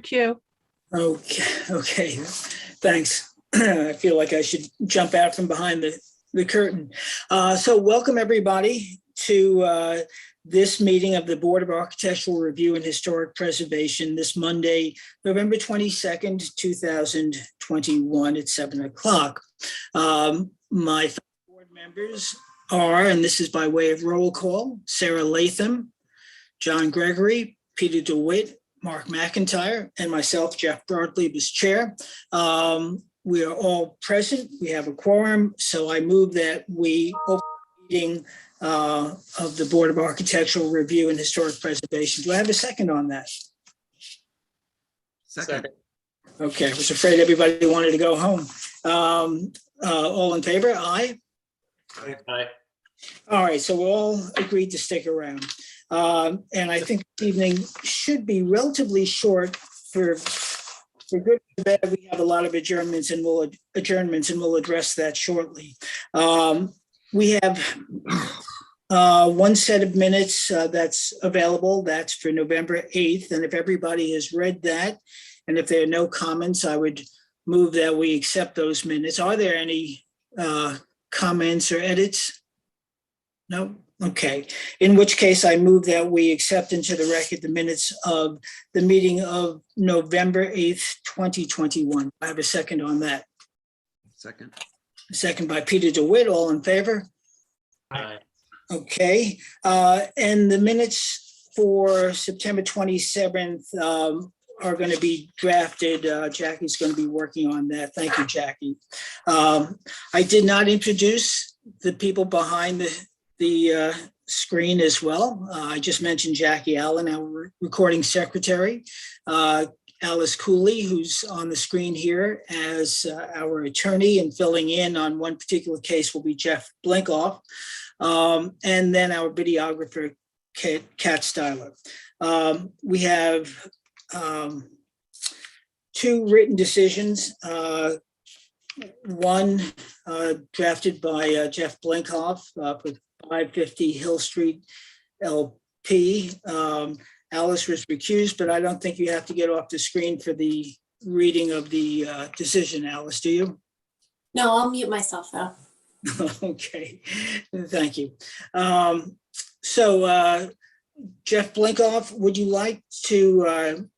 queue. Okay, thanks. I feel like I should jump out from behind the curtain. So welcome everybody to this meeting of the Board of Architectural Review and Historic Preservation this Monday, November 22nd, 2021 at 7 o'clock. My board members are, and this is by way of roll call, Sarah Latham, John Gregory, Peter DeWitt, Mark McIntyre, and myself, Jeff Broadleib, as chair. We are all present. We have a quorum, so I move that we open the meeting of the Board of Architectural Review and Historic Preservation. Do I have a second on that? Second. Okay, I was afraid everybody wanted to go home. All in favor? Aye. Aye. All right, so we all agreed to stick around. And I think this evening should be relatively short for good and bad. We have a lot of adjournments and we'll address that shortly. We have one set of minutes that's available. That's for November 8th. And if everybody has read that, and if there are no comments, I would move that we accept those minutes. Are there any comments or edits? No? Okay. In which case I move that we accept into the record the minutes of the meeting of November 8th, 2021. I have a second on that. Second. A second by Peter DeWitt. All in favor? Aye. Okay. And the minutes for September 27th are going to be drafted. Jackie's going to be working on that. Thank you, Jackie. I did not introduce the people behind the screen as well. I just mentioned Jackie Allen, our recording secretary. Alice Cooley, who's on the screen here as our attorney and filling in on one particular case, will be Jeff Blinkoff. And then our videographer, Kat Steiler. We have two written decisions. One drafted by Jeff Blinkoff for 550 Hill Street LP. Alice was recused, but I don't think you have to get off the screen for the reading of the decision, Alice, do you? No, I'll mute myself though. Okay, thank you. So Jeff Blinkoff, would you like to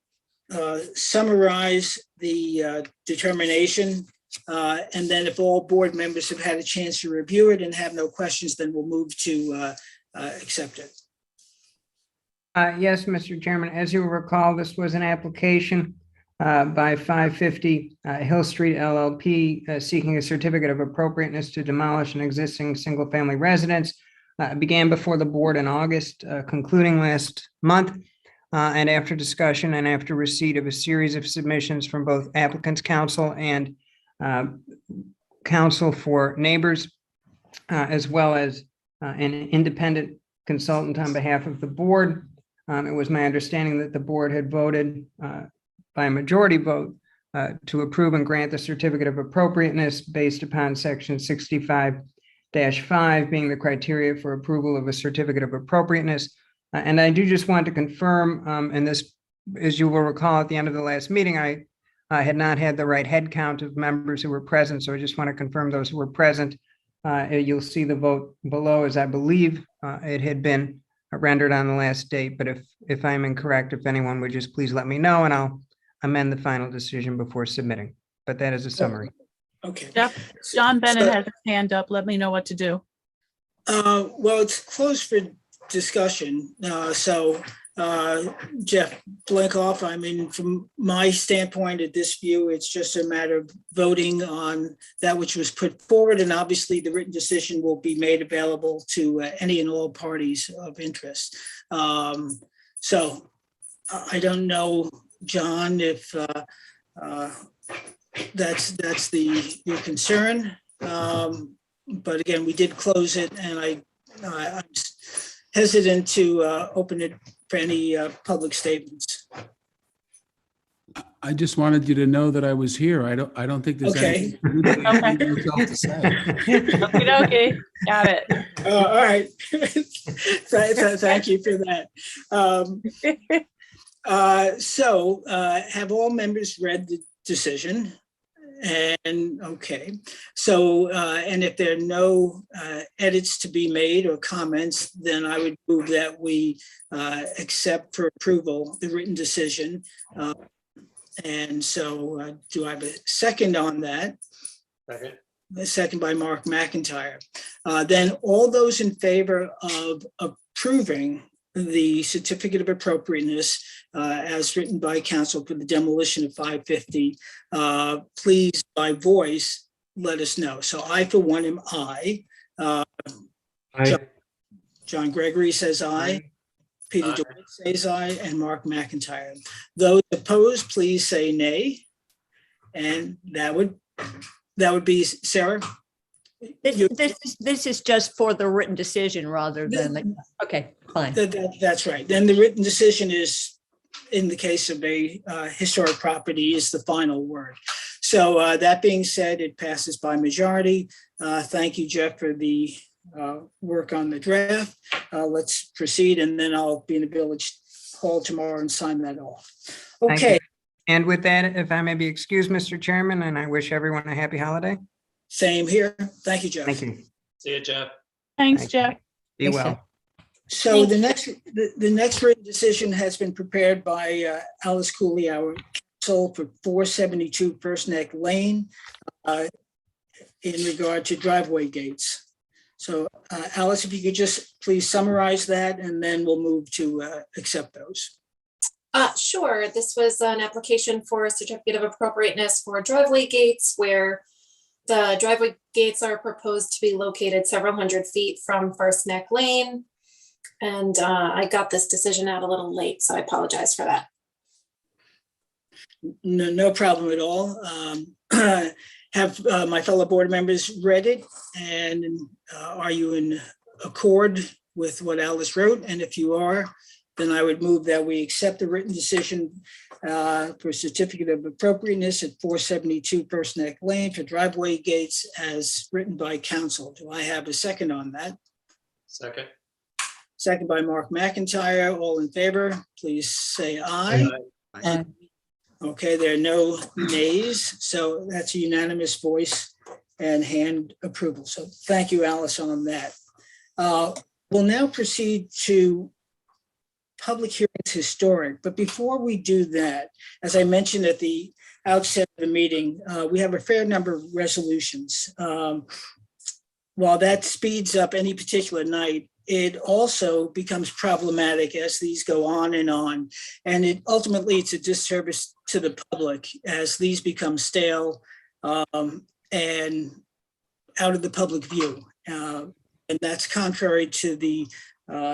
summarize the determination? And then if all board members have had a chance to review it and have no questions, then we'll move to accept it. Yes, Mr. Chairman, as you will recall, this was an application by 550 Hill Street LLP seeking a certificate of appropriateness to demolish an existing single-family residence. It began before the board in August, concluding last month. And after discussion and after receipt of a series of submissions from both applicants' counsel and counsel for neighbors, as well as an independent consultant on behalf of the board. It was my understanding that the board had voted by a majority vote to approve and grant the certificate of appropriateness based upon section 65-5 being the criteria for approval of a certificate of appropriateness. And I do just want to confirm, and this, as you will recall at the end of the last meeting, I had not had the right head count of members who were present. So I just want to confirm those who were present. You'll see the vote below, as I believe it had been rendered on the last date. But if I'm incorrect, if anyone would just please let me know and I'll amend the final decision before submitting. But that is a summary. Okay. Jeff, John Bennett has his hand up. Let me know what to do. Well, it's closed for discussion. Jeff Blinkoff, I mean, from my standpoint at this view, it's just a matter of voting on that which was put forward. And obviously the written decision will be made available to any and all parties of interest. So I don't know, John, if that's your concern. But again, we did close it and I'm hesitant to open it for any public statements. I just wanted you to know that I was here. I don't think there's Okay. anything else to say. Okay, got it. All right. Thank you for that. Have all members read the decision? And okay, so and if there are no edits to be made or comments, then I would move that we accept for approval the written decision. And so do I have a second on that? Second. A second by Mark McIntyre. Then all those in favor of approving the certificate of appropriateness as written by council for the demolition of 550, please by voice let us know. So I for one am aye. John Gregory says aye. Peter Aye. DeWitt says aye, and Mark McIntyre. Those opposed, please say nay. And that would be Sarah. This is just for the written decision rather than, okay, fine. That's right. Then the written decision is, in the case of a historic property, is the final word. So that being said, it passes by majority. Thank you, Jeff, for the work on the draft. Let's proceed, and then I'll be in the village hall tomorrow and sign that off. Thank Okay. you. And with that, if I may be excused, Mr. Chairman, and I wish everyone a happy holiday. Same here. Thank you, Jeff. Thank you. See you, Jeff. Thanks, Thank you. Jeff. Be Thanks, well. So the next written decision has been prepared by Alice Cooley, our counsel, for 472 First Neck Lane in regard to driveway gates. So Alice, if you could just please summarize that, and then we'll move to accept those. Sure. This was an application for a certificate of appropriateness for driveway gates where the driveway gates are proposed to be located several hundred feet from First Neck Lane. And I got this decision out a little late, so I apologize for that. No problem at all. Have my fellow board members read it, and are you in accord with what Alice wrote? And if you are, then I would move that we accept the written decision for certificate of appropriateness at 472 First Neck Lane for driveway gates as written by council. Do I have a second on that? Second. Second by Mark McIntyre. All in favor, please say aye. Aye. Okay, there are no nays, so that's a unanimous voice and hand approval. So thank you, Alice, on that. We'll now proceed to public hearings historic, but before we do that, as I mentioned at the outset of the meeting, we have a fair number of resolutions. While that speeds up any particular night, it also becomes problematic as these go on. And it ultimately, it's a disservice to the public as these become stale and out of the public view. And that's contrary to the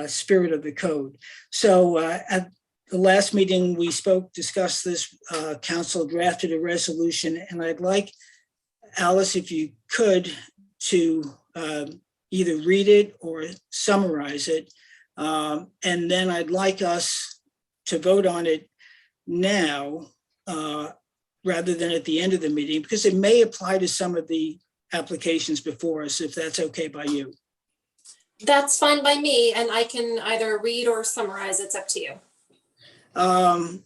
spirit of the code. So at the last meeting we discussed this, council drafted a resolution, and I'd like Alice, if you could, to either read it or summarize it. And then I'd like us to vote on it now rather than at the end of the meeting, because it may apply to some of the applications before us, if that's okay by you. That's fine by me, and I can either read or summarize. It's up to you. Why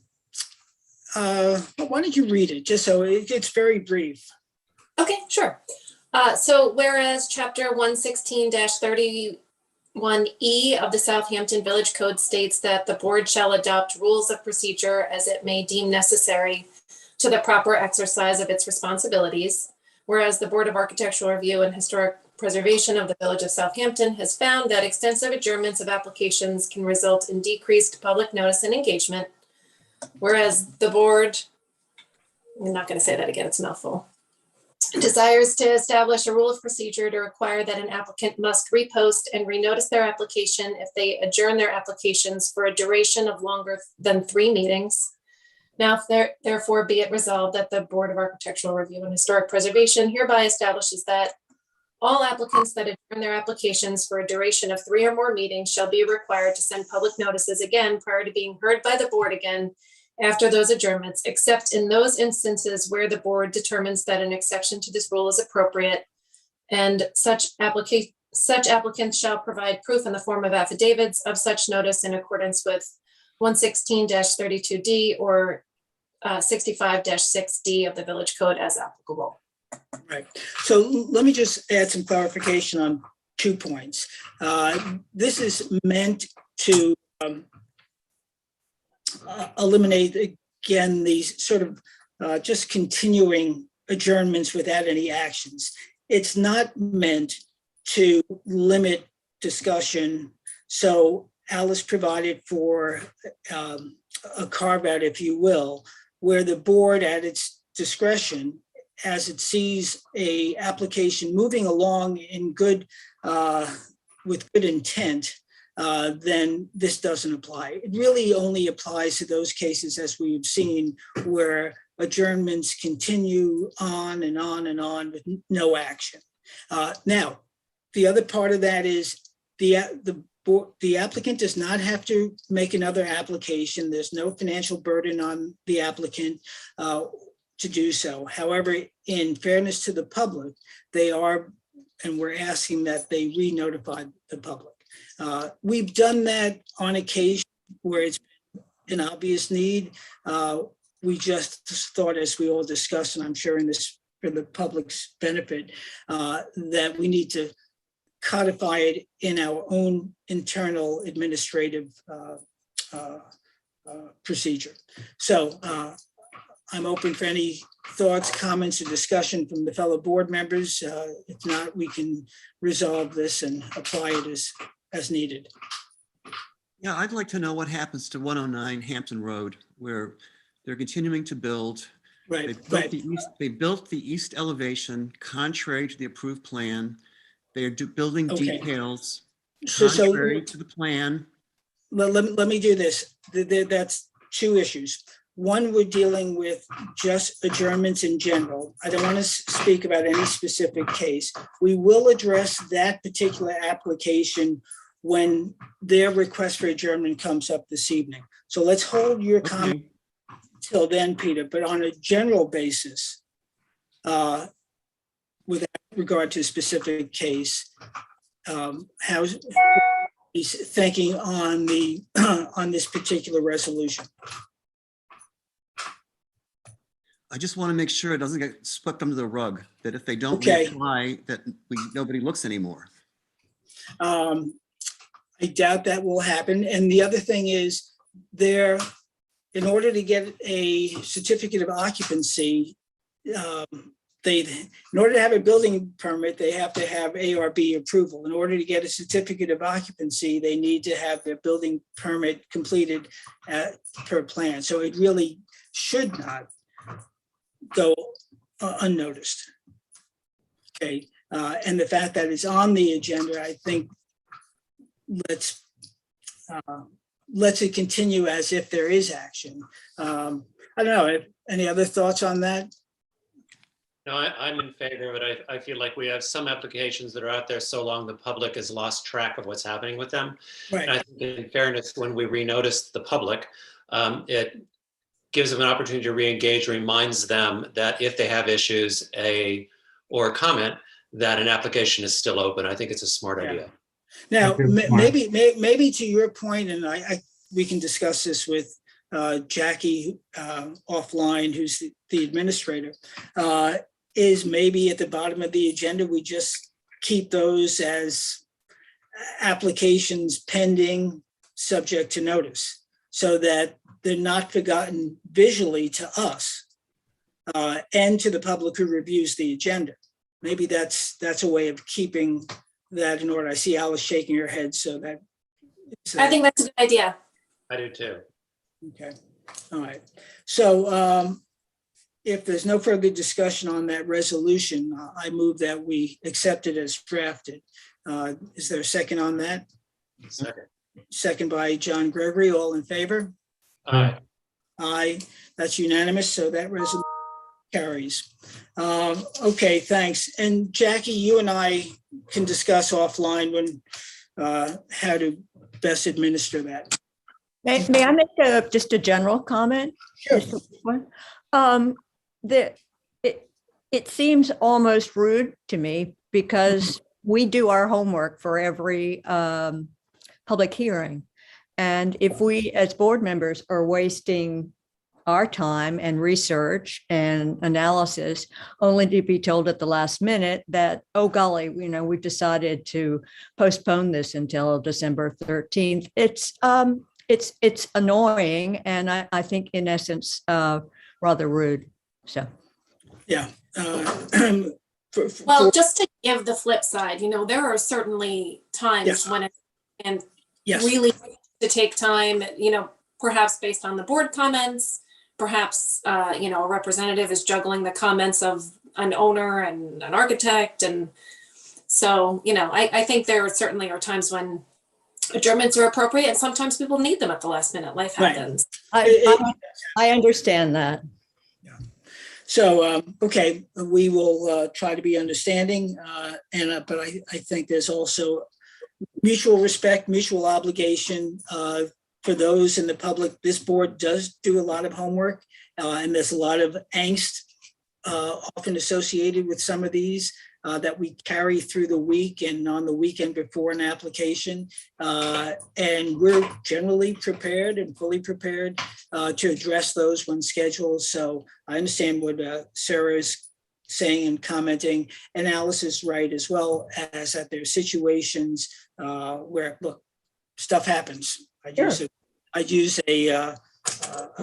don't you read it, just so it's very brief. Okay, sure. So whereas chapter 116-31E of the Southampton Village Code states that the board shall adopt rules of procedure as it may deem necessary to the proper exercise of its responsibilities. Whereas the Board of Architectural Review and Historic Preservation of the Village of Southampton has found that extensive adjournments of applications can result in decreased public notice and engagement. Whereas the board, I'm not going to say that again, it's a mouthful, desires to establish a rule of procedure to require that an applicant must repost and renotice their application if they adjourn their applications for a duration of longer than 3 meetings. Now, therefore, be it resolved that the Board of Architectural Review and Historic Preservation hereby establishes that all applicants that adjourn their applications for a duration of 3 or more meetings shall be required to send public notices again prior to being heard by the board again after those adjournments, except in those instances where the board determines that an exception to this rule is appropriate, and such applicants shall provide proof in the form of affidavits of such notice in accordance with 116-32D or 65-6D of the Village Code as applicable. Right. So let me just add some clarification on 2 points. This is meant to eliminate, again, these sort of just continuing adjournments without any actions. It's not meant to limit discussion. So Alice provided for a carve out, if you will, where the board at its discretion, as it sees a application moving along in good, with good intent, then this doesn't apply. It really only applies to those cases, as we've seen, where adjournments continue on and on and on with no action. Now, the other part of that is the applicant does not have to make another application. There's no financial burden on the applicant to do so. However, in fairness to the public, they are, and we're asking that they re-notify the public. We've done that on occasion where it's an obvious need. We just thought, as we all discussed, and I'm sharing this for the public's benefit, that we need to codify it in our own internal administrative procedure. So I'm open for any thoughts, comments, or discussion from the fellow board members. If not, we can resolve this and apply it as needed. Yeah, I'd like to know what happens to 109 Hampton Road, where they're continuing to build. Right, They built the east elevation contrary to the approved plan. They're building Okay. details So contrary to the plan. let me do this. That's 2 issues. One, we're dealing with just adjournments in general. I don't want to speak about any specific case. We will address that particular application when their request for adjournment comes up this evening. So let's hold your comment till then, Peter, but on a general basis, without regard to a specific case, how's he's thinking on the on this particular resolution? I just want to make sure it doesn't get swept under the rug, that if they don't Okay. reply, that nobody looks anymore. I doubt that will happen. And the other thing is, in order to get a certificate of occupancy, in order to have a building permit, they have to have ARB approval. In order to get a certificate of occupancy, they need to have their building permit completed per plan. So it really should not go unnoticed. Okay, and the fact that it's on the agenda, I think let's it continue as if there is action. I don't know, any other thoughts on that? No, I'm in favor of it. I feel like we have some applications that are out there so long the public has lost track of what's happening with them. Right. And I think in fairness, when we renotice the public, it gives them an opportunity to re-engage, reminds them that if they have issues or a comment, that an application is still open. I think it's a smart Yeah. idea. Now, That's a good point. maybe to your point, and we can discuss this with Jackie offline, who's the administrator, is maybe at the bottom of the agenda, we just keep those as applications pending, subject to notice, so that they're not forgotten visually to us and to the public who reviews the agenda. Maybe that's a way of keeping that in order. I see Alice shaking her head, so that. I think that's a good idea. I do too. Okay, all right. So if there's no further discussion on that resolution, I move that we accept it as drafted. Is there a second on that? Second. Second by John Gregory, all in favor? Aye. Aye, that's unanimous, so that resolution carries. Okay, thanks. And Jackie, you and I can discuss offline when how to best administer that. May I make just a general comment? Sure. It seems almost rude to me because we do our homework for every public hearing. And if we, as board members, are wasting our time and research and analysis only to be told at the last minute that, oh golly, we've decided to postpone this until December 13th. It's annoying, and I think in essence rather rude. So Yeah. Well, just to give the flip side, there are certainly times Yes. when and Yes. really to take time, perhaps based on the board comments, perhaps, a representative is juggling the comments of an owner and an architect. And so, I think there certainly are times when adjournments are appropriate, and sometimes people need them at the last minute. Life Right. happens. I understand that. So, okay, we will try to be understanding, but I think there's also mutual respect, mutual obligation for those in the public. This board does do a lot of homework, and there's a lot of angst often associated with some of these that we carry through the week and on the weekend before an application. And we're generally prepared and fully prepared to address those when scheduled. So I understand what Sarah is saying and commenting, and Alice is right as well, as that there's situations where, look, stuff happens. I'd use a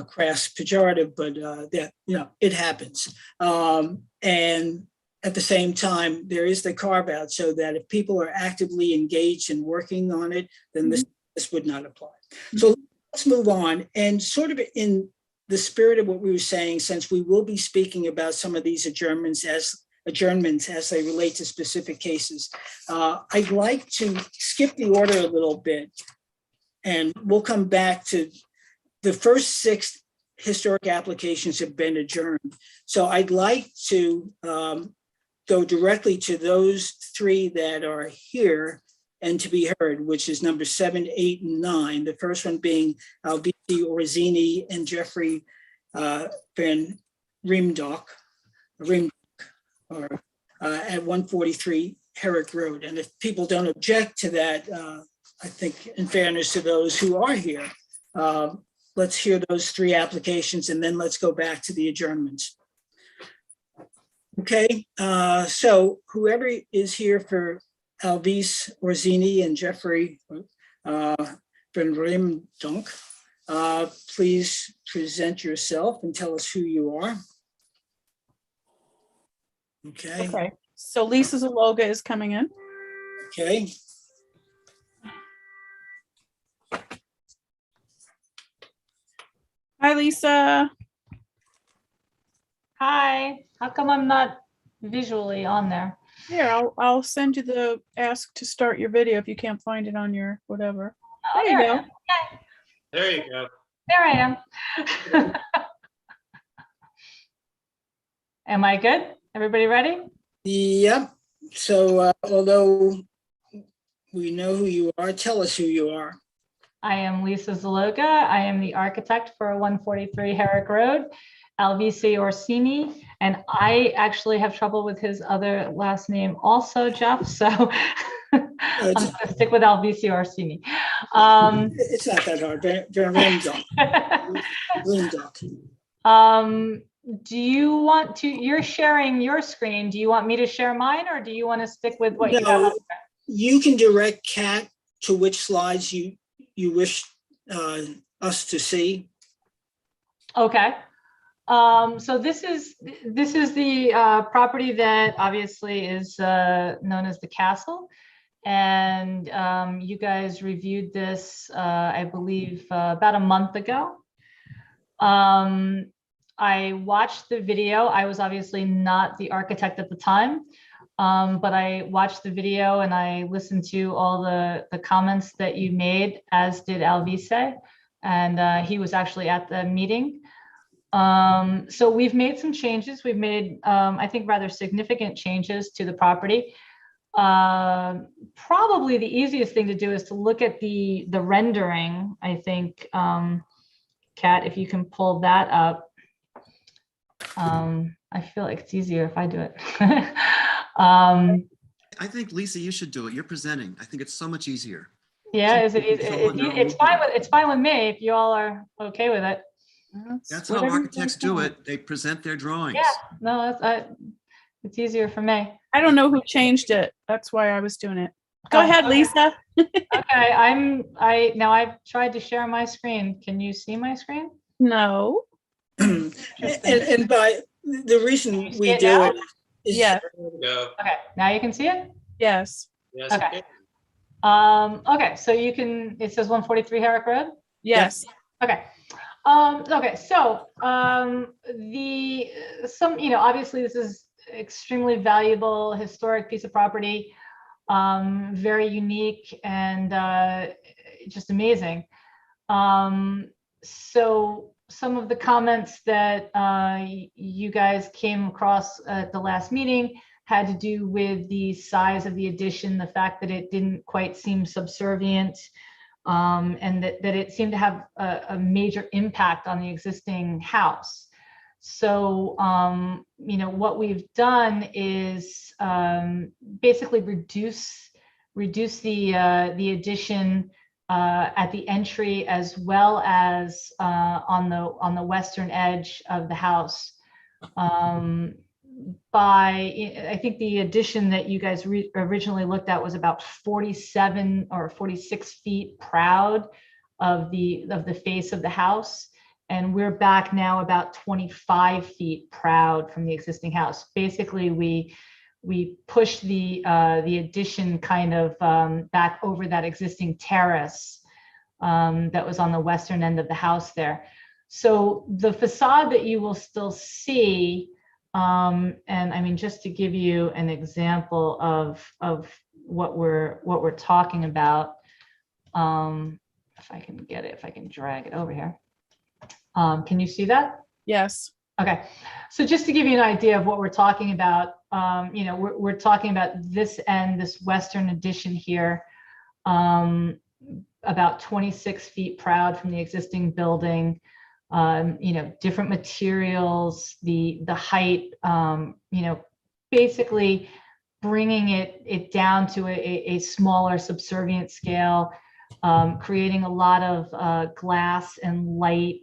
crass pejorative, but that, it happens. And at the same time, there is the carve out, so that if people are actively engaged and working on it, then this would not apply. So let's move on, and sort of in the spirit of what we were saying, since we will be speaking about some of these adjournments as they relate to specific cases, I'd like to skip the order a little bit, and we'll come back to the first 6 historic applications have been adjourned. So I'd like to go directly to those 3 that are here and to be heard, which is number 7, 8, and 9. The first one being Alvisi Orsini and Jeffrey Van Riemdonk, or at 143 Herrick Road. And if people don't object to that, I think in fairness to those who are here, let's hear those 3 applications, and then let's go back to the adjournments. Okay, so whoever is here for Alvise Orsini and Jeffrey Van Riemdonk, please present yourself and tell us who you are. Okay. Okay, so Lisa Zaloga is coming in. Okay. Hi, Lisa. Hi, how come I'm not visually on there? Here, I'll send you the ask to start your video if you can't find it on your whatever. Oh, There you I go. am. Okay, There you go. there I am. Am I good? Everybody ready? Yep. So although we know who you are, tell us who you are. I am Lisa Zaloga. I am the architect for 143 Herrick Road, Alvise Orsini, and I actually have trouble with his other last name also, Jeff, so I'm going to stick with Alvise Orsini. It's not that hard. Riemdonk. Do you want to, you're sharing your screen, do you want me to share mine, or do you want to stick with what you have up there? You can direct Kat to which slides you wish us to see. Okay. So this is the property that obviously is known as the castle, and you guys reviewed this, I believe, about a month ago. I watched the video. I was obviously not the architect at the time, but I watched the video and I listened to all the comments that you made, as did Alvise, and he was actually at the meeting. So we've made some changes. We've made, I think, rather significant changes to the property. Probably the easiest thing to do is to look at the rendering. I think, Kat, if you can pull that up. I feel like it's easier if I do it. I think, Lisa, you should do it. You're presenting. I think it's so much easier. Yeah, is it People easy? control their own It's fine movement. it's fine with me if you all are okay with it. That's how whatever you architects guys do want. it. They present their drawings. Yeah, no, it's easier for me. I don't know who changed it. That's why I was doing it. Go Oh, ahead, okay. Lisa. Okay, now I've tried to share my screen. Can you see my screen? No. And by the reason Can you see we it do now? it is Yes. There we go. Okay, now you can see it? Yes. Yes. Okay. Okay, so you can, it says 143 Herrick Road? Yes. Okay. Okay, so obviously this is extremely valuable historic piece of property, very unique and just amazing. So some of the comments that you guys came across at the last meeting had to do with the size of the addition, the fact that it didn't quite seem subservient, and that it seemed to have a major impact on the existing house. So, what we've done is basically reduce the addition at the entry as well as on the western edge of the house. I think the addition that you guys originally looked at was about 47 or 46 feet proud of the face of the house. And we're back now about 25 feet proud from the existing house. Basically, we pushed the addition kind of back over that existing terrace that was on the western end of the house there. So the facade that you will still see, and I mean, just to give you an example of what we're talking about, if I can get it, if I can drag it over here. Can you see that? Yes. Okay, so just to give you an idea of what we're talking about, we're talking about this end, this western addition here, about 26 feet proud from the existing building. Different materials, the height, basically bringing it down to a smaller subservient scale, creating a lot of glass and light,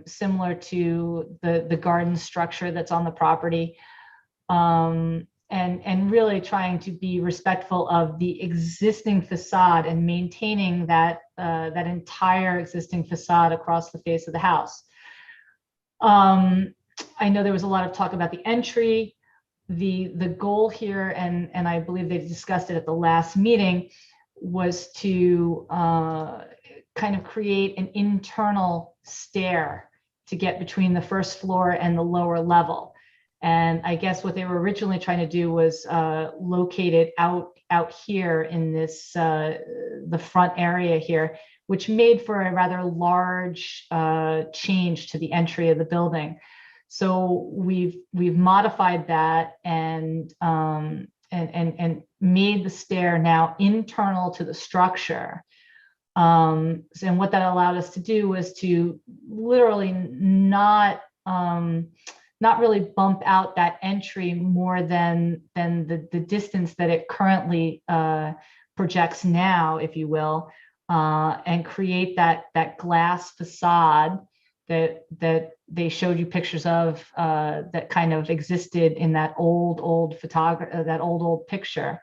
similar to the garden structure that's on the property, and really trying to be respectful of the existing facade and maintaining that entire existing facade across the face of the house. I know there was a lot of talk about the entry. The goal here, and I believe they discussed it at the last meeting, was to kind of create an internal stair to get between the first floor and the lower level. And I guess what they were originally trying to do was locate it out here in this the front area here, which made for a rather large change to the entry of the building. So we've modified that and made the stair now internal to the structure. And what that allowed us to do was to literally not really bump out that entry more than the distance that it currently projects now, if you will, and create that glass facade that they showed you pictures of, that kind of existed in that old picture.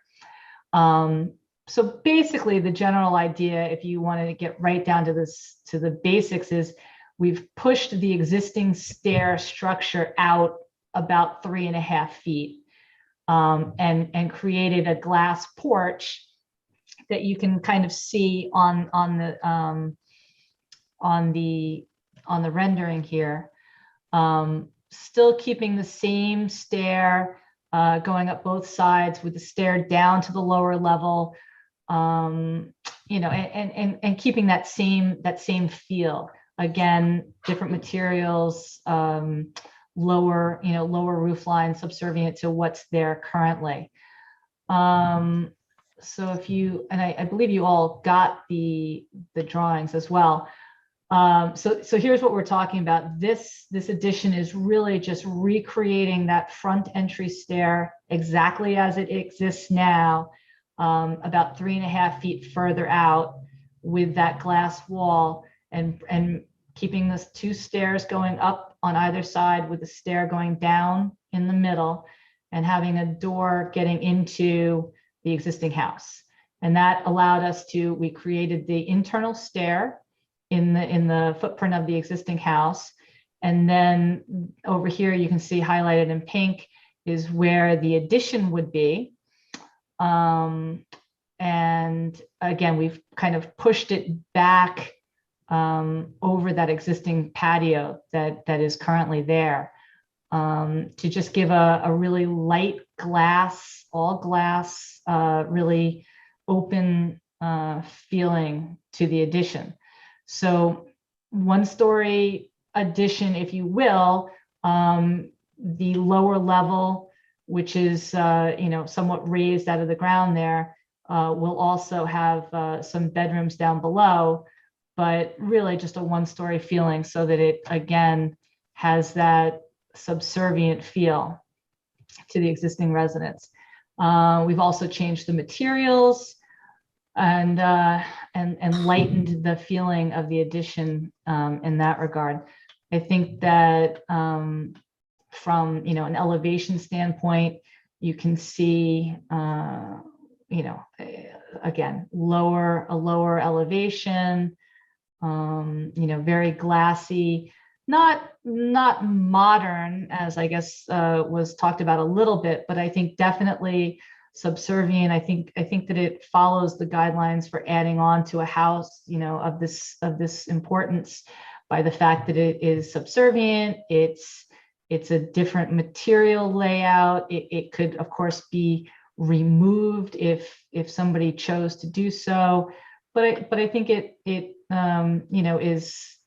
So basically, the general idea, if you wanted to get right down to the basics, is we've pushed the existing stair structure out about 3.5 feet, and created a glass porch that you can kind of see on the rendering here. Still keeping the same stair going up both sides with the stair down to the lower level, and keeping that same feel. Again, different materials, lower roof line, subservient to what's there currently. So if you, and I believe you all got the drawings as well. So here's what we're talking about. This addition is really just recreating that front entry stair exactly as it exists now, about 3.5 feet further out with that glass wall, and keeping this 2 stairs going up on either side with a stair going down in the middle, and having a door getting into the existing house. And that allowed us to, we created the internal stair in the footprint of the existing house. And then over here, you can see highlighted in pink is where the addition would be. And again, we've kind of pushed it back over that existing patio that is currently there, to just give a really light glass, all glass, really open feeling to the addition. So 1-story addition, if you will, the lower level, which is somewhat raised out of the ground there, will also have some bedrooms down below, but really just a 1-story feeling, so that it again has that subservient feel to the existing residents. We've also changed the materials and lightened the feeling of the addition in that regard. I think that from an elevation standpoint, you can see again a lower elevation, very glassy, not modern, as I guess was talked about a little bit, but I think definitely subservient. I think that it follows the guidelines for adding on to a house, of this importance, by the fact that it is subservient. It's a different material layout. It could, of course, be removed if somebody chose to do so, but I think it is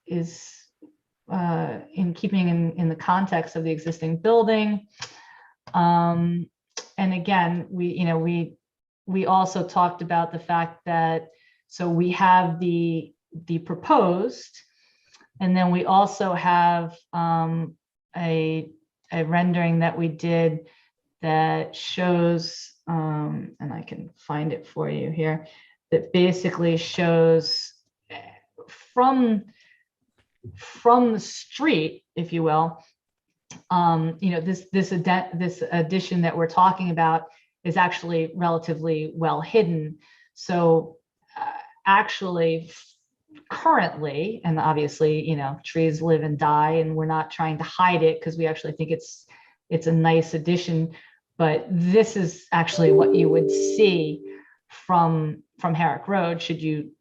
in keeping in the context of the existing building. And again, we also talked about the fact that, so we have the proposed, and then we also have a rendering that we did that shows, and I can find it for you here, that basically shows from the street, if you will, this addition that we're talking about is actually relatively well hidden. So actually, currently, and obviously, trees live and die, and we're not trying to hide it because we actually think it's a nice addition. But this is actually what you would see from Herrick Road, should you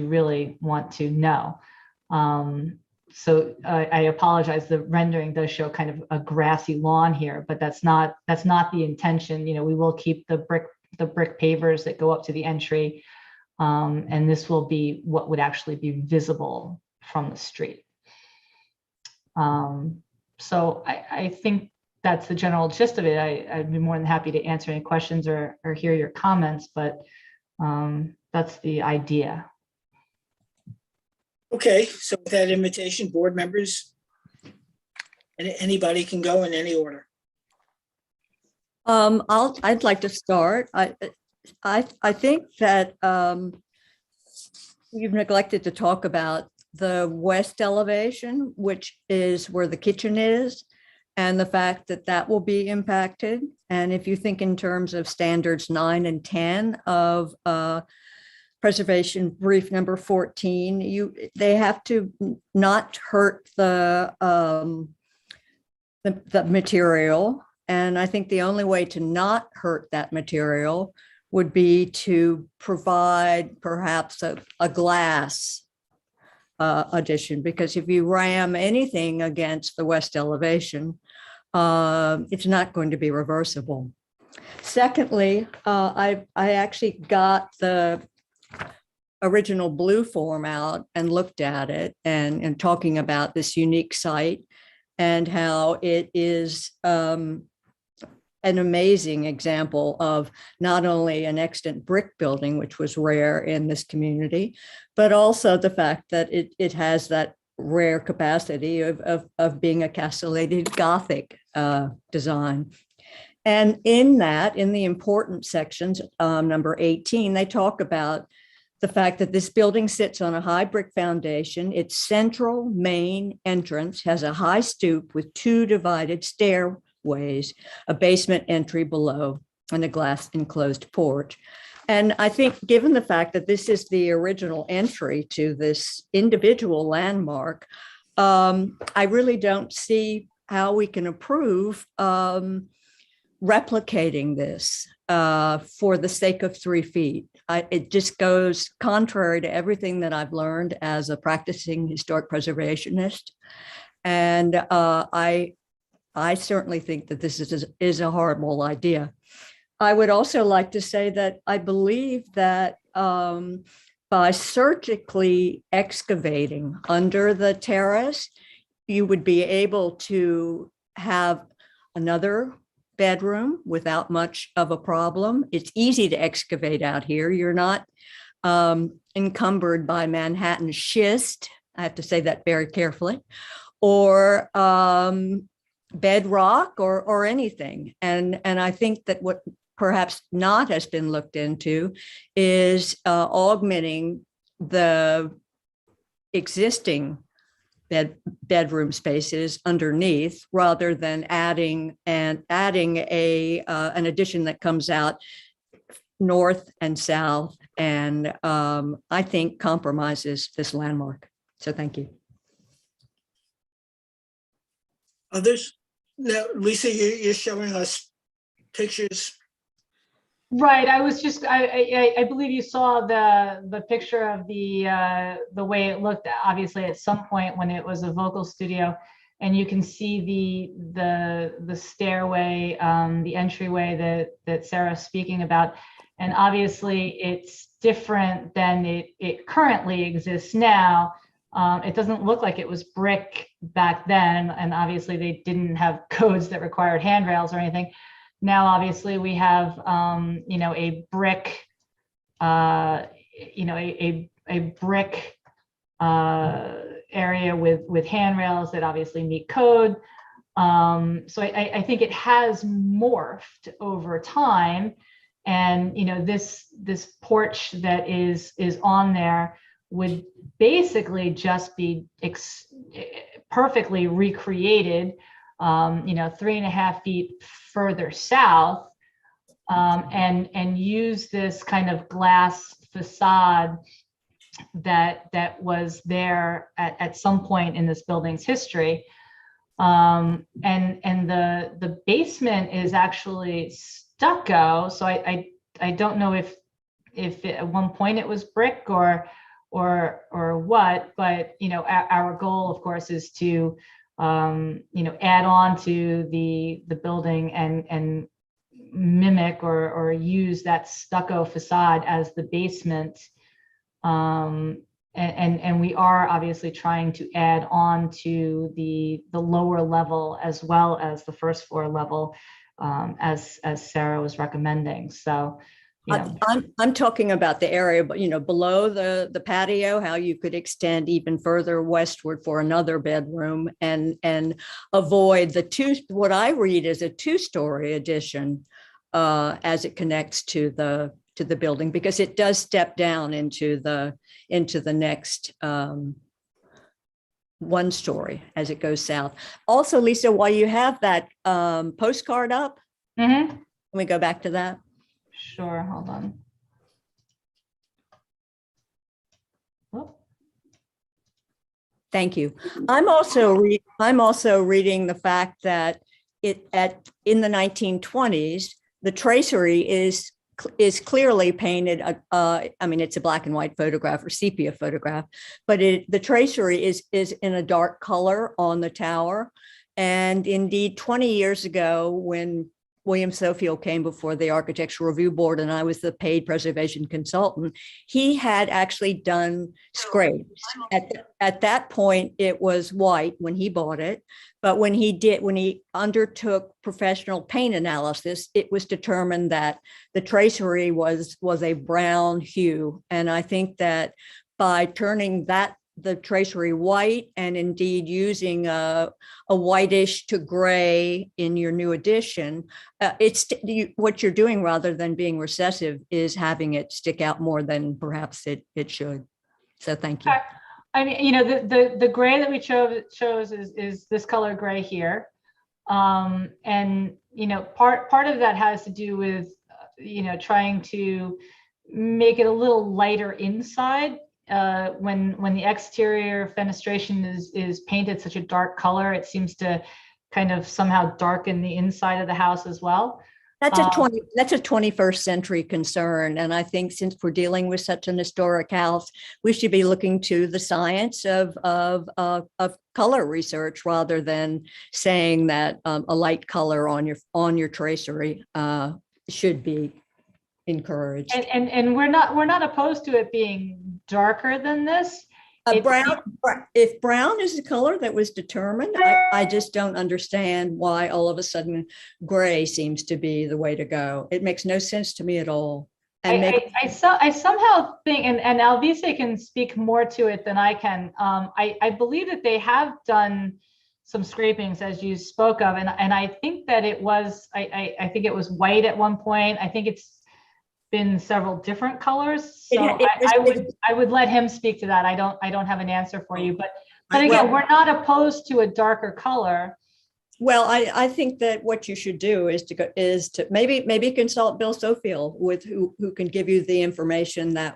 really want to know. So I apologize. The rendering does show kind of a grassy lawn here, but that's not the intention. We will keep the brick pavers that go up to the entry, and this will be what would actually be visible from the street. So I think that's the general gist of it. I'd be more than happy to answer any questions or hear your comments, but that's the idea. Okay, so with that invitation, board members, anybody can go in any order. I'd like to start. I think that you've neglected to talk about the west elevation, which is where the kitchen is, and the fact that that will be impacted. And if you think in terms of standards 9 and 10 of preservation brief number 14, they have to not hurt the material. And I think the only way to not hurt that material would be to provide perhaps a glass addition, because if you ram anything against the west elevation, it's not going to be reversible. Secondly, I actually got the original blue form out and looked at it, and talking about this unique site and how it is an amazing example of not only an extant brick building, which was rare in this community, but also the fact that it has that rare capacity of being a castellated Gothic design. And in that, in the important sections, number 18, they talk about the fact that this building sits on a high brick foundation. Its central main entrance has a high stoop with 2 divided stairways, a basement entry below, and a glass enclosed porch. And I think given the fact that this is the original entry to this individual landmark, I really don't see how we can approve replicating this for the sake of 3 feet. It just goes contrary to everything that I've learned as a practicing historic preservationist. And I certainly think that this is a horrible idea. I would also like to say that I believe that by surgically excavating under the terrace, you would be able to have another bedroom without much of a problem. It's easy to excavate out here. You're not encumbered by Manhattan schist. I have to say that very carefully, or bedrock or anything. And I think that what perhaps not has been looked into is augmenting the existing bedroom spaces underneath, rather than adding an addition that comes out north and south, and I think compromises this landmark. So thank you. Others? Now, Lisa, you're showing us pictures. Right, I was just, I believe you saw the picture of the way it looked, obviously at some point when it was a vocal studio, and you can see the stairway, the entryway that Sarah's speaking about, and obviously it's different than it currently exists now. It doesn't look like it was brick back then, and obviously they didn't have codes that required handrails or anything. Now, obviously, we have, a brick, a brick area with handrails that obviously meet code. So I think it has morphed over time, and this porch that is on there would basically just be perfectly recreated. 3.5 feet further south, and use this kind of glass facade that was there at some point in this building's history. And the basement is actually stucco. So I don't know if at one point it was brick or what, but our goal, of course, is to add on to the building and mimic or use that stucco facade as the basement. And we are obviously trying to add on to the lower level as well as the first floor level, as Sarah was recommending. So I'm talking about the area, but below the patio, how you could extend even further westward for another bedroom and avoid what I read as a 2-story addition as it connects to the building, because it does step down into the next 1-story as it goes south. Also, Lisa, while you have that postcard up, can we go back to that? Sure, hold on. Oh. Thank you. I'm also reading the fact that in the 1920s, the tracery is clearly painted. It's a black and white photograph or sepia photograph, but the tracery is in a dark color on the tower. And indeed, 20 years ago, when William Sofield came before the Architectural Review Board, and I was the paid preservation consultant, he had actually done scrapes. At that point, it was white when he bought it, but when he undertook professional paint analysis, it was determined that the tracery was a brown hue. And I think that by turning that the tracery white and indeed using a whitish to gray in your new addition, what you're doing rather than being recessive is having it stick out more than perhaps it should. So thank you. I mean, you know, the gray that we chose is this color gray here. And, you know, part of that has to do with, you know, trying to make it a little lighter inside. When the exterior fenestration is painted such a dark color, it seems to kind of somehow darken the inside of the house as well. That's a 21st century concern. And I think since we're dealing with such an historic house, we should be looking to the science of color research rather than saying that a light color on your tracery should be encouraged. And we're not opposed to it being darker than this. If brown is the color that was determined, I just don't understand why all of a sudden gray seems to be the way to go. It makes no sense to me at all. And I somehow think, and Alvise can speak more to it than I can. I believe that they have done some scrapings, as you spoke of, and I think that it was I think it was white at one point. I think it's been several different colors. So I would let him speak to that. I don't have an answer for you, but again, we're not opposed to a darker color. Well, I think that what you should do is to maybe consult Bill Sofield with who can give you the information that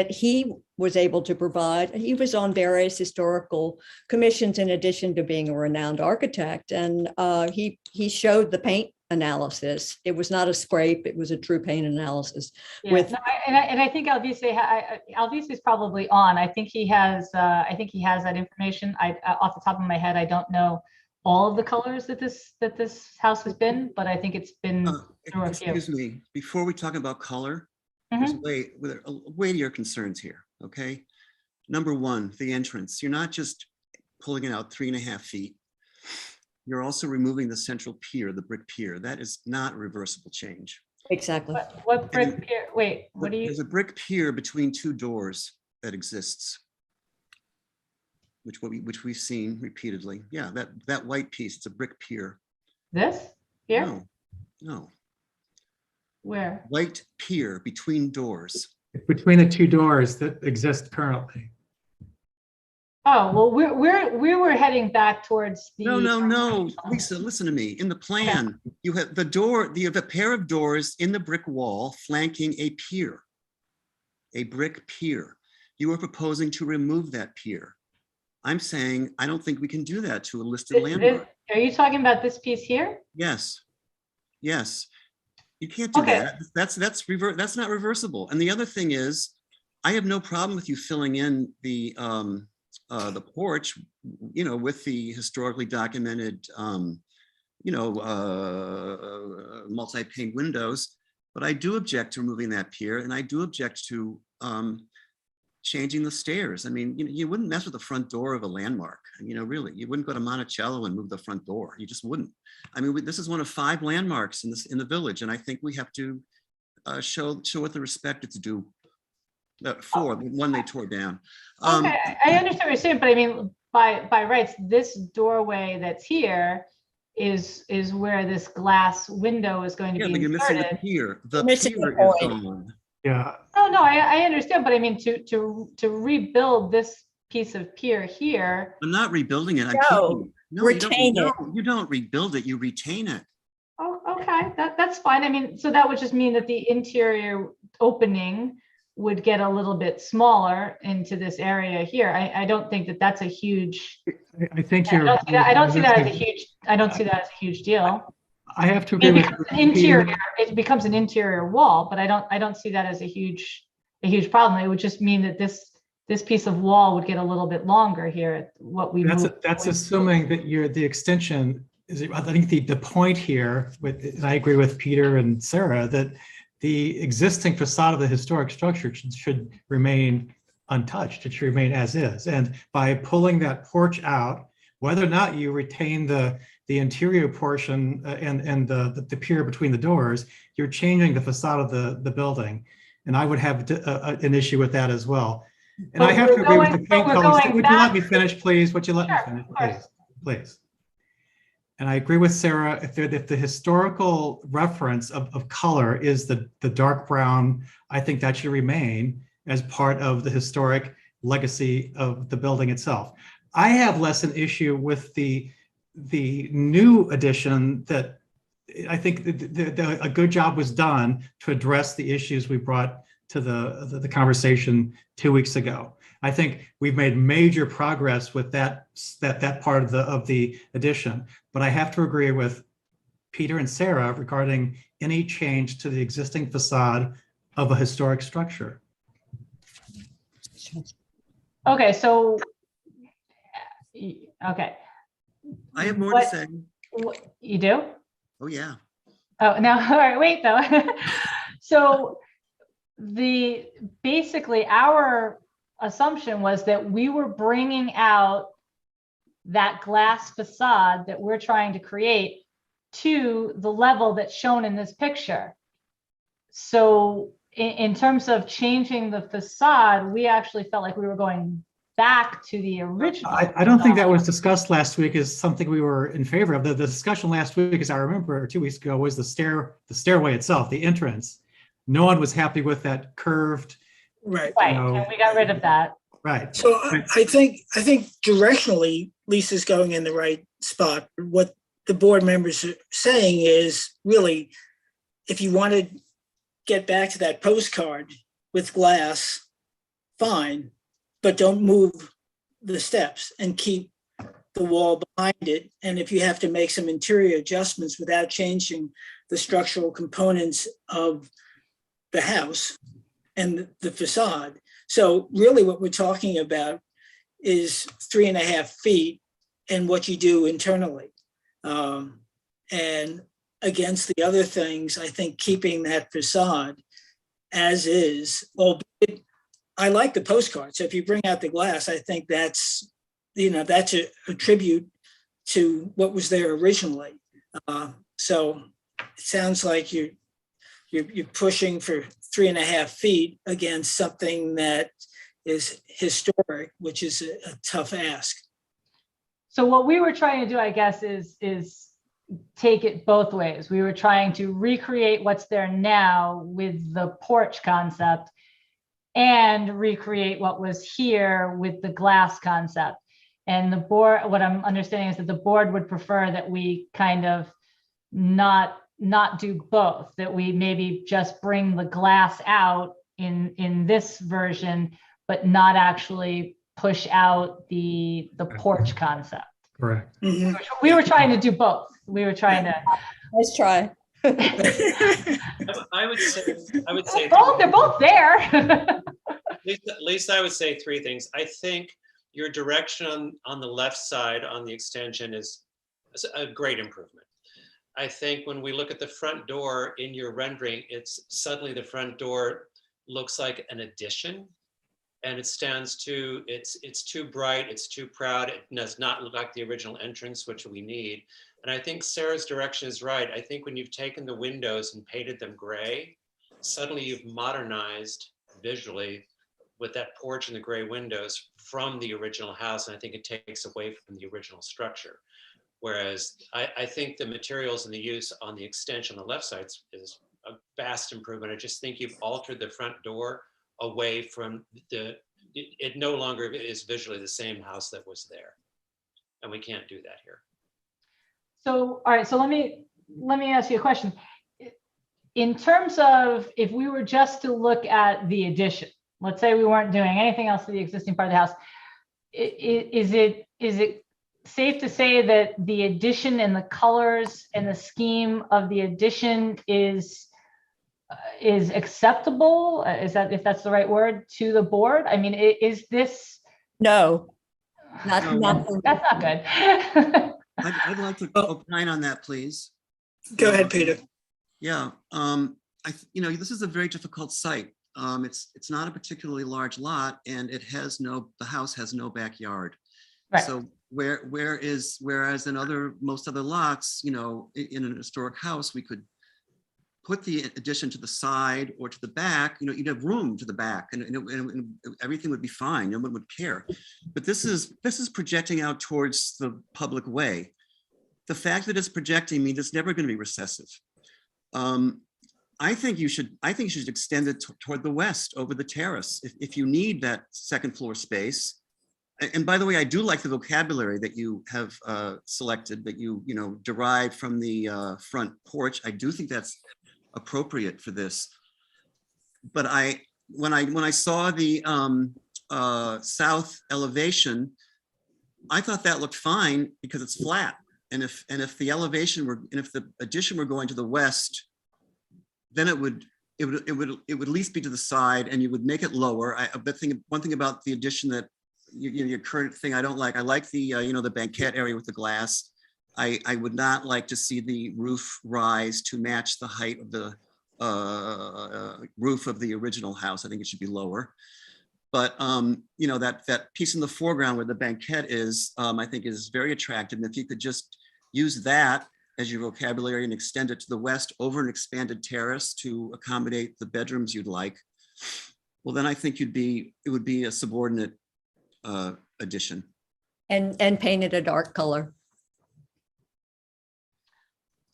he was able to provide. He was on various historical commissions in addition to being a renowned architect, and he showed the paint analysis. It was not a scrape; it was a true paint analysis. Yeah, I think Alvise is probably on. I think he has that information. Off the top of my head, I don't know all of the colors that this house has been, but I think it's been through a few. Excuse me, before we talk about color, there's a way to your concerns here, okay? Number one, the entrance. You're not just pulling it out 3.5 feet. You're also removing the central pier, the brick pier. That is not reversible change. Exactly. What brick pier? Wait, what do you? There's a brick pier between two doors that exists, which we've seen repeatedly. Yeah, that white piece, it's a brick pier. This here? No. Where? White pier between doors. Between the two doors that exist currently. Oh, well, we were heading back towards the. No, Lisa, listen to me. In the plan, you have you have a pair of doors in the brick wall flanking a pier, a brick pier. You are proposing to remove that pier. I'm saying, I don't think we can do that to a listed landmark. Are you talking about this piece here? Yes. You can't do that. That's not reversible. And the other thing is, I have no problem with you filling in the porch, you know, with the historically documented, multi-pane windows. But I do object to removing that pier, and I do object to changing the stairs. I mean, you wouldn't mess with the front door of a landmark. Really, you wouldn't go to Monticello and move the front door. You just wouldn't. I mean, this is one of 5 landmarks in the village, and I think we have to show it the respect it's due for the one they tore down. Okay, I understand what you're saying, but I mean, by rights, this doorway that's here is where this glass window is going to be. Yeah, but you're missing the pier. The pier is gone. Yeah. No, I understand, but I mean, to rebuild this piece of pier here. I'm not rebuilding it. Retain it. You don't rebuild it. You retain it. Oh, okay, that's fine. I mean, so that would just mean that the interior opening would get a little bit smaller into this area here. I don't think that that's a huge. I think I don't see that as a huge deal. I have to agree with interior. It becomes an interior wall, but I don't see that as a huge problem. It would just mean that this piece of wall would get a little bit longer here. That's assuming that the extension is. I think the point here, and I agree with Peter and Sarah, that the existing facade of the historic structure should remain untouched. It should remain as is. And by pulling that porch out, whether or not you retain the interior portion and the pier between the doors, you're changing the facade of the building. And I would have an issue with that as well. And I have to we're agree with going- the paint we're colors. going Would you let back- me finish, please? Would you let me Sure, finish, of course. please? Please. And I agree with Sarah, if the historical reference of color is the dark brown, I think that should remain as part of the historic legacy of the building itself. I have less an issue with the new addition that I think a good job was done to address the issues we brought to the conversation 2 weeks ago. I think we've made major progress with that part of the addition, but I have to agree with Peter and Sarah regarding any change to the existing facade of a historic structure. Okay, so, okay. I have more to What- say. You do? Oh, yeah. Oh, no, all right, wait though. So basically our assumption was that we were bringing out that glass facade that we're trying to create to the level that's shown in this picture. So in terms of changing the facade, we actually felt like we were going back to the original. I don't think that facade. was discussed last week as something we were in favor of. The discussion last week, as I remember, or 2 weeks ago, was the stairway itself, the entrance. No one was happy with that curved, Right. Right, No. and we got rid of that. right. So I think directionally, Lisa's going in the right spot. What the board members are saying is really, if you want to get back to that postcard with glass, fine, but don't move the steps and keep the wall behind it. And if you have to make some interior adjustments without changing the structural components of the house and the facade. So really what we're talking about is 3.5 feet and what you do internally. And against the other things, I think keeping that facade as is, albeit I like the postcard. So if you bring out the glass, I think that's a tribute to what was there originally. So it sounds like you're pushing for 3.5 feet against something that is historic, which is a tough ask. So what we were trying to do, I guess, is take it both ways. We were trying to recreate what's there now with the porch concept and recreate what was here with the glass concept. And the board, what I'm understanding is that the board would prefer that we kind of not do both, that we maybe just bring the glass out in this version, but not actually push out the porch concept. Correct. Mhm. We were trying to do both. We were trying to. Let's try. I would say They're both there. Lisa, I would say 3 things. I think your direction on the left side on the extension is a great improvement. I think when we look at the front door in your rendering, it's suddenly the front door looks like an addition, and it stands too, it's too bright, it's too proud, it does not look like the original entrance, which we need. And I think Sarah's direction is right. I think when you've taken the windows and painted them gray, suddenly you've modernized visually with that porch and the gray windows from the original house, and I think it takes away from the original structure. Whereas I think the materials and the use on the extension on the left side is a vast improvement. I just think you've altered the front door away from it no longer is visually the same house that was there. And we can't do that here. So, all right, so let me ask you a question. In terms of if we were just to look at the addition, let's say we weren't doing anything else to the existing part of the house, is it safe to say that the addition and the colors and the scheme of the addition is acceptable? Is that, if that's the right word, to the board? I mean, is this? No, not. That's not good. I'd like to opine on that, please. Go ahead, Peter. Yeah, this is a very difficult site. It's not a particularly large lot, and the house has no backyard. Right. So whereas in most other lots, in an historic house, we could put the addition to the side or to the back, you'd have room to the back and everything would be fine. No one would care. But this is projecting out towards the public way. The fact that it's projecting means it's never going to be recessive. I think you should extend it toward the west over the terrace if you need that second floor space. And by the way, I do like the vocabulary that you have selected, that you derived from the front porch. I do think that's appropriate for this. But when I saw the south elevation, I thought that looked fine because it's flat. And if the addition were going to the west, then it would at least be to the side, and you would make it lower. One thing about the addition that your current thing I don't like. I like the the banquette area with the glass. I would not like to see the roof rise to match the height of the roof of the original house. I think it should be lower. But that piece in the foreground where the banquette is, I think is very attractive. And if you could just use that as your vocabulary and extend it to the west over an expanded terrace to accommodate the bedrooms you'd like, well, then I think it would be a subordinate addition. And paint it a dark color.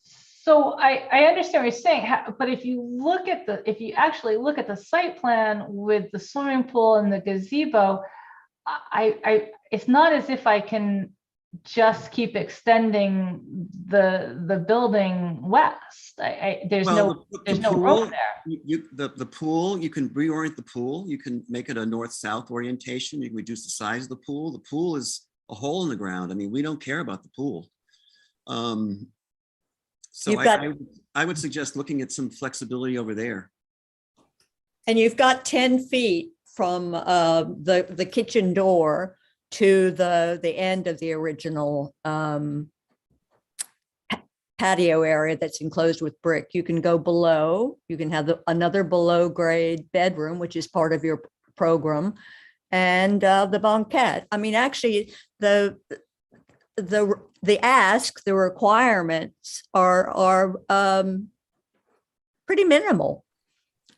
So I understand what you're saying, but if you actually look at the site plan with the swimming pool and the gazebo, it's not as if I can just keep extending the building west. There's no room there. The pool, you can reorient the pool. You can make it a north-south orientation. You can reduce the size of the pool. The pool is a hole in the ground. I mean, we don't care about the pool. So I would suggest looking at some flexibility over there. And you've got 10 feet from the kitchen door to the end of the original patio area that's enclosed with brick. You can go below, you can have another below grade bedroom, which is part of your program, and the banquette. I mean, actually, the requirements are pretty minimal.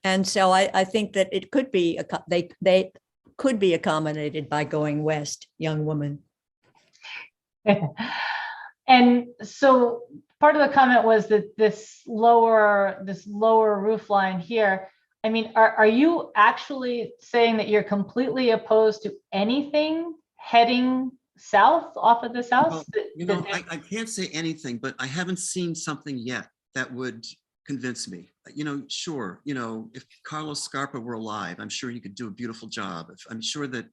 And so I think that it could be, they could be accommodated by going west, young woman. And so part of the comment was that this lower roof line here, I mean, are you actually saying that you're completely opposed to anything heading south off of this house? Well, I can't say anything, but I haven't seen something yet that would convince me. Sure, if Carlos Scarpa were alive, I'm sure he could do a beautiful job. I'm sure that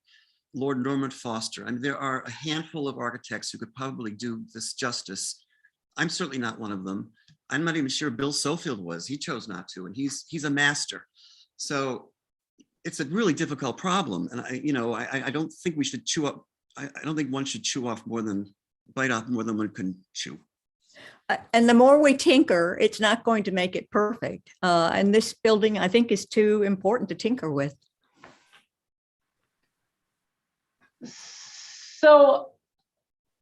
Lord Norman Foster, I mean, there are a handful of architects who could probably do this justice. I'm certainly not one of them. I'm not even sure Bill Sofield was. He chose not to, and he's a master. So it's a really difficult problem. And I don't think we should chew up. I don't think one should bite off more than one can chew. And the more we tinker, it's not going to make it perfect. And this building, I think, is too important to tinker with. So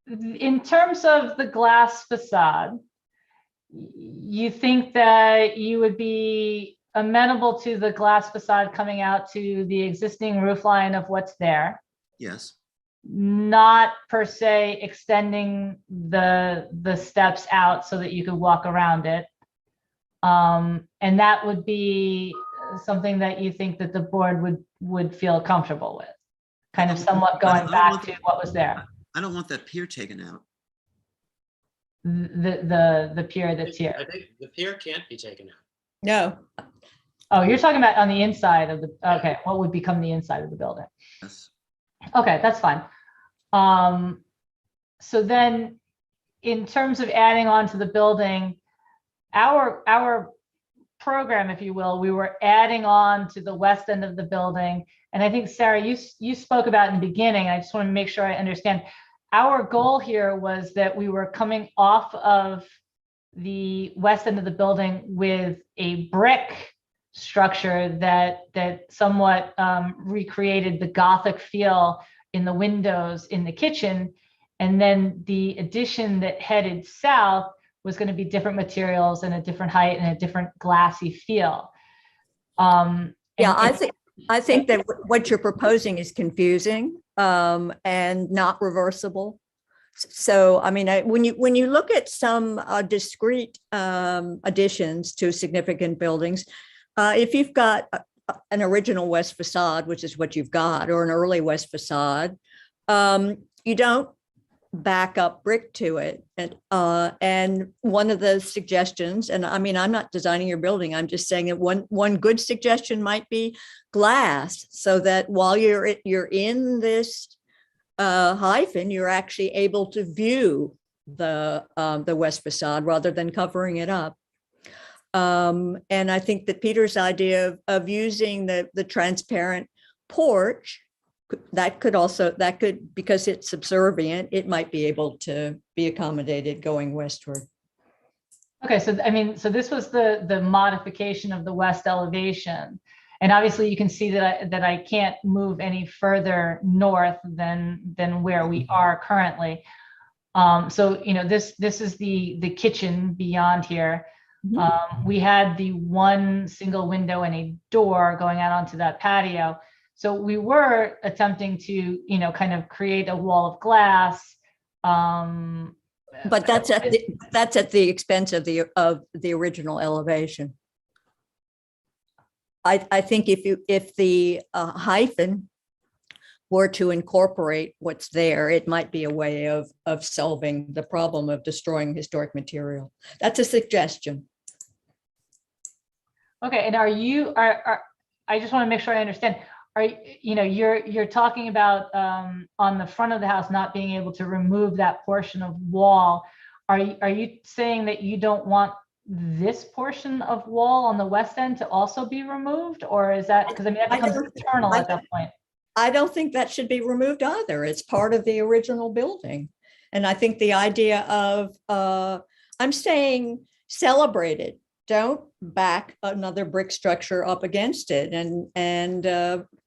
in terms of the glass facade, you think that you would be amenable to the glass facade coming out to the existing roof line of what's there? Yes. Not per se extending the steps out so that you could walk around it. And that would be something that you think that the board would feel comfortable with, kind of somewhat going back to what was there. I don't want that pier taken out. The pier that's here. I think the pier can't be taken out. No. Oh, you're talking about on the inside of the, okay, what would become the inside of the building? Yes. Okay, that's fine. So then in terms of adding on to the building, our program, if you will, we were adding on to the west end of the building. And I think, Sarah, you spoke about in the beginning, I just want to make sure I understand. Our goal here was that we were coming off of the west end of the building with a brick structure that somewhat recreated the Gothic feel in the windows in the kitchen. And then the addition that headed south was going to be different materials and a different height and a different glassy feel. Yeah, And I think that what you're proposing is confusing and not reversible. So, I mean, when you look at some discrete additions to significant buildings, if you've got an original west facade, which is what you've got, or an early west facade, you don't back up brick to it. And one of the suggestions, and I mean, I'm not designing your building, I'm just saying that one good suggestion might be glass, so that while you're in this hyphen, you're actually able to view the west facade rather than covering it up. And I think that Peter's idea of using the transparent porch, that could, because it's subservient, it might be able to be accommodated going westward. okay, so I mean, so this was the modification of the west elevation. And obviously you can see that I can't move any further north than where we are currently. So, you know, this is the kitchen beyond here. We had the one single window and a door going out onto that patio. So we were attempting to, you know, kind of create a wall of glass. But that's at the expense of the original elevation. I think if the hyphen were to incorporate what's there, it might be a way of solving the problem of destroying historic material. That's a suggestion. Okay, and I just want to make sure I understand. You're talking about on the front of the house not being able to remove that portion of wall. Are you saying that you don't want this portion of wall on the west end to also be removed, or is that, because I mean that becomes internal at that point? I don't think that should be removed either. It's part of the original building. And I think the idea of I'm saying celebrate it. Don't back another brick structure up against it and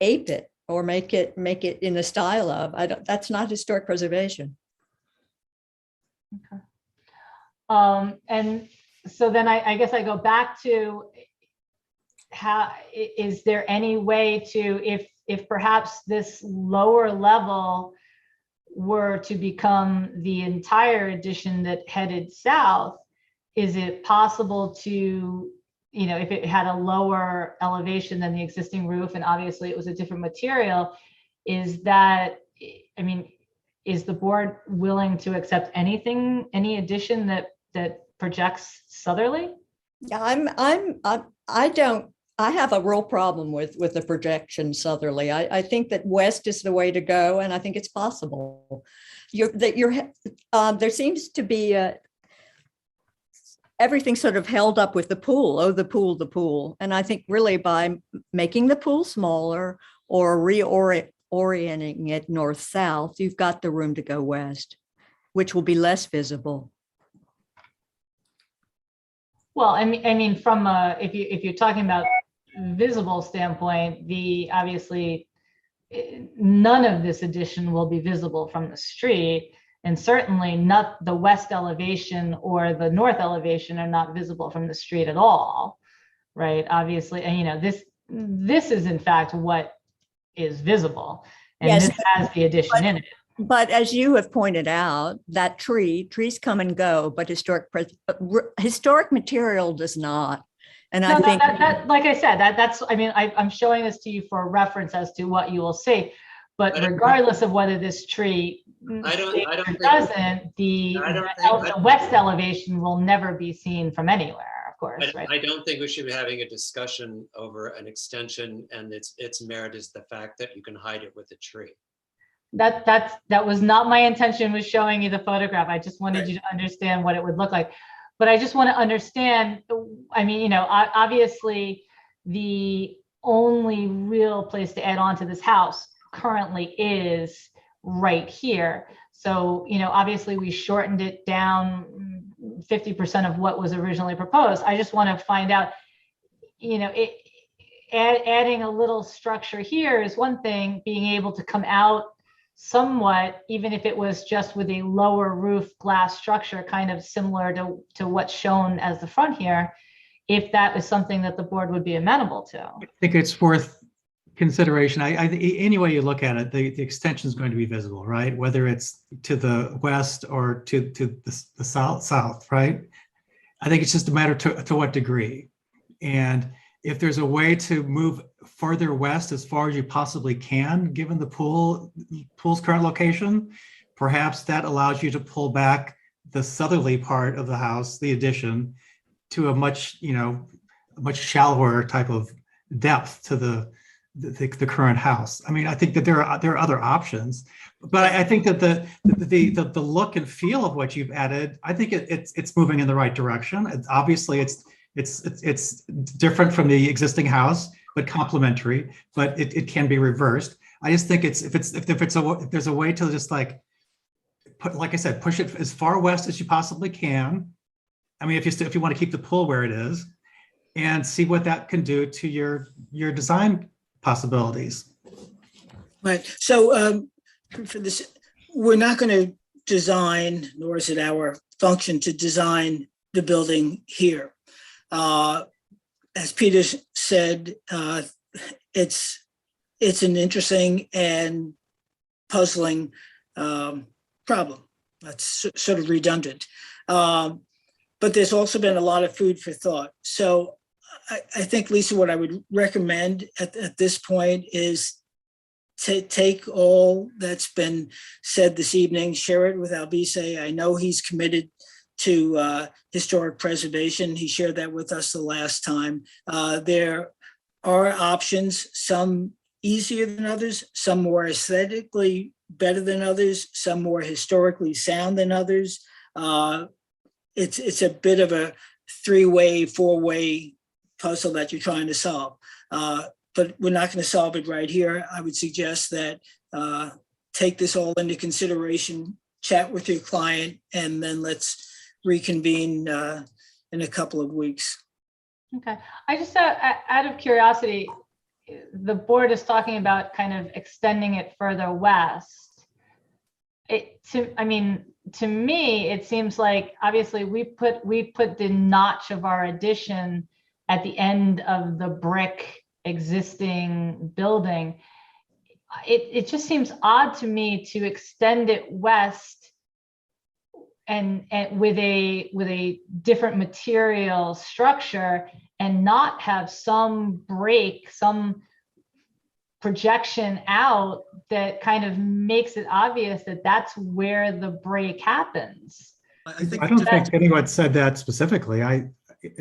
ape it or make it in the style of. That's not historic preservation. Okay. And so then I guess I go back to how, is there any way to, if perhaps this lower level were to become the entire addition that headed south, is it possible to, you know, if it had a lower elevation than the existing roof, and obviously it was a different material, is that, I mean, is the board willing to accept anything, any addition that projects southerly? Yeah, I have a real problem with the projection southerly. I think that west is the way to go, and I think it's possible. There seems to be everything sort of held up with the pool. Oh, the pool. And I think really by making the pool smaller or reorienting it north-south, you've got the room to go west, which will be less visible. Well, I mean, from if you're talking about visible standpoint, obviously none of this addition will be visible from the street, and certainly not the west elevation or the north elevation are not visible from the street at all, right? Obviously, and you know, this is in fact what is visible, and yes, this has the addition in it. But as you have pointed out, that trees come and go, but historic material does not. And I think that, like I said, that's, I mean, I'm showing this to you for a reference as to what you will see. But regardless of whether this tree doesn't, the west elevation will never be seen from anywhere, of course, right? I don't think we should be having a discussion over an extension, and its merit is the fact that you can hide it with a tree. That was not my intention with showing you the photograph. I just wanted you to understand what it would look like. But I just want to understand, I mean, you know, obviously the only real place to add on to this house currently is right here. So, you know, obviously we shortened it down 50% of what was originally proposed. I just want to find out, you know, adding a little structure here is one thing, being able to come out somewhat, even if it was just with a lower roof glass structure, kind of similar to what's shown as the front here, if that is something that the board would be amenable to. I think it's worth consideration. Any way you look at it, the extension is going to be visible, right? Whether it's to the west or to the south, right? I think it's just a matter to what degree. And if there's a way to move further west as far as you possibly can, given the pool's current location, perhaps that allows you to pull back the southerly part of the house, the addition, to a much shallower type of depth to the current house. I mean, I think that there are other options, but I think that the look and feel of what you've added, I think it's moving in the right direction. Obviously, it's different from the existing house, but complementary. But it can be reversed. I just think if there's a way to just like I said, push it as far west as you possibly can. I mean, if you want to keep the pool where it is, and see what that can do to your design possibilities. Right. So for this, we're not going to design, nor is it our function to design the building here. As Peter said, it's an interesting and puzzling problem. That's sort of redundant. But there's also been a lot of food for thought. So I think, Lisa, what I would recommend at this point is to take all that's been said this evening, share it with Albise. I know he's committed to historic preservation. He shared that with us the last time. There are options, some easier than others, some more aesthetically better than others, some more historically sound than others. It's a bit of a three-way, four-way puzzle that you're trying to solve. But we're not going to solve it right here. I would suggest that take this all into consideration, chat with your client, and then let's reconvene in a couple of weeks. Okay. I just, out of curiosity, the board is talking about kind of extending it further west. To me, it seems like obviously we put the notch of our addition at the end of the brick existing building. It just seems odd to me to extend it west and with a different material structure and not have some break, some projection out that kind of makes it obvious that that's where the break happens. I don't think anyone said that specifically.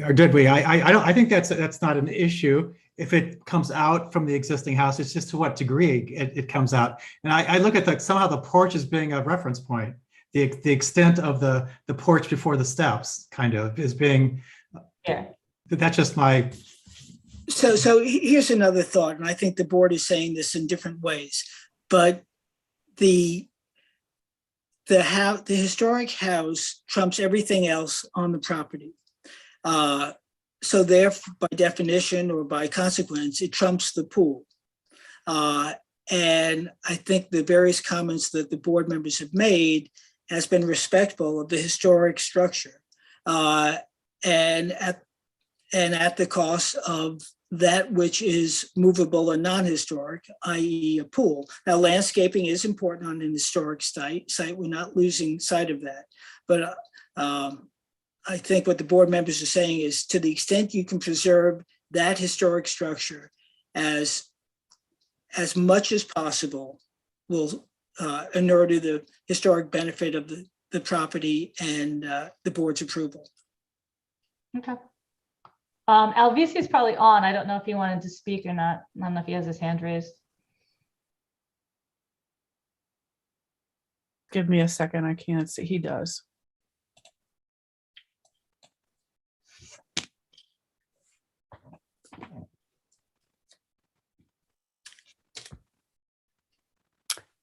Or did we? I think that's not an issue. If it comes out from the existing house, it's just to what degree it comes out. And I look at somehow the porch as being a reference point. The extent of the porch before the steps kind of is being, that's just my. So here's another thought, and I think the board is saying this in different ways, but the historic house trumps everything else on the property. So therefore, by definition or by consequence, it trumps the pool. And I think the various comments that the board members have made has been respectful of the historic structure, and at the cost of that which is movable and non-historic, i.e. a pool. Now, landscaping is important on an historic site. We're not losing sight of that. But I think what the board members are saying is, to the extent you can preserve that historic structure as much as possible, will inure to the historic benefit of the property and the board's approval. Okay. Alvisi is probably on. I don't know if he wanted to speak or not. I don't know if he has his hand raised. Give me a second. I can't see. He does.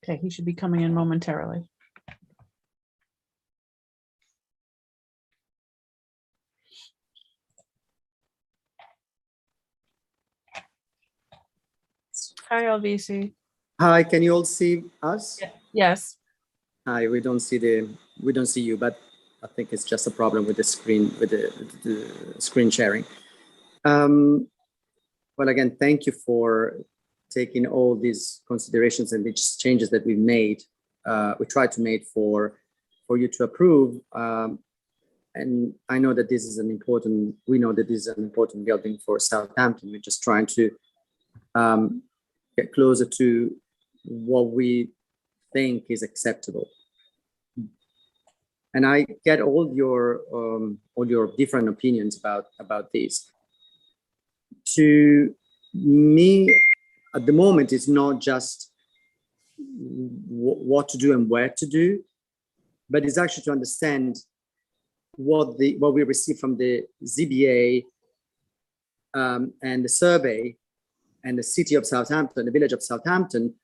Okay, he should be coming in momentarily. Hi, LVC. Hi, can you all see us? Yeah. Yes. Hi, we don't see you, but I think it's just a problem with the screen, with the screen sharing. Well, again, thank you for taking all these considerations and these changes that we made. We tried to make for you to approve. And I know that this is we know that this is an important building for Southampton. We're just trying to get closer to what we think is acceptable. And I get all your different opinions about this. To me, at the moment, it's not just what to do and where to do, but it's actually to understand what we received from the ZBA and the survey and the city of Southampton, the village of Southampton,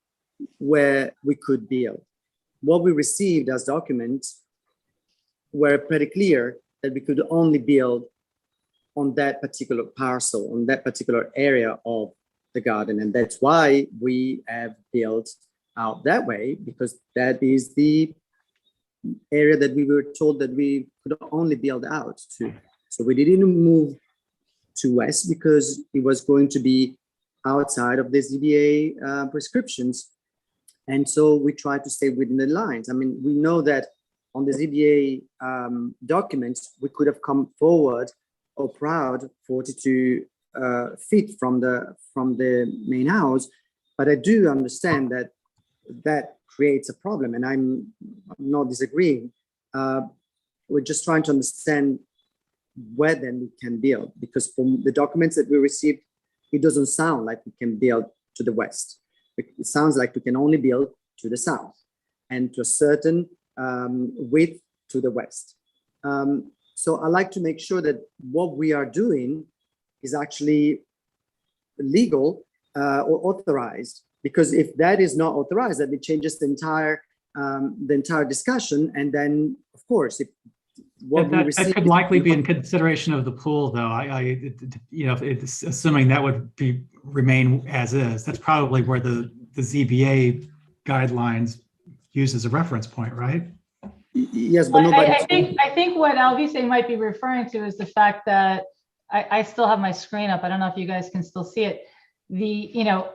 where we could build. What we received as documents were pretty clear that we could only build on that particular parcel, on that particular area of the garden. And that's why we have built out that way, because that is the area that we were told that we could only build out to. So we didn't move to west because it was going to be outside of the ZBA prescriptions. And so we tried to stay within the lines. I mean, we know that on the ZBA documents, we could have come forward or proud 42 feet from the main house, but I do understand that creates a problem, and I'm not disagreeing. We're just trying to understand where then we can build, because from the documents that we received, it doesn't sound like we can build to the west. It sounds like we can only build to the south and to a certain width to the west. So I like to make sure that what we are doing is actually legal or authorized, because if that is not authorized, then it changes the entire discussion. And then, of course, if what we receive, that could likely be in consideration of the pool, though. It's assuming that would remain as is. That's probably where the ZBA guidelines used as a reference point, right? Yes, but nobody. I think what Alvise might be referring to is the fact that I still have my screen up. I don't know if you guys can still see it.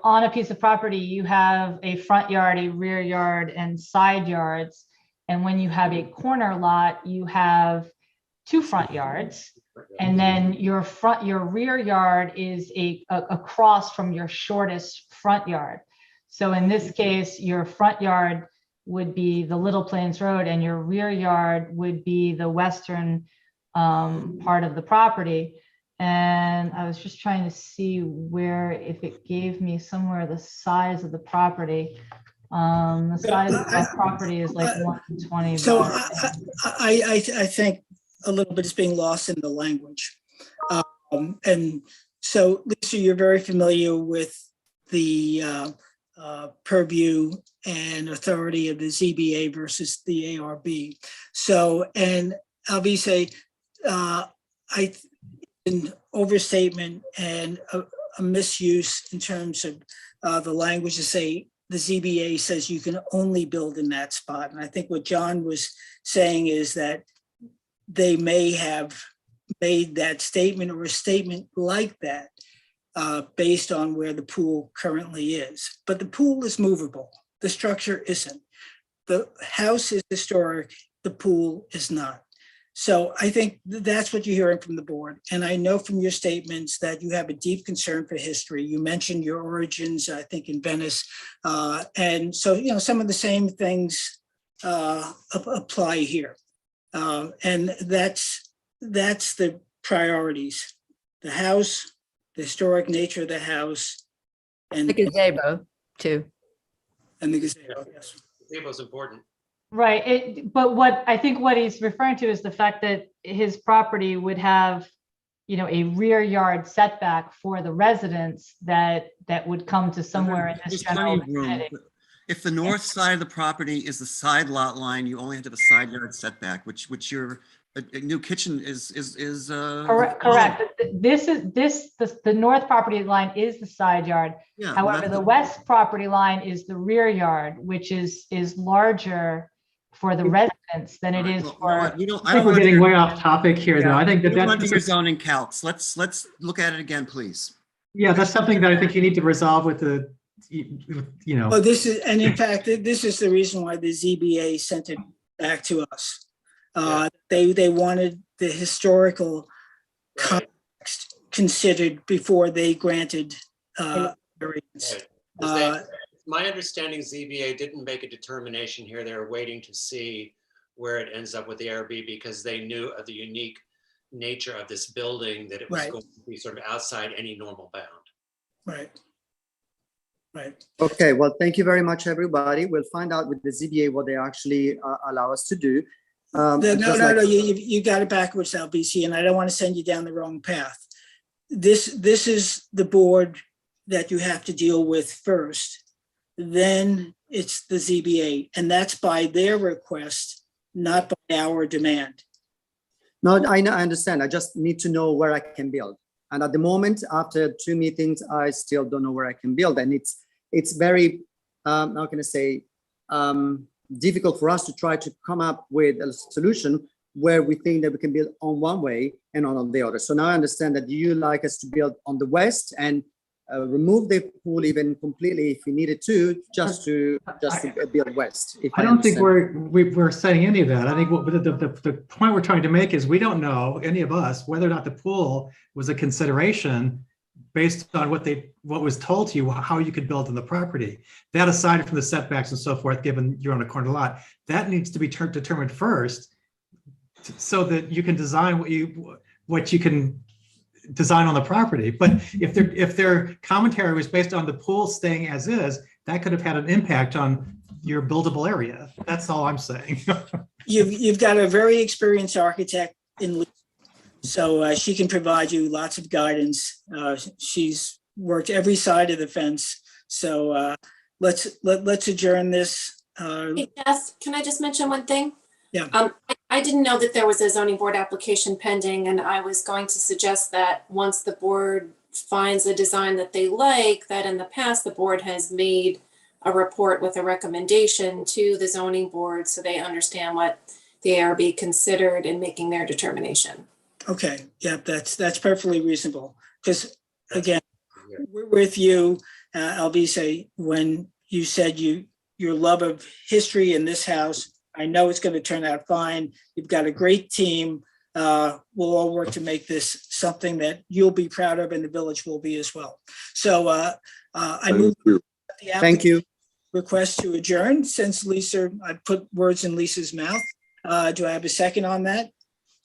On a piece of property, you have a front yard, a rear yard, and side yards. And when you have a corner lot, you have 2 front yards. And then your rear yard is across from your shortest front yard. So in this case, your front yard would be the Little Plains Road, and your rear yard would be the western part of the property. And I was just trying to see if it gave me somewhere the size of the property. The size of that property is like 120. So I think a little bit is being lost in the language. And so, Lisa, you're very familiar with the purview and authority of the ZBA versus the ARB. So, and Alvise, an overstatement and a misuse in terms of the language to say the ZBA says you can only build in that spot. And I think what John was saying is that they may have made that statement or a statement like that based on where the pool currently is. But the pool is movable. The structure isn't. The house is historic. The pool is not. So I think that's what you're hearing from the board. And I know from your statements that you have a deep concern for history. You mentioned your origins, I think, in Venice. And so, some of the same things apply here. And that's the priorities: the house, the historic nature of the house, and The gazebo too. And the gazebo, yes. The gazebo is important. Right. But what he's referring to is the fact that his property would have, a rear yard setback for the residents that would come to somewhere in this There's plenty general of room. vicinity. If the north side of the property is the side lot line, you only have to have a side yard setback, which you're a new kitchen is. Correct, correct. The north property line is the side yard. Yeah. well, However, that's the west property line is the rear yard, which is larger for the residents than it All right, is well, you know what, for. you know, I think we're wanna getting do- way off topic here, though. I think You that don't want to do your that's, zoning calcs. Let's look at it again, please. yeah, that's something that I think you need to resolve with the, you know. Oh, this is, and in fact, this is the reason why the ZBA sent it back to us. They wanted the historical Right. context considered before they granted variance. Right. 'Cause my understanding, ZBA didn't make a determination here. They were waiting to see where it ends up with the ARB because they knew of the unique nature of this building, that it was Right. going to be sort of outside any normal bound. Right. Right. Okay, well, thank you very much, everybody. We'll find out with the ZBA what they actually allow us to do. No, Just no, like- no, you got it backwards now, BC, and I don't want to send you down the wrong path. This is the board that you have to deal with first. Then it's the ZBA, and that's by their request, not by our demand. No, I know, I understand. I just need to know where I can build. And at the moment, after 2 meetings, I still don't know where I can build. And it's very, how can I say, difficult for us to try to come up with a solution where we think that we can build on one way and not on the other. So now I understand that you like us to build on the west and remove the pool even completely if we needed to, just to build west. If I don't think understand. we're saying any of that. I think what the point we're trying to make is we don't know, any of us, whether or not the pool was a consideration based on what was told to you, how you could build on the property. That aside from the setbacks and so forth, given you're on a corner lot, that needs to be determined first so that you can design what you can design on the property. But if their commentary was based on the pool staying as is, that could have had an impact on your buildable area. That's all I'm saying. You've got a very experienced architect in Lee, so she can provide you lots of guidance. She's worked every side of the fence. So let's adjourn this. Hey, Jeff, can I just mention one thing? Yeah. I didn't know that there was a zoning board application pending, and I was going to suggest that once the board finds a design that they like, that in the past, the board has made a report with a recommendation to the zoning board so they understand what the ARB considered in making their determination. Okay, yeah, that's perfectly reasonable. Because again, we're with you, Albise, when you said your love of history in this house. I know it's going to turn out fine. You've got a great team. We'll all work to make this something that you'll be proud of and the village will be as well. So I move the Thank you. request to adjourn since Lisa, I put words in Lisa's mouth. Do I have a second on that?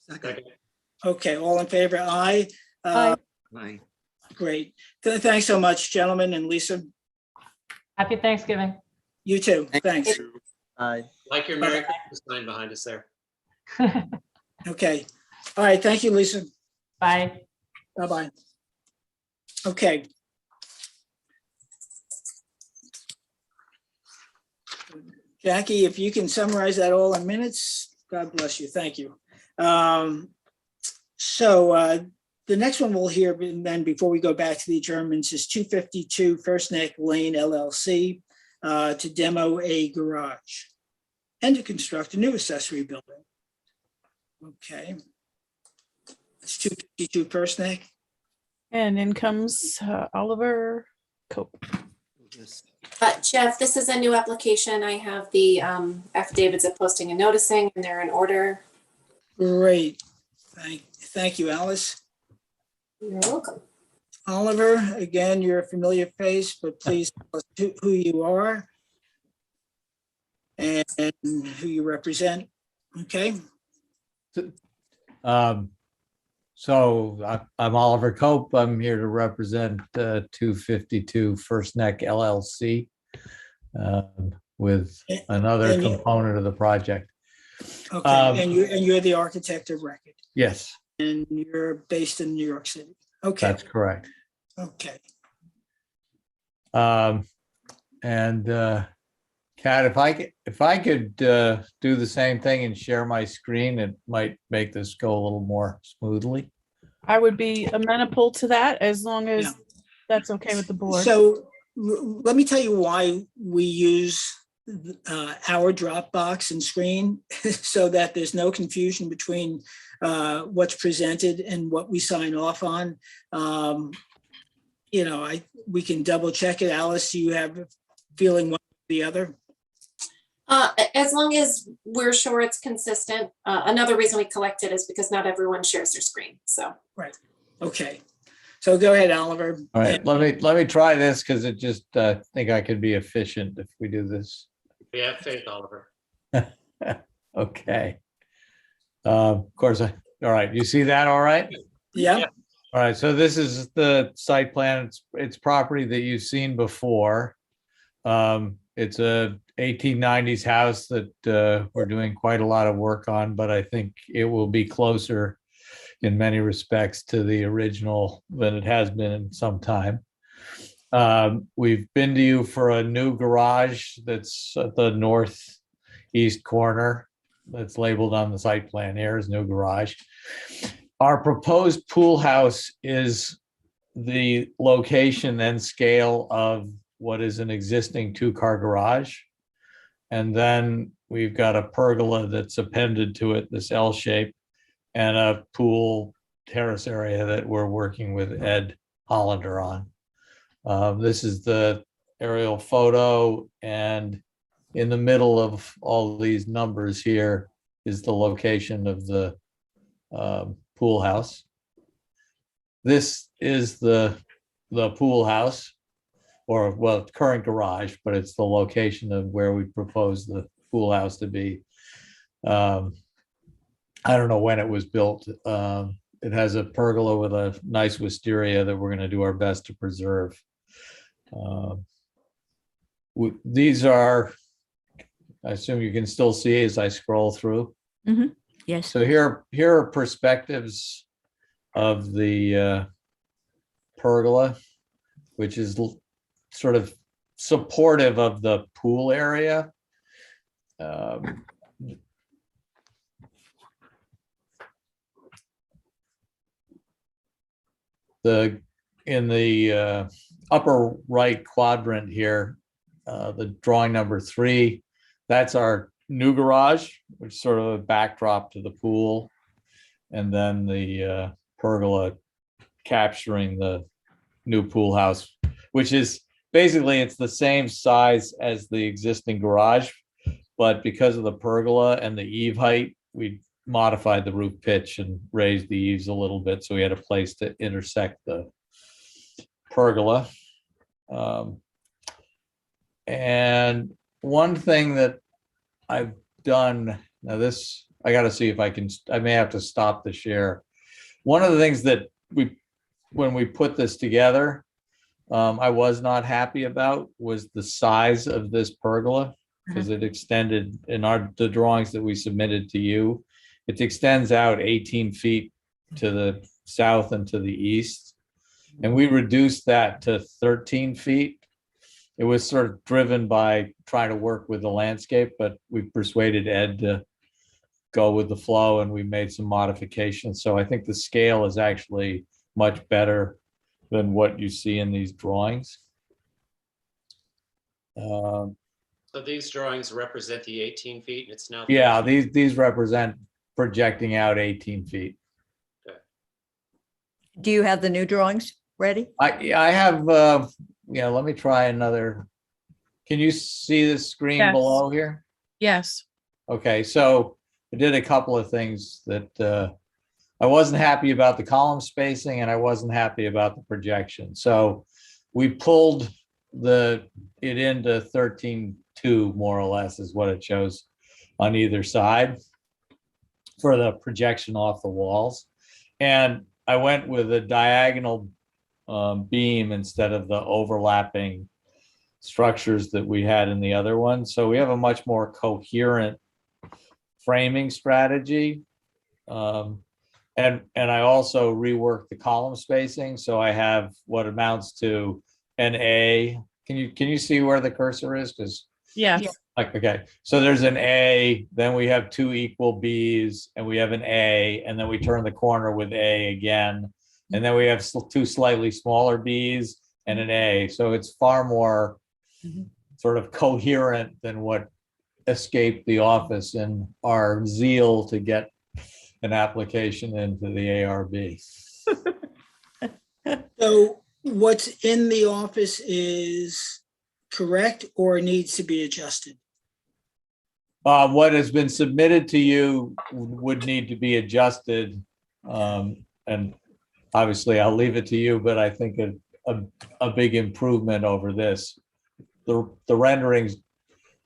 Second. Okay, all in favor? Aye. Aye. Aye. Great. Thanks so much, gentlemen, and Lisa. Happy Thanksgiving. You too. Thanks. Like your Merry Christmas sign behind us there. Okay. All right. Thank you, Lisa. Bye. Bye-bye. Okay. Jackie, if you can summarize that all in minutes, God bless you. Thank you. So the next one we'll hear then before we go back to the adjournments is 252 First Neck Lane LLC to demo a garage and to construct a new accessory building. Okay. It's 252 First Neck. And in comes Oliver Cope. Jeff, this is a new application. I have the affidavits of posting and noticing, and they're in order. Great. Thank you, Alice. You're welcome. Oliver, again, you're a familiar face, but please tell us who you are and who you represent. Okay. So I'm Oliver Cope. I'm here to represent 252 First Neck LLC with another And you- component of the project. Okay, and you're the architect of record, Yes, and you're based in New York City. Okay, that's correct. okay. And Kat, if I could do the same thing and share my screen, it might make this go a little more smoothly. I would be amenable to that as long Yeah. as that's okay with the board. So let me tell you why we use our Dropbox and screen so that there's no confusion between what's presented and what we sign off on. You know, we can double check it. Alice, do you have a feeling one or the other? As long as we're sure it's consistent. Another reason we collect it is because not everyone shares their screen, so. Right. Okay. So go ahead, Oliver. All right, let me try this because it just think I could be efficient if we do this. We have faith, Oliver. Okay. Of course, all right, you see that all right? Yeah. All right, so this is the site plan. It's property that you've seen before. It's a 1890s house that we're doing quite a lot of work on, but I think it will be closer in many respects to the original than it has been in some time. We've been to you for a new garage that's at the northeast corner that's labeled on the site plan here as new garage. Our proposed pool house is the location and scale of what is an existing two-car garage. And then we've got a pergola that's appended to it, this L shape, and a pool terrace area that we're working with Ed Hollander on. This is the aerial photo, and in the middle of all these numbers here is the location of the pool house. This is the pool house, or well, current garage, but it's the location of where we propose the pool house to be. I don't know when it was built. It has a pergola with a nice wisteria that we're going to do our best to preserve. These are, I assume you can still see as I scroll through. Yes. So here are perspectives of the pergola, which is sort of supportive of the pool area. In the upper right quadrant here, the drawing number 3, that's our new garage, which is sort of a backdrop to the pool. And then the pergola capturing the new pool house, which is basically, it's the same size as the existing garage, but because of the pergola and the eave height, we modified the roof pitch and raised the eaves a little bit, so we had a place to intersect the pergola. And one thing that I've done, now this, I got to see if I may have to stop the share. One of the things that when we put this together, I was not happy about was the size of this pergola, because it extended in the drawings that we submitted to you. It extends out 18 feet to the south and to the east. And we reduced that to 13 feet. It was sort of driven by trying to work with the landscape, but we persuaded Ed to go with the flow, and we made some modifications. So I think the scale is actually much better than what you see in these drawings. So these drawings represent the 18 feet, and it's now. Yeah, these represent projecting out 18 feet. Do you have the new drawings ready? I have, yeah, let me try another. Can you see the screen Yes. below here? Yes. Okay, so I did a couple of things that I wasn't happy about the column spacing, and I wasn't happy about the projection. So we pulled it into 13.2 more or less is what it shows on either side for the projection off the walls. And I went with a diagonal beam instead of the overlapping structures that we had in the other one. So we have a much more coherent framing strategy. And I also reworked the column spacing. So I have what amounts to an A. Can you see where the cursor is? Because Yes. Okay, so there's an A, then we have two equal Bs, and we have an A, and then we turn the corner with A again. And then we have two slightly smaller Bs and an A. So it's far more sort of coherent than what escaped the office in our zeal to get an application into the ARB. So what's in the office is correct or needs to be adjusted? What has been submitted to you would need to be adjusted. And obviously I'll leave it to you, but I think a big improvement over this. The renderings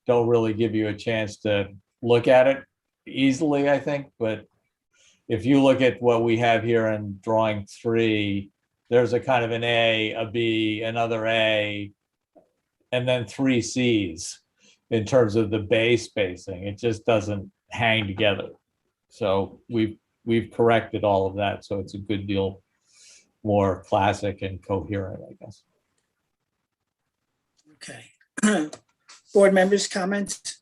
don't really give you a chance to look at it easily, I think, but if you look at what we have here in drawing 3, there's a kind of an A, a B, another A, and then 3 Cs in terms of the bay spacing. It just doesn't hang together. So we've corrected all of that. So it's a good deal more classic and coherent, I guess. Okay. Board members, comments?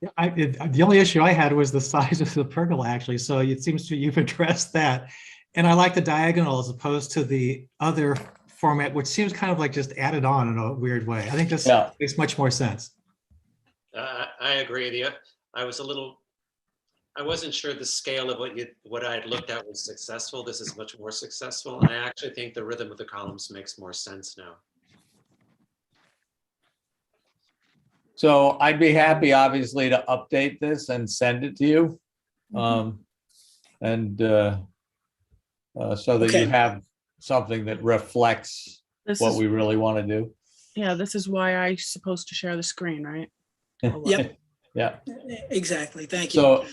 The only issue I had was the size of the pergola, actually. So it seems to you've addressed that. And I like the diagonal as opposed to the other format, which seems kind of like just added on in a weird way. I think this makes much more sense. I agree with you. I wasn't sure the scale of what I had looked at was successful. This is much more successful. And I actually think the rhythm of the columns makes more sense now. So I'd be happy, obviously, to update this and send it to you. So that you have something that reflects what we really want to do. Yeah, this is why I'm supposed to share the screen, right? Yep. Yeah. Exactly. Thank you. So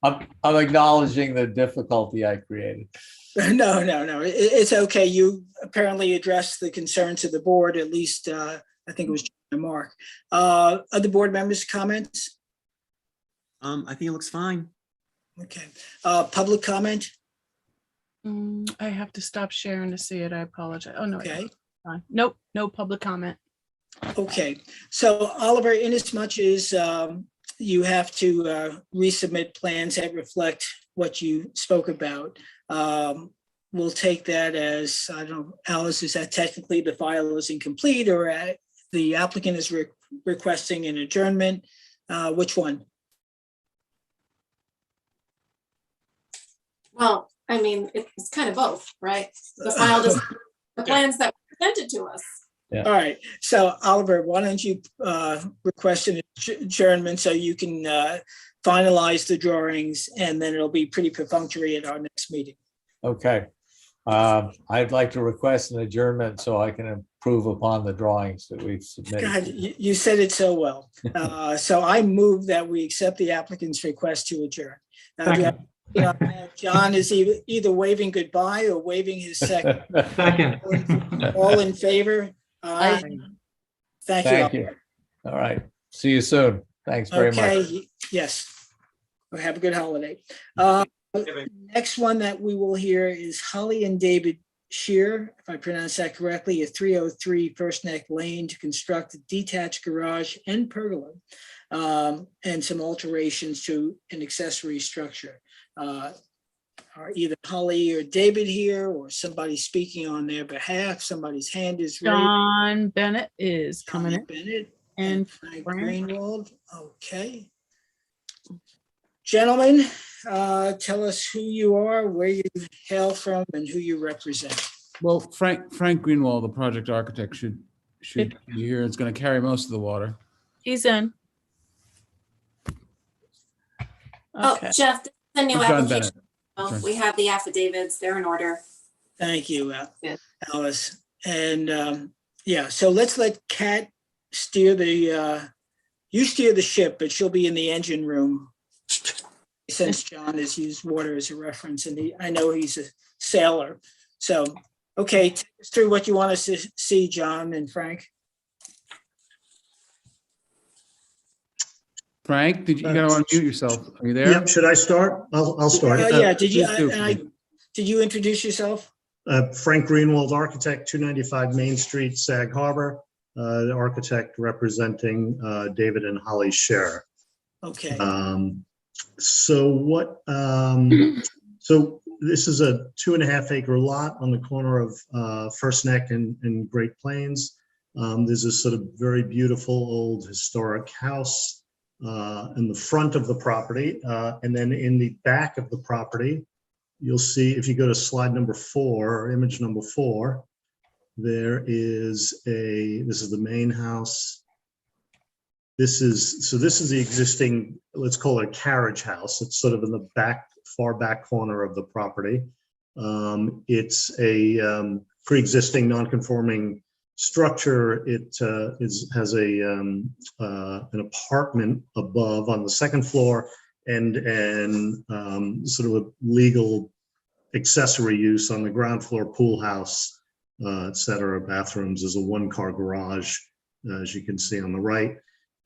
I'm acknowledging the difficulty I created. No. It's okay. You apparently addressed the concerns of the board, at least I think it was Mark. Other board members' comments? I think it looks fine. Okay. Public comment? I have to stop sharing to see it. I apologize. Oh, no. Okay. Fine. Nope, no public comment. Okay. So Oliver, in as much as you have to resubmit plans that reflect what you spoke about, we'll take that as, I don't know, Alice, is that technically the file is incomplete or the applicant is requesting an adjournment? Which one? Well, I mean, it's kind of both, right? The file doesn't, the plans that were presented to us. Yeah. All right. So Oliver, why don't you request an adjournment so you can finalize the drawings, and then it'll be pretty perfunctory at our next meeting. Okay. I'd like to request an adjournment so I can improve upon the drawings that we've submitted. God, you said it so well. So I move that we accept the applicant's request to adjourn. John is either waving goodbye or waving his second. All in favor? Aye. Thank you. All right. See you soon. Thanks very much. Okay, yes. Well, have a good holiday. Next one that we will hear is Holly and David Shear, if I pronounce that correctly, at 303 First Neck Lane to construct a detached garage and pergola and some alterations to an accessory structure. Are either Holly or David here or somebody speaking on their behalf? Somebody's hand is raised. John Bennett is coming in. Bennett And Frank Greenwald. Okay. Gentlemen, tell us who you are, where you hail from, and who you represent. Well, Frank Greenwald, the project architect, should be here. It's going to carry most of the water. He's in. Oh, Jeff, this is a new John application. Bennett. Oh, we have the affidavits, they're in order. Thank you, Yes. Alice. And yeah, so let's let Kat steer the, you steer the ship, but she'll be in the engine room since John has used water as a reference, and I know he's a sailor. So, okay, take us through what you want us to see, John and Frank. Frank, you got to unmute yourself. Are you there? Yep, should I start? I'll start. Yeah, did you, please do. did you introduce yourself? Frank Greenwald, architect, 295 Main Street, Sag Harbor. the architect representing David and Holly Scher. Okay. So this is a 2.5 acre lot on the corner of First Neck and Great Plains. There's a sort of very beautiful old historic house in the front of the property. And then in the back of the property, you'll see, if you go to slide number 4, or image number 4, there is this is the main house. This is the existing, let's call it a carriage house. It's sort of in the far back corner of the property. It's a pre-existing non-conforming structure. It has an apartment above on the second floor and sort of a legal accessory use on the ground floor, pool house, et cetera, bathrooms. There's a 1-car garage, as you can see on the right.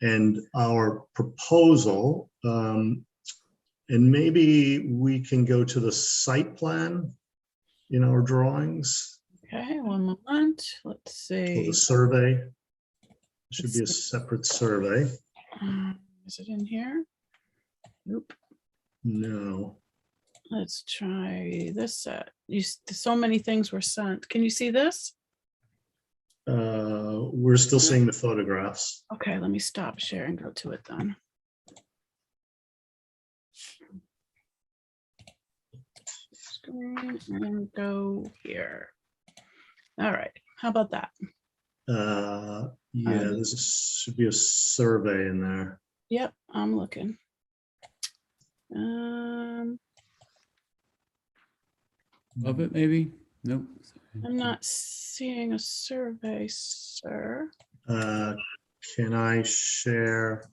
And our proposal, and maybe we can go to the site plan in our drawings. Okay, one moment. Let's Or see. the survey. It should be a separate survey. Is it in here? Nope. No. Let's try this set. So many things were sent. Can you see this? We're still seeing the photographs. Okay, let me stop sharing, go to it then. Screen and go here. All right, how about that? Yeah, should be a survey in there. Yep, I'm looking. Love it, maybe? Nope. I'm not seeing a survey, sir. Can I share?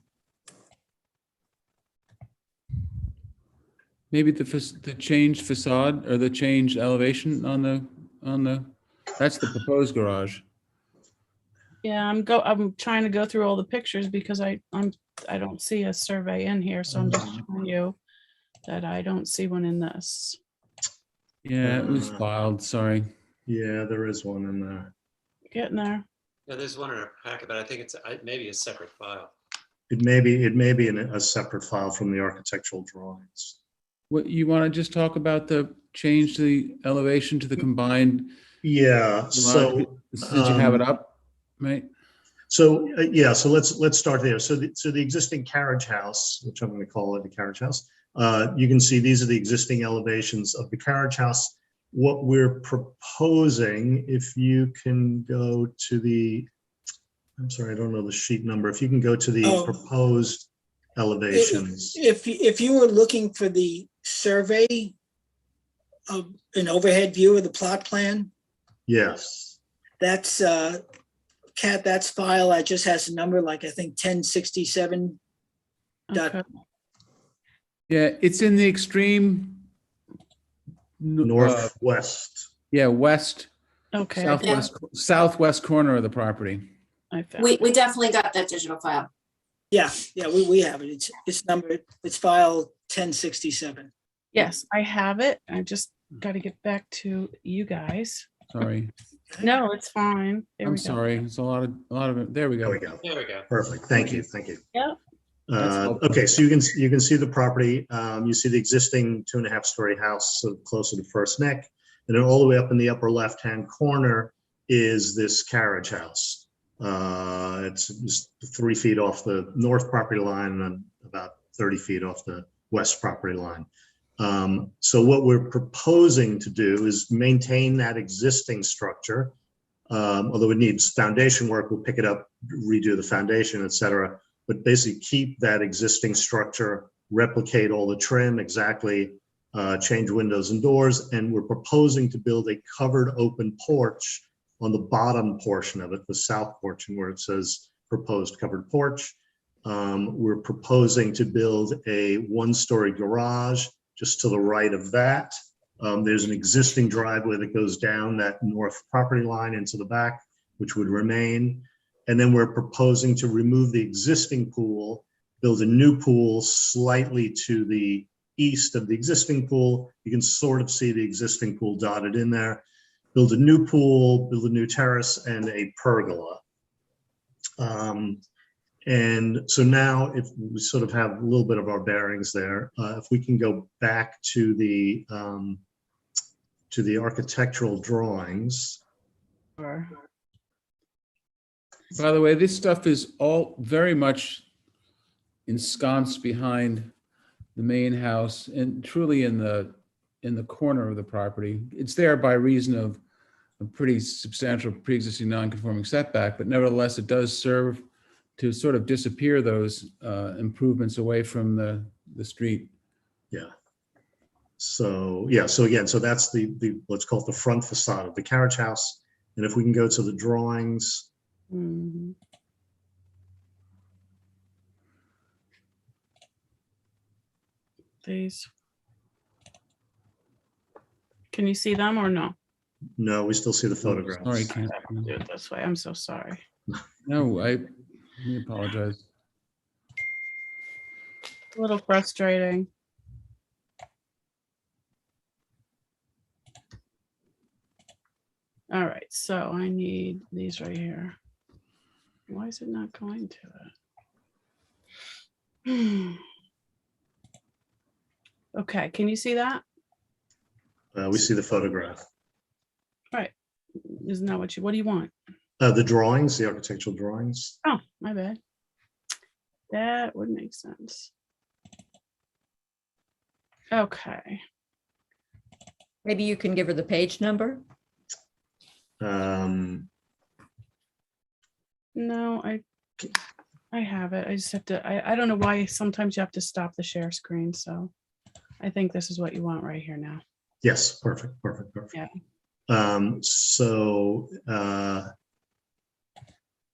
Maybe the changed facade or the changed elevation on the, that's the proposed garage. Yeah, I'm trying to go through all the pictures because I don't see a survey in here, so I'm just showing you that I don't see one in this. Yeah, it was filed, sorry. Yeah, there is one in there. Getting there. Yeah, there's one in our packet, but I think it's maybe a separate file. It may be in a separate file from the architectural drawings. What, you want to just talk about the change to the elevation to the combined? Yeah, so Did you have it up, right? So yeah, so let's start there. So the existing carriage house, which I'm going to call it the carriage house, you can see these are the existing elevations of the carriage house. What we're proposing, if you can go to the, I'm sorry, I don't know the sheet number. If you can go to the proposed elevations. If you were looking for the survey of an overhead view of the plot plan, Yes. that's Kat, that's file that just has a number like I think 1067. Okay. Yeah, it's in the extreme Northwest. yeah, west, Okay. southwest corner of the property. I found We it. definitely got that digital file. Yeah, we have it. It's numbered. It's file 1067. Yes, I have it. I just got to get back to you guys. Sorry, No, it's fine. There I'm we go. sorry. It's a lot of it. There we There go. we go. There we go. Perfect. Thank you. Thank you. Yep. That's helpful. Okay, so you can see the property. You see the existing 2.5-story house, so closer to First Neck, and then all the way up in the upper left-hand corner is this carriage house. It's just 3 feet off the north property line and then about 30 feet off the west property line. So what we're proposing to do is maintain that existing structure, although it needs foundation work. We'll pick it up, redo the foundation, et cetera. But basically keep that existing structure, replicate all the trim exactly, change windows and doors. And we're proposing to build a covered open porch on the bottom portion of it, the south portion where it says proposed covered porch. We're proposing to build a 1-story garage just to the right of that. There's an existing driveway that goes down that north property line into the back, which would remain. And then we're proposing to remove the existing pool, build a new pool slightly to the east of the existing pool. You can sort of see the existing pool dotted in there. Build a new pool, build a new terrace and a pergola. And so now if we sort of have a little bit of our bearings there, if we can go back to the architectural drawings. Or By the way, this stuff is all very much ensconced behind the main house and truly in the corner of the property. It's there by reason of a pretty substantial pre-existing non-conforming setback, but nevertheless, it does serve to sort of disappear those improvements away from the street. Yeah. So, yeah, so again, so that's the let's call it the front facade of the carriage house. And if we can go to the drawings. mhm. These. Can you see them or no? No, we still see the Sorry, photographs. can't. Do it this way. I'm so sorry. No, we apologize. It's a little frustrating. All right, so I need these right here. Why is it not going to it? Okay, can you see that? We see the photograph. Right. Isn't that what do you want? The drawings, the architectural drawings. Oh, my bad. That would make sense. Okay. Maybe you can give her the page number. No, I have it. I just have to, I don't know why sometimes you have to stop the share screen. So I think this is what you want right here now. Yes, perfect. Yeah. So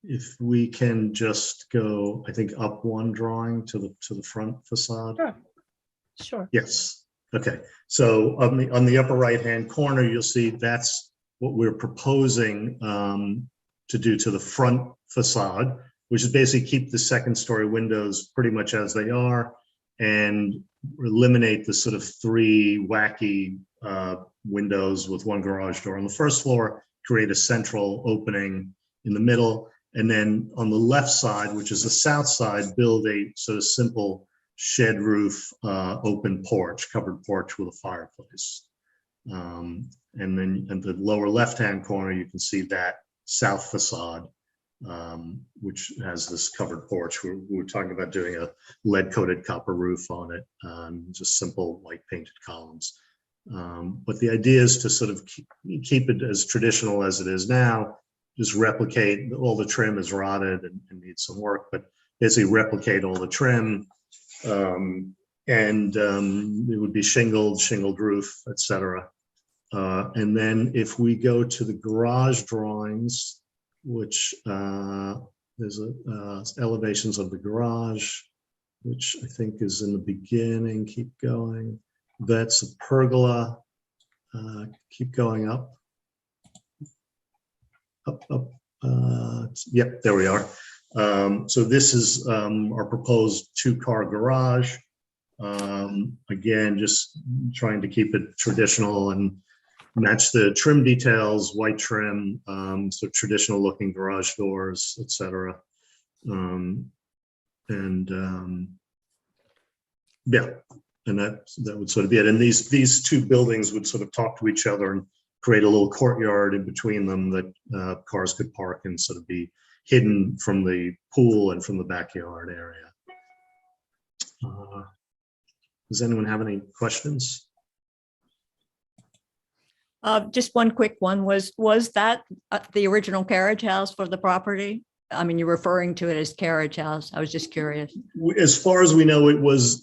if we can just go, I think up one drawing to the front facade. Sure. Yes. Okay. So on the upper right hand corner, you'll see that's what we're proposing to do to the front facade, which is basically keep the second story windows pretty much as they are and eliminate the sort of three wacky windows with one garage door on the first floor, create a central opening in the middle, and then on the left side, which is the south side, build a sort of simple shed roof open porch, covered porch with a fireplace. And then in the lower left-hand corner, you can see that south facade, which has this covered porch. We're talking about doing a lead-coated copper roof on it, just simple white painted columns. But the idea is to sort of keep it as traditional as it is now, just replicate, all the trim is rotted and needs some work, but basically replicate all the trim. It would be shingled roof, etc. And then if we go to the garage drawings, which there's elevations of the garage, which I think is in the beginning. Keep going. That's a pergola. Keep going up. Up. Yep, there we are. So this is our proposed two-car garage. Again, just trying to keep it traditional and match the trim details, white trim, so traditional looking garage doors, etc. Yeah, and that would sort of be it. And these two buildings would sort of talk to each other and create a little courtyard in between them that cars could park and sort of be hidden from the pool and from the backyard area. Does anyone have any questions? Just one quick one. Was that the original carriage house for the property? I mean, you're referring to it as carriage house. I was just curious. As far as we know, it was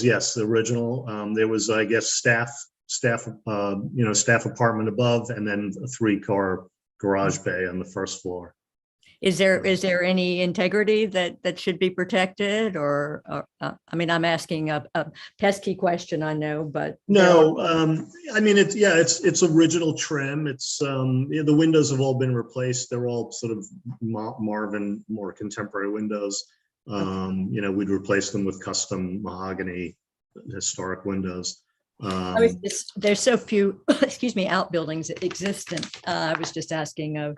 yes, the original. There was, I guess, staff apartment above, and then a 3-car garage bay on the first floor. Is there any integrity that should be protected, or I mean, I'm asking a pesky question, I know, but no. I mean, it's original trim. It's the windows have all been replaced. They're all sort of Marvin, more contemporary windows. We'd replace them with custom mahogany historic windows. There's so few, excuse me, outbuildings existent. I was just asking of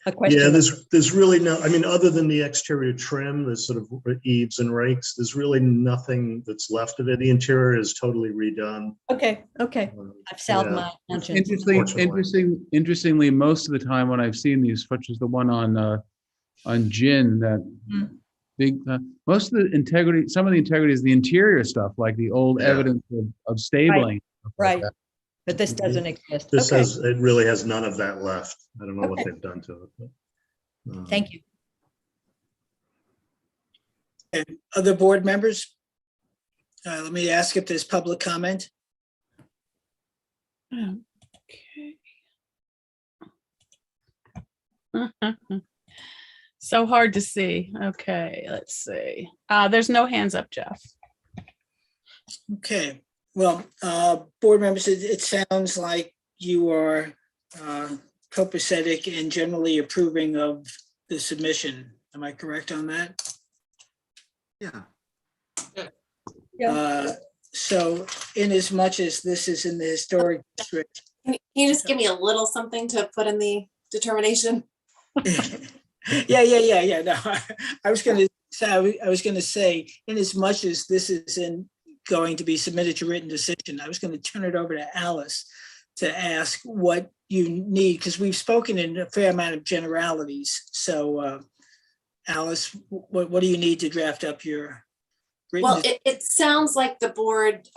A question. Yeah, there's really no, I mean, other than the exterior trim, the sort of eaves and rakes, there's really nothing that's left of it. The interior is totally redone. Okay, okay. I've salved Yeah. my conscience. Interestingly, most of the time when I've seen these, such as the one on Gin, that Mm. big, most of the integrity, some of the integrity is the interior stuff, like the old Yeah. evidence of stabling. stuff like Right. that. But this doesn't exist. This Okay, it really has none of that left. I don't know what Okay. they've done to it. But, thank you. And other board members? Let me ask if there's public comment. Okay. So hard to see. Okay, let's see. There's no hands up, Jeff. Okay, well, board members, it sounds like you are copacetic and generally approving of the submission. Am I correct on that? Yeah. So in as much as this is in the historic district. Can you just give me a little something to put in the determination? Yeah. No, I was gonna say, in as much as this is going to be submitted to written decision, I was gonna turn it over to Alice to ask what you need, because we've spoken in a fair amount of generalities. So Alice, what do you need to draft up your written? Well, it sounds like the board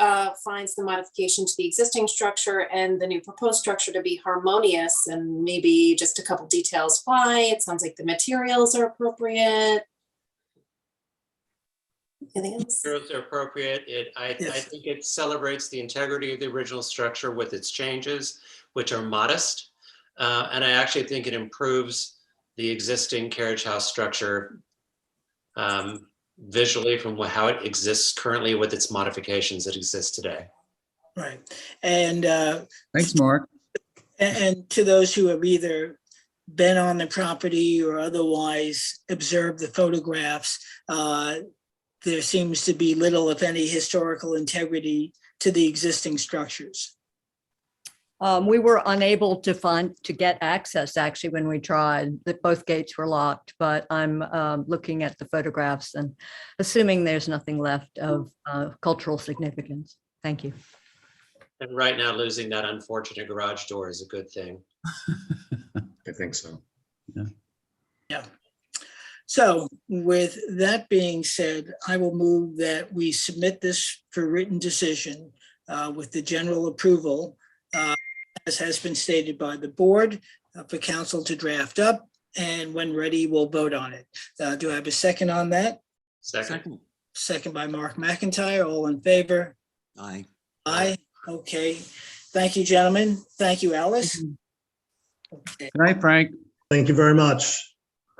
finds the modification to the existing structure and the new proposed structure to be harmonious, and maybe just a couple details why. It sounds like the materials are appropriate. Anything else? Materials are appropriate. I think it celebrates the integrity of the original structure with its changes, which are modest. And I actually think it improves the existing carriage house structure visually from how it exists currently with its modifications that exist today. Right. And Thanks, Mark. and to those who have either been on the property or otherwise observed the photographs, there seems to be little, if any, historical integrity to the existing structures. We were unable to get access actually when we tried, that both gates were locked, but I'm looking at the photographs and assuming there's nothing left of cultural significance. Thank you. And right now, losing that unfortunate garage door is a good thing. I think so. Yeah. So with that being said, I will move that we submit this for written decision with the general approval, as has been stated by the board, for council to draft up, and when ready, we'll vote on it. Do I have a second on that? Second. Second by Mark McIntyre. All in favor? Aye. Aye. Okay. Thank you, gentlemen. Thank you, Alice. Okay. Good night, Frank. Thank you very much.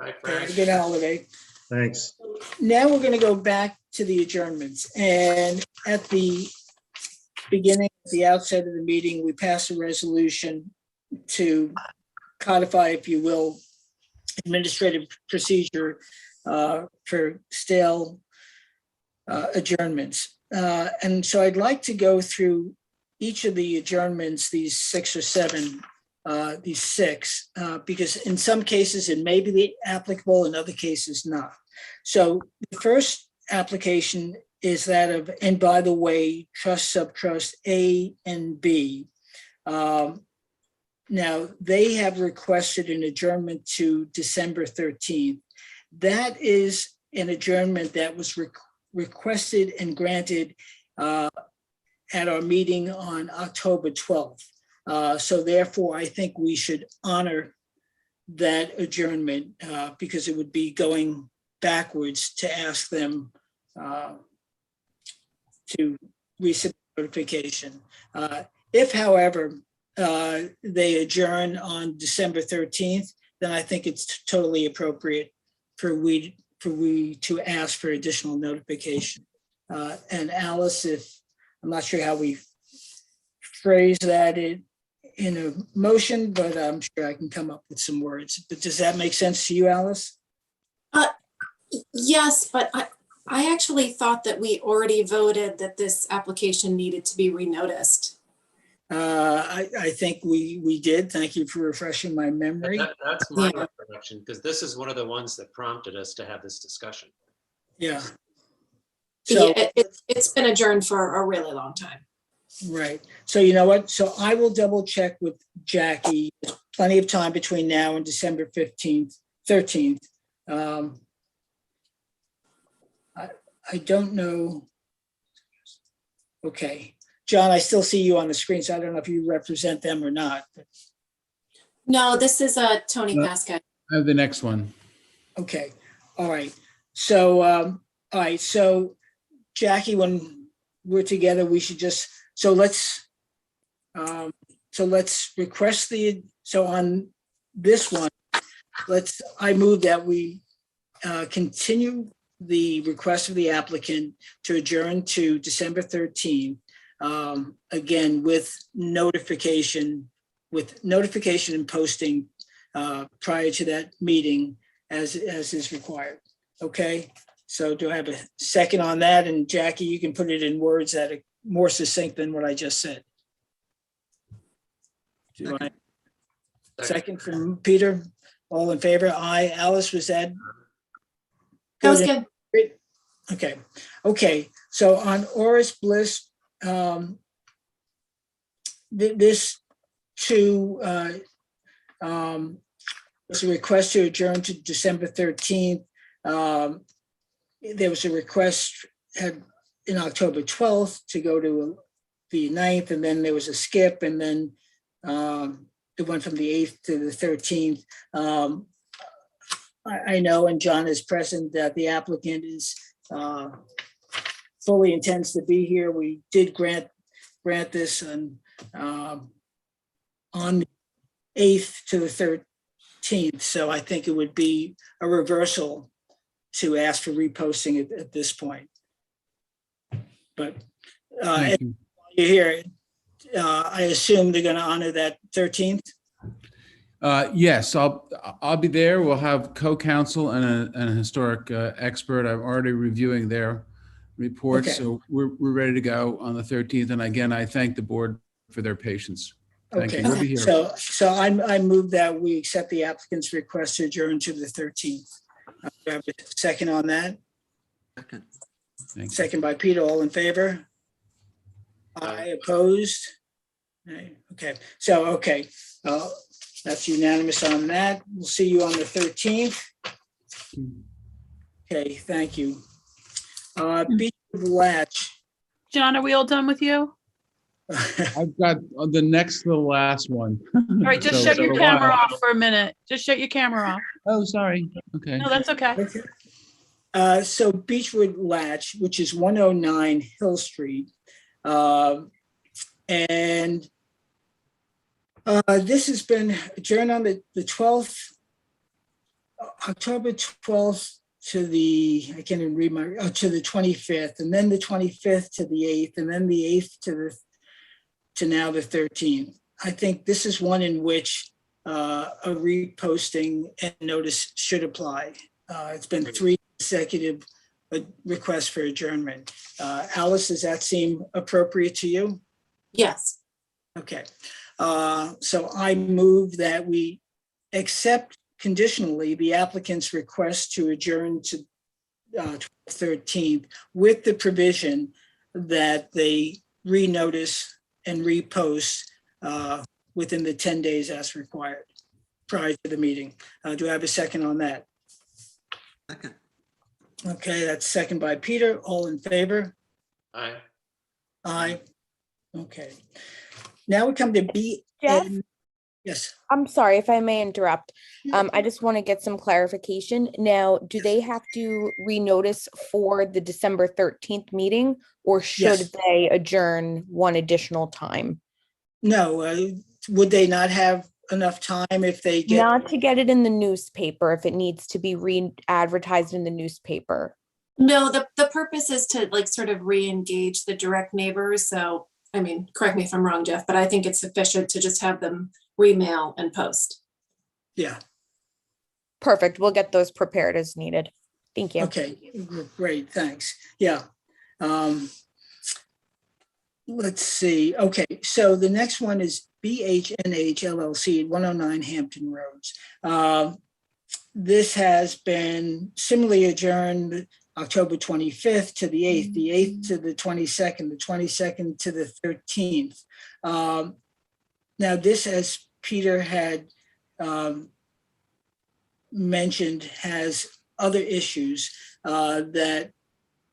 Right, Have a Frank. good holiday. Thanks. Now we're going to go back to the adjournments. And at the beginning, at the outset of the meeting, we passed a resolution to codify, if you will, administrative procedure for stale adjournments. And so I'd like to go through each of the adjournments, these 6 or 7, these 6, because in some cases it may be applicable, in other cases not. So the first application is that of, and by the way, trust subtrust A and B. Now they have requested an adjournment to December 13th. That is an adjournment that was requested and granted at our meeting on October 12th. So therefore, I think we should honor that adjournment because it would be going backwards to ask them to resubmit notification. If, however, they adjourn on December 13th, then I think it's totally appropriate for we to ask for additional notification. And Alice, I'm not sure how we phrase that in a motion, but I'm sure I can come up with some words. But does that make sense to you, Alice? Yes, but I actually thought that we already voted that this application needed to be renoticed. I think we did. Thank you for refreshing my memory. That's my recollection, because this is one of the ones that prompted us to have this discussion. Yeah. Yeah, So, it's been adjourned for a really long time. right. So you know what? So I will double check with Jackie. There's plenty of time between now and December 15th, 13th. I don't know. Okay. John, I still see you on the screen, so I don't know if you represent them or not. No, this is Tony No. Pascal. I have the next one. Okay. All right. So, all right. So Jackie, when we're together, we should just, so let's request so on this one, I move that we continue the request of the applicant to adjourn to December 13th. Again, with notification and posting prior to that meeting as is required. Okay, so do I have a second on that? And Jackie, you can put it in words that are more succinct than what I just said. Do I? Second from Peter. All in favor? Aye. Alice, was that? That was good. Great. Okay. So on Oris Bliss, this too was a request to adjourn to December 13th. There was a request in October 12th to go to the 9th, and then there was a skip, and then it went from the 8th to the 13th. I know, and John is present, that the applicant is fully intends to be here. We did grant this on the 8th to the 13th. So I think it would be a reversal to ask for reposting at this point. But Thank you. you hear, I assume they're going to honor that 13th. Yes, I'll be there. We'll have co-counsel and a historic expert. I'm already reviewing their report, Okay. so we're ready to go on the 13th. And again, I thank the board for their patience. Thank Okay. you. We'll be here. So I move that we accept the applicant's request to adjourn to the 13th. Do I have a second on that? Second. Thank you. Second by Peter, all in favor? Aye, opposed? Okay, so, okay, that's unanimous on that. We'll see you on the 13th. Okay, thank you. Beechwood Latch. John, are we all done with you? I've got the next to the last one. All right, just So shut for your a camera while. off for a minute. Just shut your camera off. Oh, sorry. Okay. No, that's okay. Okay. So Beechwood Latch, which is 109 Hill Street. And this has been adjourned on the 12th, October 12th to the, I can't even read to the 25th, and then the 25th to the 8th, and then the 8th to now the 13th. I think this is one in which a reposting and notice should apply. It's been 3 consecutive requests for adjournment. Alice, does that seem appropriate to you? Yes. Okay. So I move that we accept conditionally the applicant's request to adjourn to 13th with the provision that they renotice and repost within the 10 days as required prior to the meeting. Do I have a second on that? Second. Okay, that's second by Peter. All in favor? Aye. Aye. Okay. Now we come to B. Jeff? Yes. I'm sorry if I may interrupt. I just want to get some clarification. Now, do they have to renotice for the December 13th meeting, or should Yes. they adjourn one additional time? No, would they not have enough time if they get? Not to get it in the newspaper if it needs to be re-advertised in the newspaper. No, the purpose is to like sort of re-engage the direct neighbors. So, I mean, correct me if I'm wrong, Jeff, but I think it's sufficient to just have them remail and post. Yeah. Perfect. We'll get those prepared as needed. Thank you. Okay, great, thanks. Yeah. let's see. Okay, so the next one is BHNH LLC, 109 Hampton Roads. This has been similarly adjourned October 25th to the 8th, the 8th to the 22nd, the 22nd to the 13th. Now this, as Peter had mentioned, has other issues that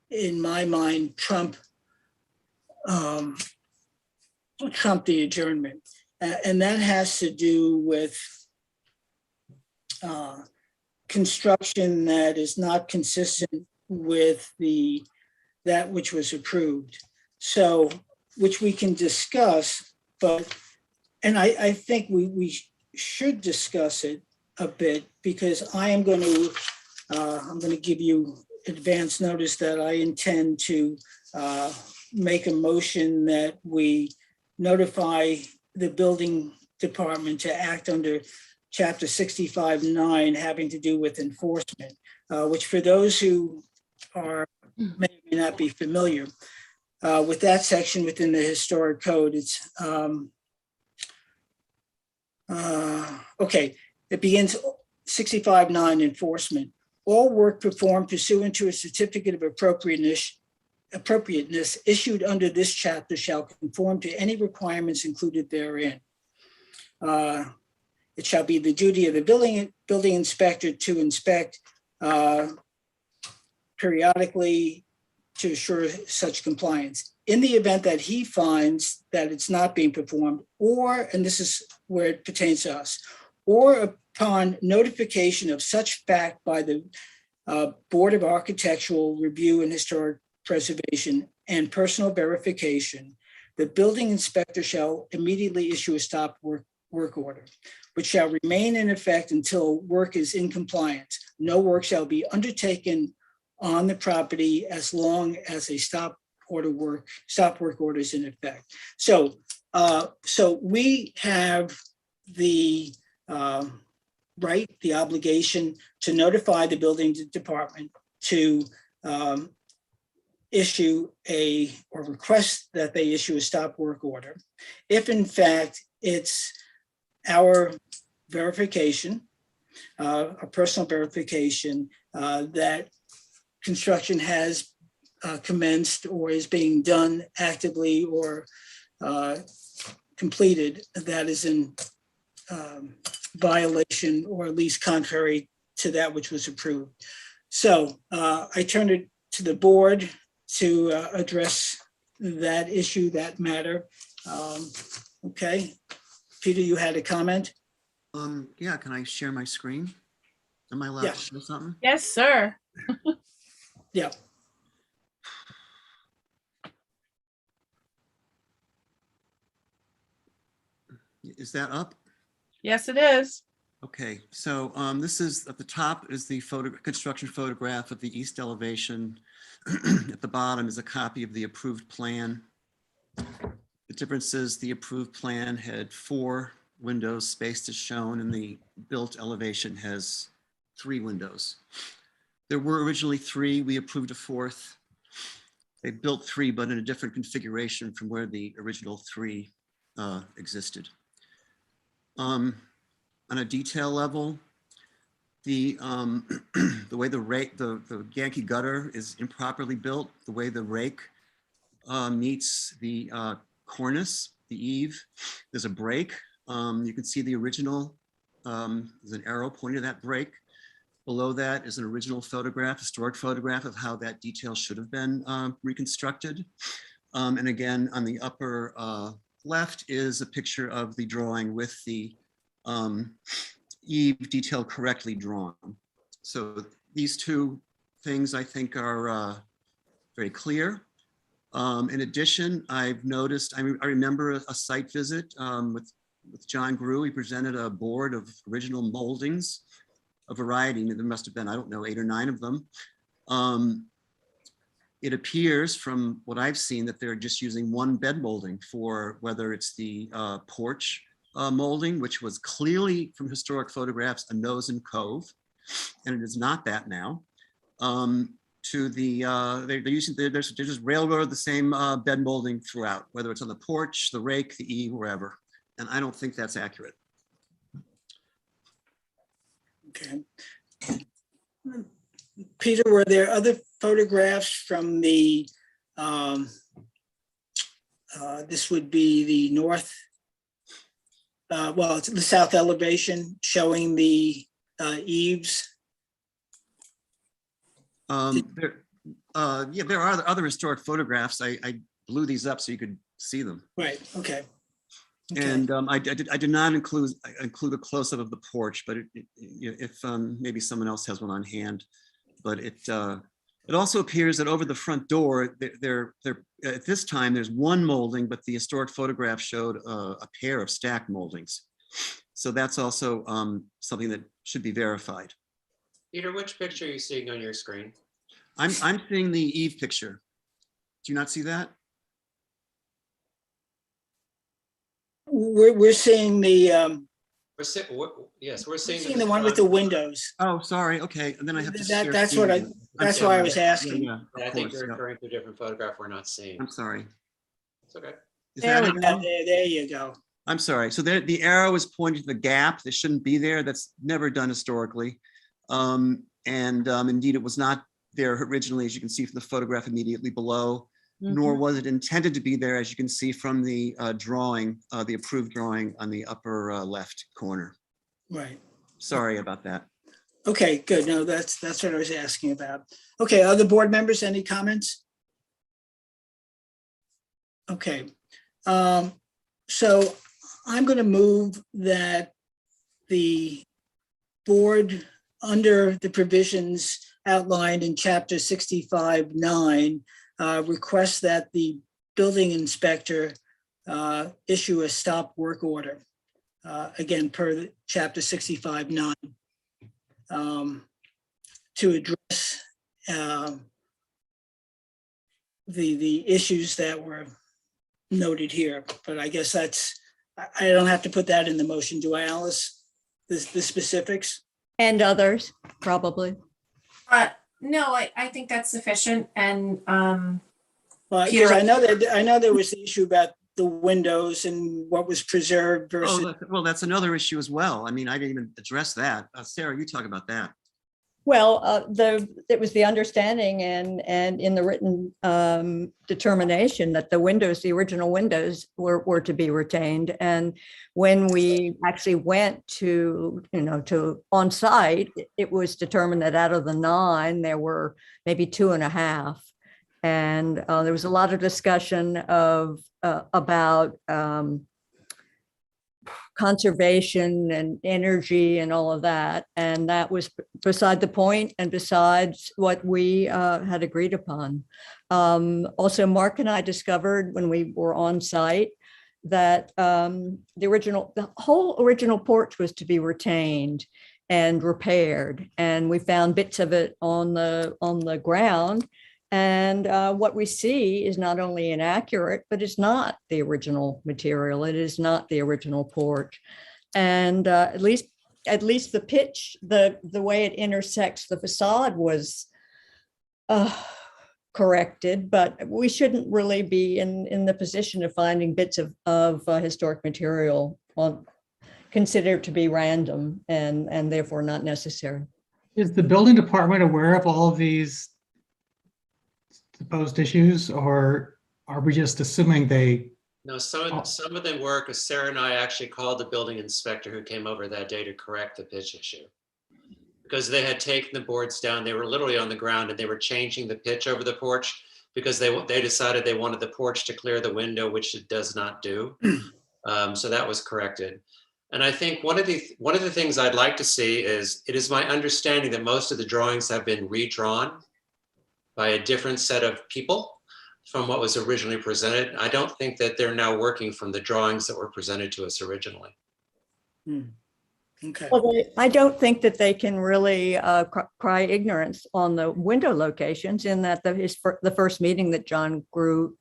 in my mind trump the adjournment. And that has to do with construction that is not consistent with that which was approved. So, which we can discuss, and I think we should discuss it a bit, because I'm going to give you advance notice that I intend to make a motion that we notify the building department to act under Chapter 65-9 having to do with enforcement, which for those who may not be familiar with that section within the historic code, it's okay. It begins 65-9 enforcement. All work performed pursuant to a certificate of appropriateness issued under this chapter shall conform to any requirements included therein. It shall be the duty of the building inspector to inspect periodically to assure such compliance. In the event that he finds that it's not being performed, or, and this is where it pertains to us, or upon notification of such fact by the Board of Architectural Review and Historic Preservation and personal verification, the building inspector shall immediately issue a stop work order, which shall remain in effect until work is in compliance. No work shall be undertaken on the property as long as a stop work order is in effect. So, so we have the right, the obligation to notify the building department to issue or request that they issue a stop work order. If in fact it's our verification, a personal verification that construction has commenced or is being done actively or completed that is in violation or at least contrary to that which was approved. So I turn it to the board to address that issue, that matter. Okay, Peter, you had a comment? Yeah, can I share my screen? Am I allowed to show something? Yes, sir. Yeah. Is that up? Yes, it is. Okay, so this is at the top is the construction photograph of the east elevation. At the bottom is a copy of the approved plan. The difference is the approved plan had 4 windows spaced as shown, and the built elevation has 3 windows. There were originally 3. We approved a 4th. They built 3, but in a different configuration from where the original 3 existed. On a detail level, the way the Yankee gutter is improperly built, the way the rake meets the cornice, the eave, there's a break. You can see the original, there's an arrow pointing at that break. Below that is an original photograph, historic photograph of how that detail should have been reconstructed. And again, on the upper left is a picture of the drawing with the eave detail correctly drawn. So these 2 things I think are very clear. In addition, I've noticed, I remember a site visit with John Grew. He presented a board of original moldings, a variety. There must have been, I don't know, 8 or 9 of them. It appears from what I've seen that they're just using 1 bed molding for whether it's the porch molding, which was clearly from historic photographs, a nose and cove, and it is not that now. to the, they're using, they're just railroad the same bed molding throughout, whether it's on the porch, the rake, the eave, wherever. And I don't think that's accurate. Okay. Peter, were there other photographs from the, this would be the north, well, it's the south elevation showing the eaves? Yeah, there are other historic photographs. I blew these up so you could see them. Right, okay. Okay. And I did not include a close-up of the porch, but if maybe someone else has one on hand. But it also appears that over the front door, there at this time there's one molding, but the historic photograph showed a pair of stacked moldings. So that's also something that should be verified. Peter, which picture are you seeing on your screen? I'm seeing the eave picture. Do you not see that? We're seeing the, Yes, we're we're seeing seeing the one with the windows. Oh, sorry. Okay, and then I have to share That's screen what again. I'm that's why I sorry. was asking. Yeah, I of think course, you're yeah. referring to a different photograph we're not seeing. I'm sorry. It's okay. Is There that we it go, now? there you go. I'm sorry. So there, the arrow is pointing to the gap that shouldn't be there. That's never done historically. Indeed, it was not there originally, as you can see from the photograph immediately below, nor was it intended to be there, as you can see from the drawing, the approved drawing on the upper left corner. Right. Sorry about that. Okay, good. No, that's what I was asking about. Okay, other board members, any comments? Okay. So I'm going to move that the board, under the provisions outlined in chapter 65-9, requests that the building inspector issue a stop work order. Again, per the chapter 65-9, to address the issues that were noted here. But I guess that's, I don't have to put that in the motion, do I, Alice? The specifics? And others, probably. No, I think that's sufficient. And Well, Peter, because I know there was the issue about the windows and what was preserved versus. Oh, well, that's another issue as well. I mean, I didn't even address that. Sarah, you talk about that. Well, it was the understanding and in the written determination that the windows, the original windows were to be retained. And when we actually went to on site, it was determined that out of the 9, there were maybe 2.5. And there was a lot of discussion about conservation and energy and all of that. And that was beside the point and besides what we had agreed upon. Also, Mark and I discovered when we were on site that the whole original porch was to be retained and repaired. And we found bits of it on the ground. And what we see is not only inaccurate, but it's not the original material. It is not the original porch. And at least the pitch, the way it intersects the facade was corrected, but we shouldn't really be in the position of finding bits of historic material considered to be random and therefore not necessary. Is the building department aware of all of these supposed issues, or are we just assuming they? No, some of them were, because Sarah and I actually called the building inspector who came over that day to correct the pitch issue. Because they had taken the boards down, they were literally on the ground and they were changing the pitch over the porch because they decided they wanted the porch to clear the window, which it does not do. So that was corrected. And I think one of the things I'd like to see is, it is my understanding that most of the drawings have been redrawn by a different set of people from what was originally presented. I don't think that they're now working from the drawings that were presented to us originally. Okay. Well, I don't think that they can really cry ignorance on the window locations, in that the first meeting that John Grew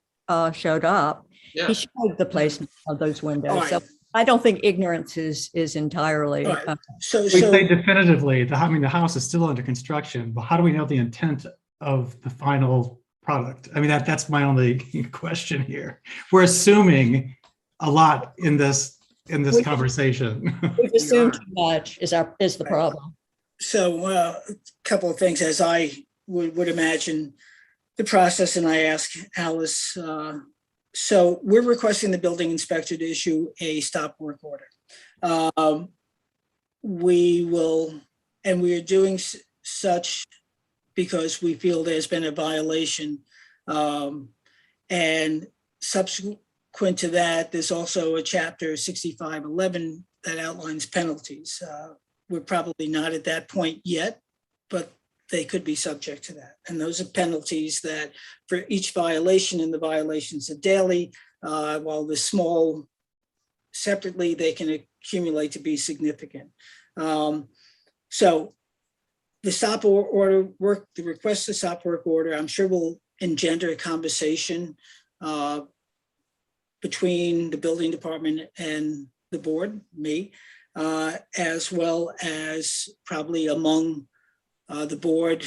showed up, Yeah. he showed the placement of those windows. All right. So I don't think ignorance is entirely. All right. So We say definitively, the house is still under construction, but how do we know the intent of the final product? I mean, that's my only question here. We're assuming a lot in this We- conversation. We've assumed too much is the problem. So a couple of things, as I would imagine the process, and I ask Alice. So we're requesting the building inspector to issue a stop work order. We are doing such because we feel there's been a violation. And subsequent to that, there's also a chapter 6511 that outlines penalties. We're probably not at that point yet, but they could be subject to that. And those are penalties that for each violation, and the violations are daily, while the small separately, they can accumulate to be significant. So the stop order work, the request to stop work order, I'm sure will engender a conversation between the building department and the board, me, as well as probably among the board,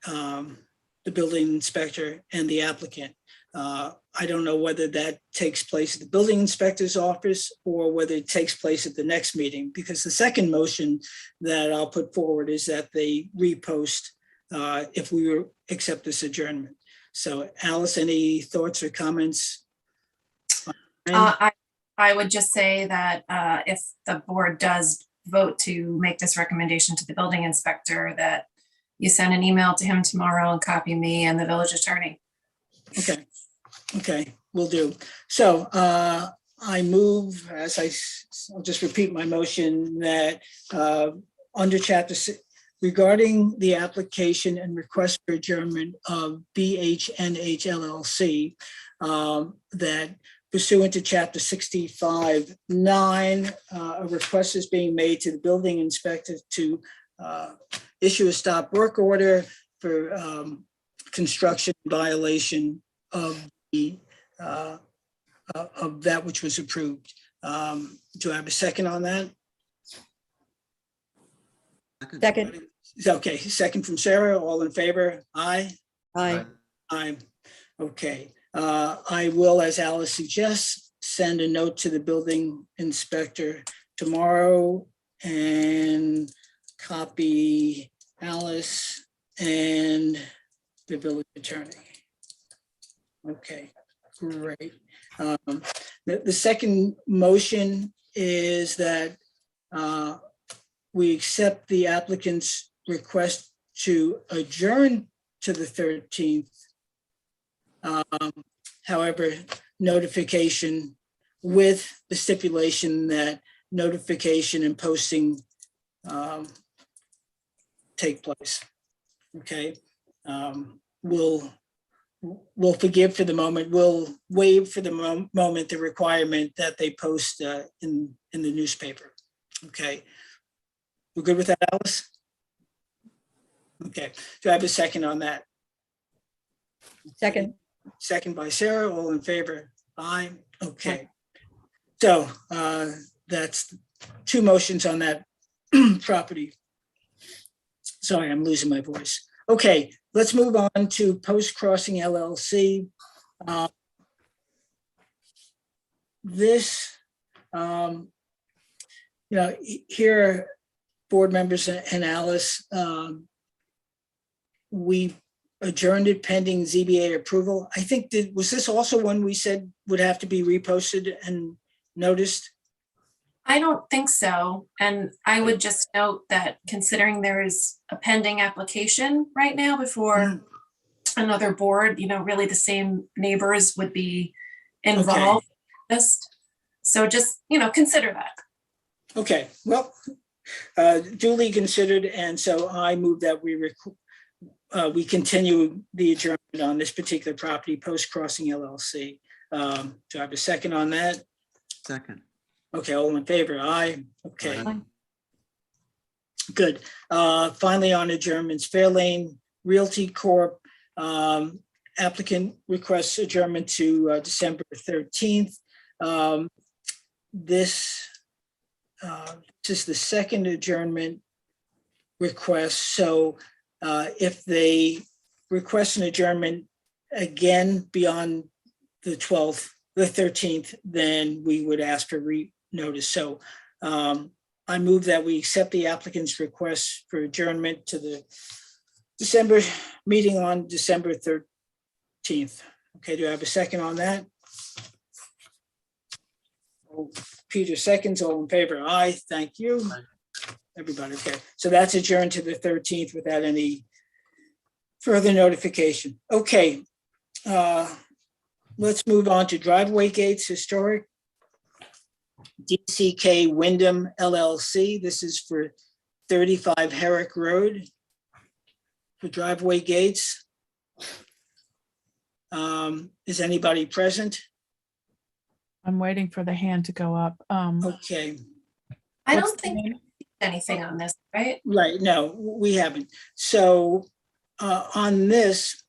the building inspector, and the applicant. I don't know whether that takes place at the building inspector's office or whether it takes place at the next meeting, because the second motion that I'll put forward is that they repost if we accept this adjournment. So Alice, any thoughts or comments? I would just say that if the board does vote to make this recommendation to the building inspector, that you send an email to him tomorrow and copy me and the village attorney. Okay, will do. So I move, I'll just repeat my motion, that under chapter 6, regarding the application and request for adjournment of BHNH LLC, that pursuant to chapter 65(9), a request is being made to the building inspector to issue a stop work order for construction violation of that which was approved. Do I have a second on that? Second. Okay, second from Sarah. All in favor? Aye. Aye. Aye. Okay. I will, as Alice suggests, send a note to the building inspector tomorrow and copy Alice and the village attorney. Okay, great. The second motion is that we accept the applicant's request to adjourn to the 13th. However, notification with the stipulation that notification and posting take place. Okay. We'll forgive for the moment. We'll waive for the moment the requirement that they post in the newspaper. Okay. We're good with that, Alice? Okay. Do I have a second on that? Second. Second by Sarah. All in favor? Aye. Okay. So that's two motions on that property. Sorry, I'm losing my voice. Okay, let's move on to Post Crossing LLC. This, here, board members and Alice, we adjourned it pending ZBA approval. I think was this also one we said would have to be reposted and noticed? I don't think so. And I would just note that considering there is a pending application right now before another board, really the same neighbors would be involved. So just, consider that. Okay, well, duly considered. And so I move that we continue the adjournment on this particular property, Post Crossing LLC. Do I have a second on that? Second. Okay, all in favor? Aye. Okay. Aye. Good. Finally, on adjournments, Fairlane Realty Corp. Applicant requests adjournment to December 13th. This is the second adjournment request. So if they request an adjournment again beyond the 12th, the 13th, then we would ask for re-notice. So I move that we accept the applicant's request for adjournment to the December meeting on December 13th. Okay, do I have a second on that? Peter seconds, all in favor? Aye, thank you. Everybody, okay. So that's adjourned to the 13th without any further notification. Okay. Let's move on to driveway gates, historic. DCK Wyndham LLC. This is for 35 Herrick Road for driveway gates. Is anybody present? I'm waiting for the hand to go up. Okay, I What's don't the think name? anything on this, right? right, no, we haven't. So on this,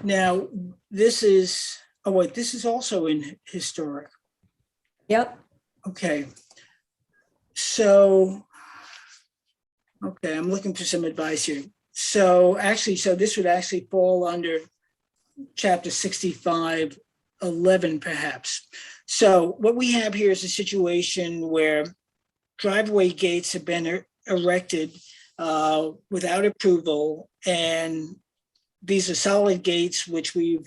now this is, oh wait, this is also in historic. Yep. Okay. So, okay, I'm looking for some advice here. So actually, so this would actually fall under chapter 6511 perhaps. So what we have here is a situation where driveway gates have been erected without approval, and these are solid gates, which I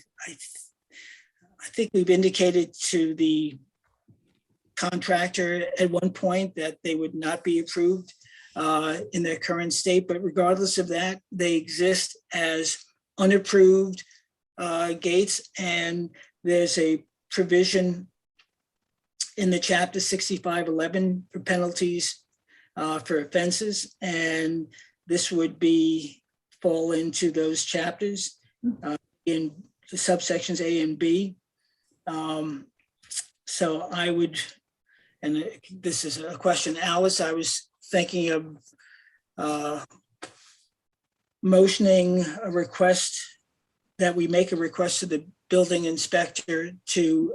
think we've indicated to the contractor at one point that they would not be approved in their current state, but regardless of that, they exist as unapproved gates, and there's a provision in the chapter 6511 for penalties for offenses, and this would fall into those chapters in the subsections A and B. So I would, and this is a question, Alice, I was thinking of motioning a request that we make a request to the building inspector to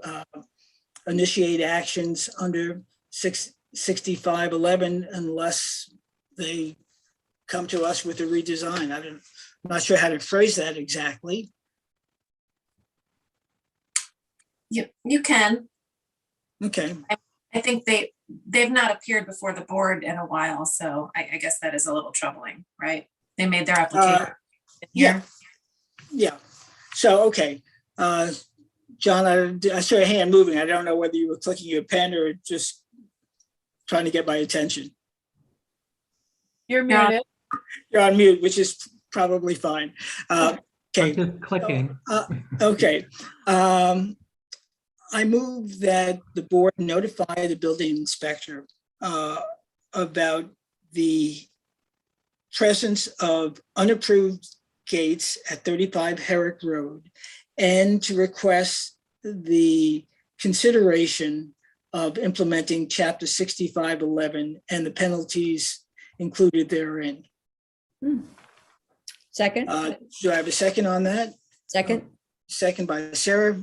initiate actions under 6511 unless they come to us with a redesign. I'm not sure how to phrase that exactly. You can. Okay. I think they've not appeared before the board in a while, so I guess that is a little troubling, right? They made their application. Yeah. Yeah. So, okay. John, I saw your hand moving. I don't know whether you were clicking your pen or just trying to get my attention. You're muted. You're on mute, which is probably fine. I'm Okay. just clicking. Okay. I move that the board notify the building inspector about the presence of unapproved gates at 35 Herrick Road, and to request the consideration of implementing chapter 6511 and the penalties included therein. Second, Do I have a second on that? second, Second by Sarah.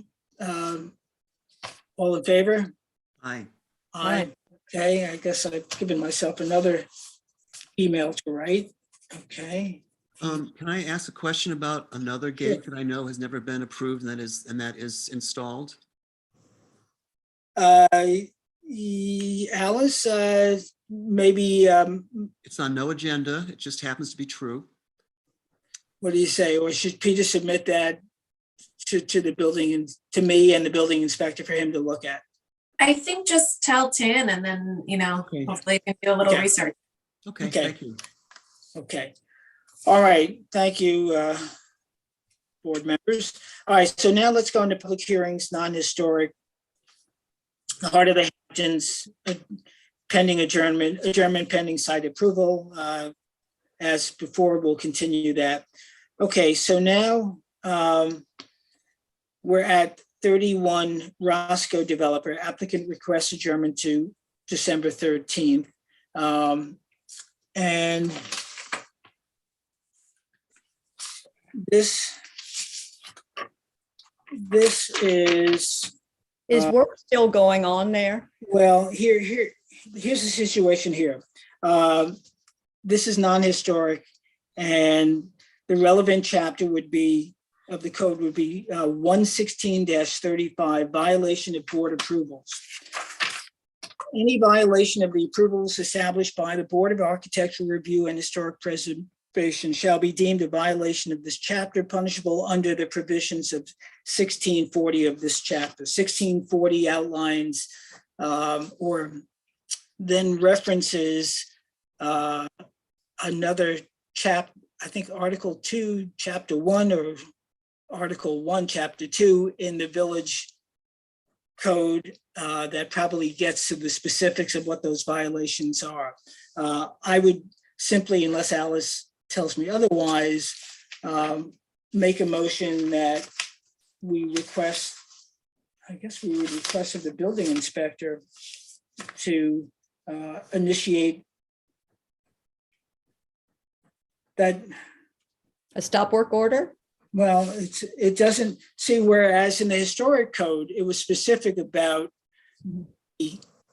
All in favor? Aye. Aye. Okay, I guess I've given myself another email to write. Okay. Can I ask a question about another gate that I know has never been approved and that is installed? Alice, maybe, It's on no agenda. It just happens to be true. what do you say? Or should Peter submit that to the building and to me and the building inspector for him to look at? I think just tell Tin and then, Okay. hopefully you can do a little Okay. research. Okay, Okay. thank you. Okay. All right. Thank you, board members. All right. So now let's go into public hearings, non-historic. The Heart of the Hamptons, pending adjournment pending site approval. As before, we'll continue that. Okay. So now we're at 31 Roscoe Developer. Applicant requests adjournment to December 13th. And this is work still going on there? well, here's the situation here. This is non-historic, And the relevant chapter would be, of the code would be 116-35, violation of board approvals. Any violation of the approvals established by the Board of Architectural Review and Historic Preservation shall be deemed a violation of this chapter, punishable under the provisions of 1640 of this chapter. 1640 outlines or then references another chapter, I think Article 2, Chapter 1, or Article 1, Chapter 2 in the village code that probably gets to the specifics of what those violations are. I would simply, unless Alice tells me otherwise, make a motion that we request, I guess we would request of the building inspector to initiate that. A stop work order? Well, it doesn't see, whereas in the historic code, it was specific about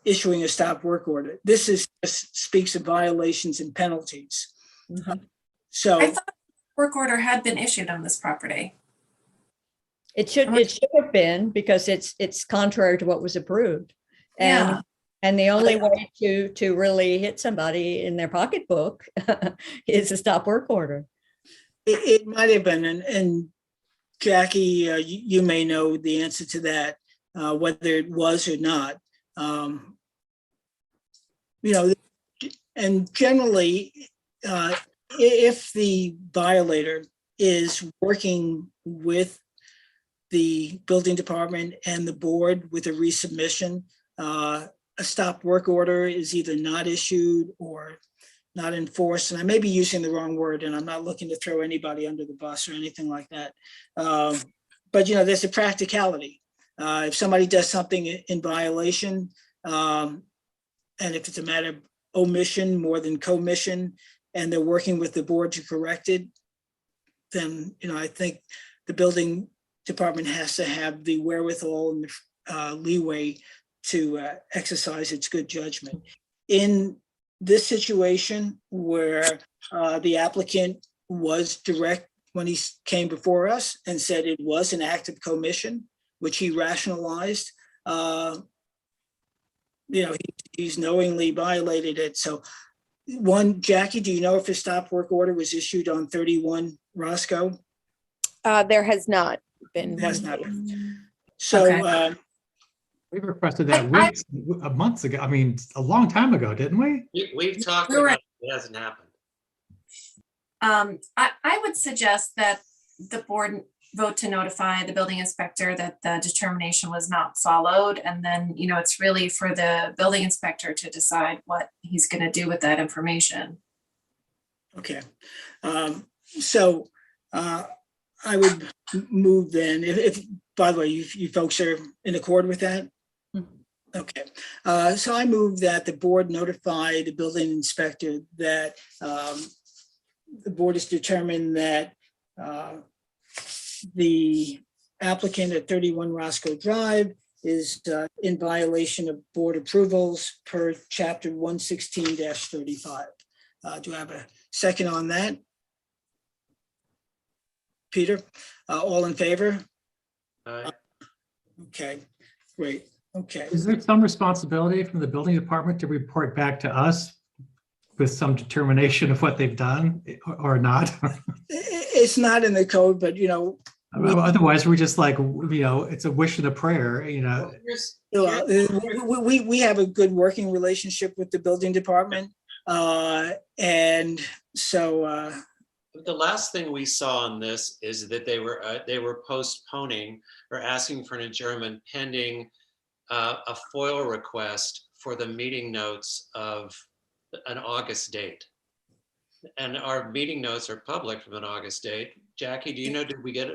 issuing a stop work order. This is speaks of violations and penalties. So I thought work order had been issued on this property. It should have been, because it's contrary to what was approved. Yeah. And the only way to really hit somebody in their pocketbook is a stop work order. it might have been, and Jackie, you may know the answer to that, whether it was or not. You know, and generally, if the violator is working with the building department and the board with a resubmission, a stop work order is either not issued or not enforced. And I may be using the wrong word, and I'm not looking to throw anybody under the bus or anything like that. But, you know, there's a practicality. If somebody does something in violation, and if it's a matter of omission more than commission, and they're working with the board to correct it, then, you know, I think the building department has to have the wherewithal and leeway to exercise its good judgment. In this situation where the applicant was direct when he came before us and said it was an act of commission, which he rationalized, you know, he's knowingly violated it. So one, Jackie, do you know if a stop work order was issued on 31 Roscoe? There has not been. It has not been. So Okay. We requested that weeks, months ago. I mean, a long time ago, didn't we? We've talked about it. It hasn't happened. I would suggest that the board vote to notify the building inspector that the determination was not followed. And then, you know, it's really for the building inspector to decide what he's going to do with that information. Okay. So I would move then, if by the way, you folks are in accord with that? Okay. So I move that the board notify the building inspector that the board has determined that the applicant at 31 Roscoe Drive is in violation of board approvals per chapter 116-35. Do I have a second on that? Peter, all in favor? Okay, great. Okay. Is there some responsibility from the building department to report back to us with some determination of what they've done or not? It's not in the code, but, you know, otherwise we're just like, you know, it's a wish and a prayer, you know. We have a good working relationship with the building department. And so the last thing we saw on this is that they were postponing or asking for an adjournment pending a FOIL request for the meeting notes of an August date. And our meeting notes are public from an August date. Jackie, do you know, did we get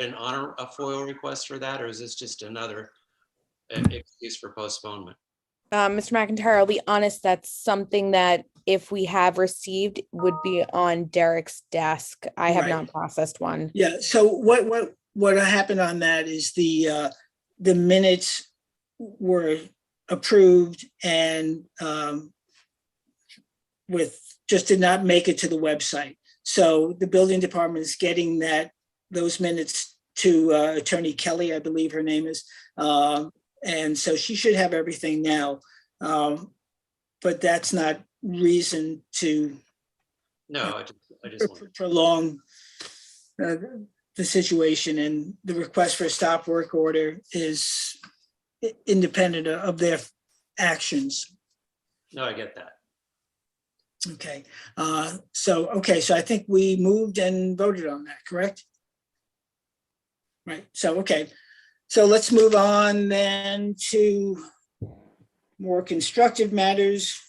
a FOIL request for that, or is this just another excuse for postponement? Mr. McIntyre, I'll be honest, that's something that if we have received would be on Derek's desk. I have not processed one. yeah, so what happened on that is the minutes were approved and just did not make it to the website. So the building department is getting those minutes to Attorney Kelly, I believe her name is. And so she should have everything now. But that's not reason to No, I just wanted. prolong the situation, and the request for a stop work order is independent of their actions. No, I get that. Okay, so I think we moved and voted on that, correct? Right, so, okay. So let's move on then to more constructive matters.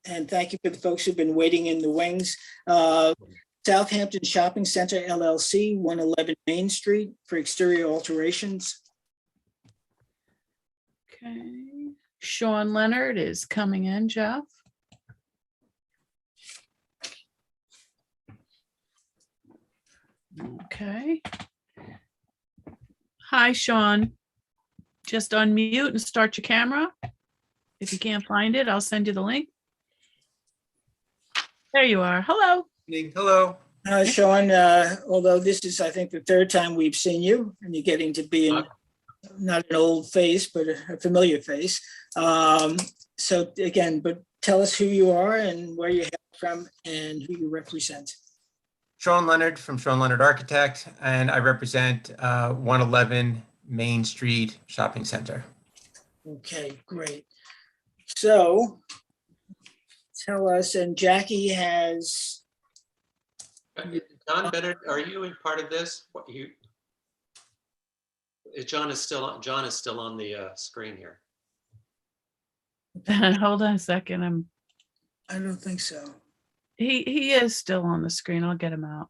And thank you for the folks who've been waiting in the wings. Southampton Shopping Center LLC, 111 Main Street for exterior alterations. Okay, Sean Leonard is coming in, Jeff. Okay. Hi, Sean. Just unmute and start your camera. If you can't find it, I'll send you the link. There you are. Hello. Hello. Sean, although this is, I think, the third time we've seen you, and you're getting to be not an old face, but a familiar face. So again, but tell us who you are and where you're from and who you represent. Sean Leonard from Sean Leonard Architect, and I represent 111 Main Street Shopping Center. Okay, great. So tell us, and Jackie has. John Bennett, are you in part of this? John is still on the screen here. Hold on a second. I don't think so. He is still on the screen. I'll get him out.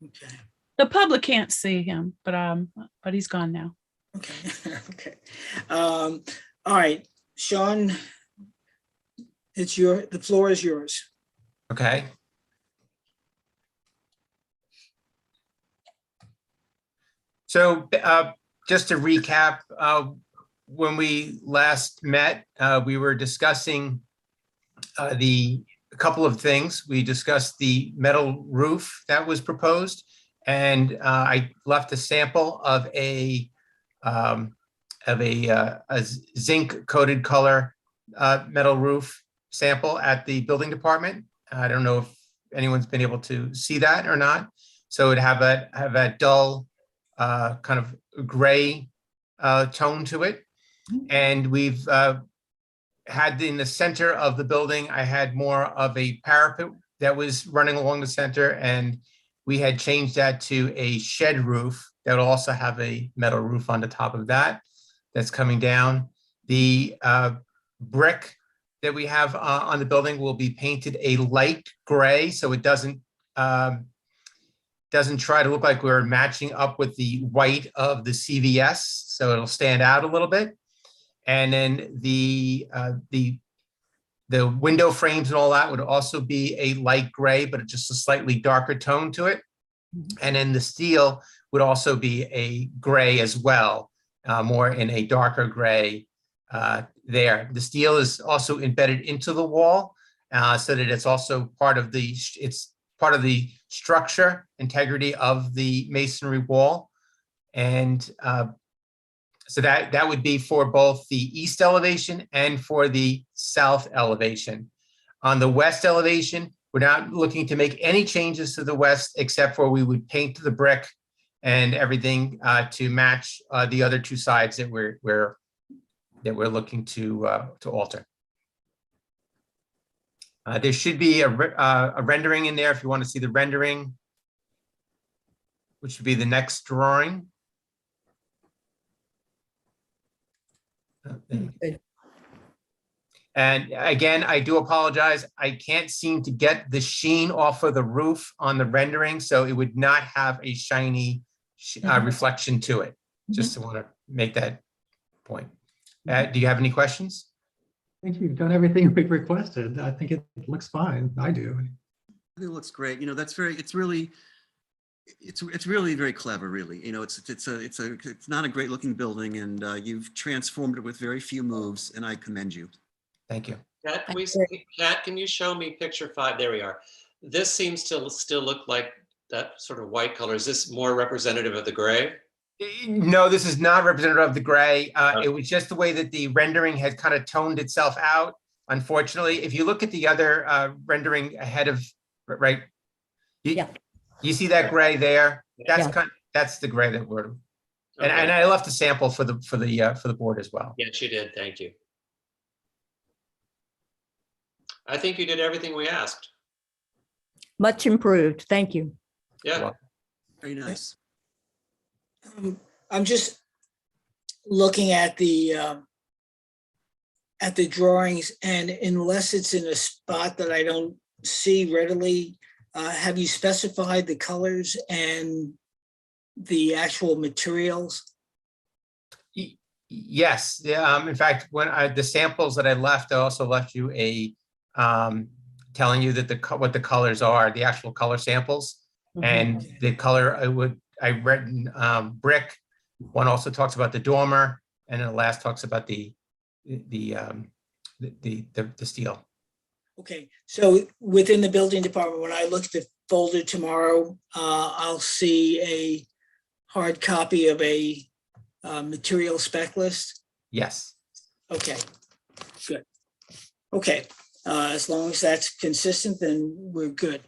Okay. The public can't see him, but he's gone now. Okay. Okay. All right, Sean, the floor is yours. Okay. So just to recap, when we last met, we were discussing a couple of things. We discussed the metal roof that was proposed, and I left a sample of a zinc coated color metal roof sample at the building department. I don't know if anyone's been able to see that or not. So it'd have that dull kind of gray tone to it. And we've had in the center of the building, I had more of a parapet that was running along the center, and we had changed that to a shed roof that will also have a metal roof on the top of that that's coming down. The brick that we have on the building will be painted a light gray, so it doesn't try to look like we're matching up with the white of the CVS, so it'll stand out a little bit. And then the window frames and all that would also be a light gray, but just a slightly darker tone to it. And then the steel would also be a gray as well, more in a darker gray there. The steel is also embedded into the wall, so that it's also part of the structure integrity of the masonry wall. And so that would be for both the east elevation and for the south elevation. On the west elevation, we're not looking to make any changes to the west, except for we would paint the brick and everything to match the other two sides that we're looking to alter. There should be a rendering in there if you want to see the rendering, which would be the next drawing. And again, I do apologize. I can't seem to get the sheen off of the roof on the rendering, so it would not have a shiny reflection to it. Just to want to make that point. Do you have any questions? I think you've done everything we've requested. I think it looks fine. I do. I think it looks great. You know, it's really very clever, really. You know, it's not a great looking building, and you've transformed it with very few moves, and I commend you. Thank you. Kat, Kat, can you show me picture 5? There we are. This seems to still look like that sort of white color. Is this more representative of the gray? No, this is not representative of the gray. It was just the way that the rendering had kind of toned itself out. Unfortunately, if you look at the other rendering ahead of, right? You see that gray there? That's that's the gray that we're, and I left a sample for the board as well. Yes, you did. Thank you. I think you did everything we asked. Much improved. Thank you. Yeah. Very nice. I'm just looking at the drawings, and unless it's in a spot that I don't see readily, have you specified the colors and the actual materials? Yes. In fact, when the samples that I left, I also left you a telling you that what the colors are, the actual color samples, and the color I read brick. One also talks about the dormer, and then the last talks about the steel. Okay, so within the building department, when I look at the folder tomorrow, I'll see a hard copy of a material spec list. Yes. Okay, good. Okay, as long as that's consistent, then we're good.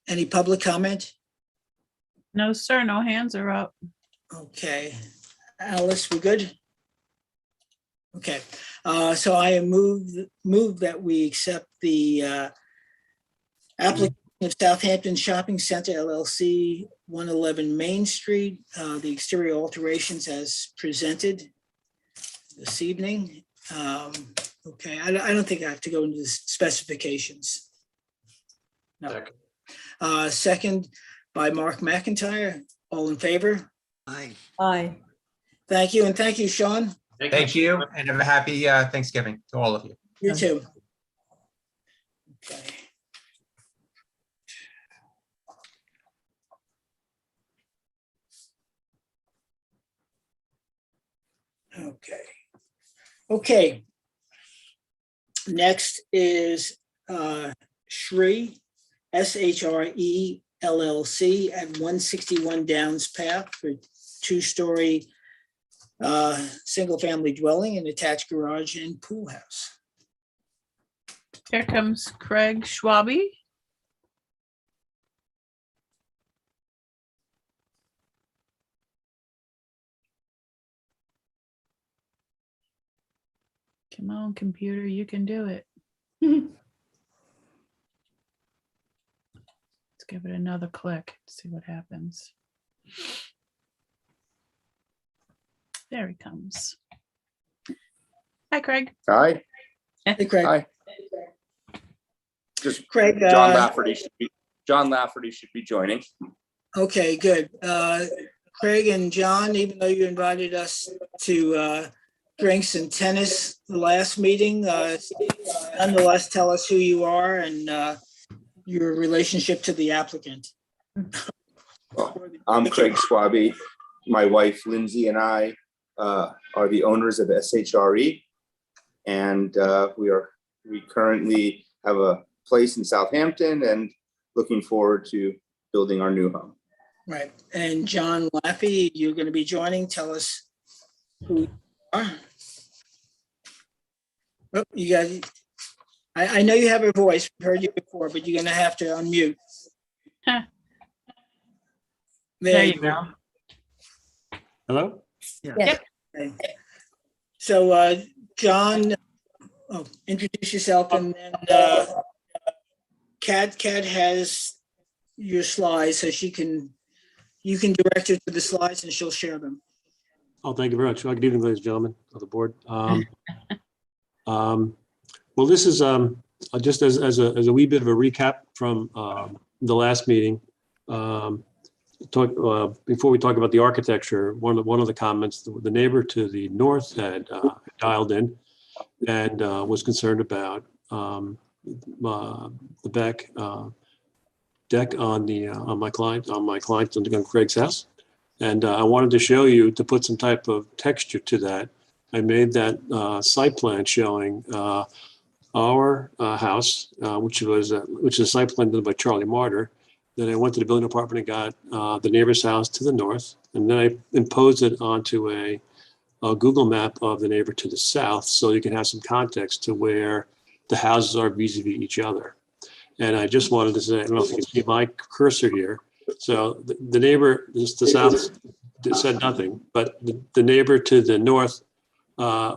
Any public comment? No, sir, no hands are up. Okay, Alice, we good? Okay, so I move that we accept the application of Southampton Shopping Center LLC, 111 Main Street, the exterior alterations as presented this evening. Okay, I don't think I have to go into the specifications. No. Second by Mark McIntyre. All in favor? Aye. Aye. Thank you, and thank you, Sean. Thank you, and have a happy Thanksgiving to all of you. You too. Okay. Okay. Okay. Next is Shre, SHRE LLC at 161 Downs Path for two-story single-family dwelling and attached garage and pool house. Here comes Craig Schwabe. Come on, computer, you can do it. Let's give it another click, see what happens. There he comes. Hi, Craig. Hi. Hey, Craig. Hi. Just Craig, John Lafferty should be joining. Okay, good. Craig and John, even though you invited us to drinks and tennis the last meeting, nonetheless, tell us who you are and your relationship to the applicant. I'm Craig Schwabe. My wife Lindsay and I are the owners of SHRE, and we currently have a place in Southampton and looking forward to building our new home. Right. And John Laffey, you're going to be joining. Tell us who you are. Oh, you guys, I know you have a voice. We've heard you before, but you're going to have to unmute. There you go. Hello? Yeah. Okay. So, John, introduce yourself, and then Kat has your slides, so you can direct her to the slides and she'll share them. Oh, thank you very much. Good evening, ladies and gentlemen of the board. Well, this is just as a wee bit of a recap from the last meeting. Before we talk about the architecture, one of the comments, the neighbor to the north had dialed in and was concerned about the back deck on my client on Craig's house, and I wanted to show you, to put some type of texture to that, I made that site plan showing our house, which is a site plan done by Charlie Martyr. Then I went to the building department and got the neighbor's house to the north, and then I imposed it onto a Google map of the neighbor to the south, so you can have some context to where the houses are vis-a-vis each other. And I just wanted to say, I don't know if you can see my cursor here. So the neighbor, just the south, said nothing, but the neighbor to the north,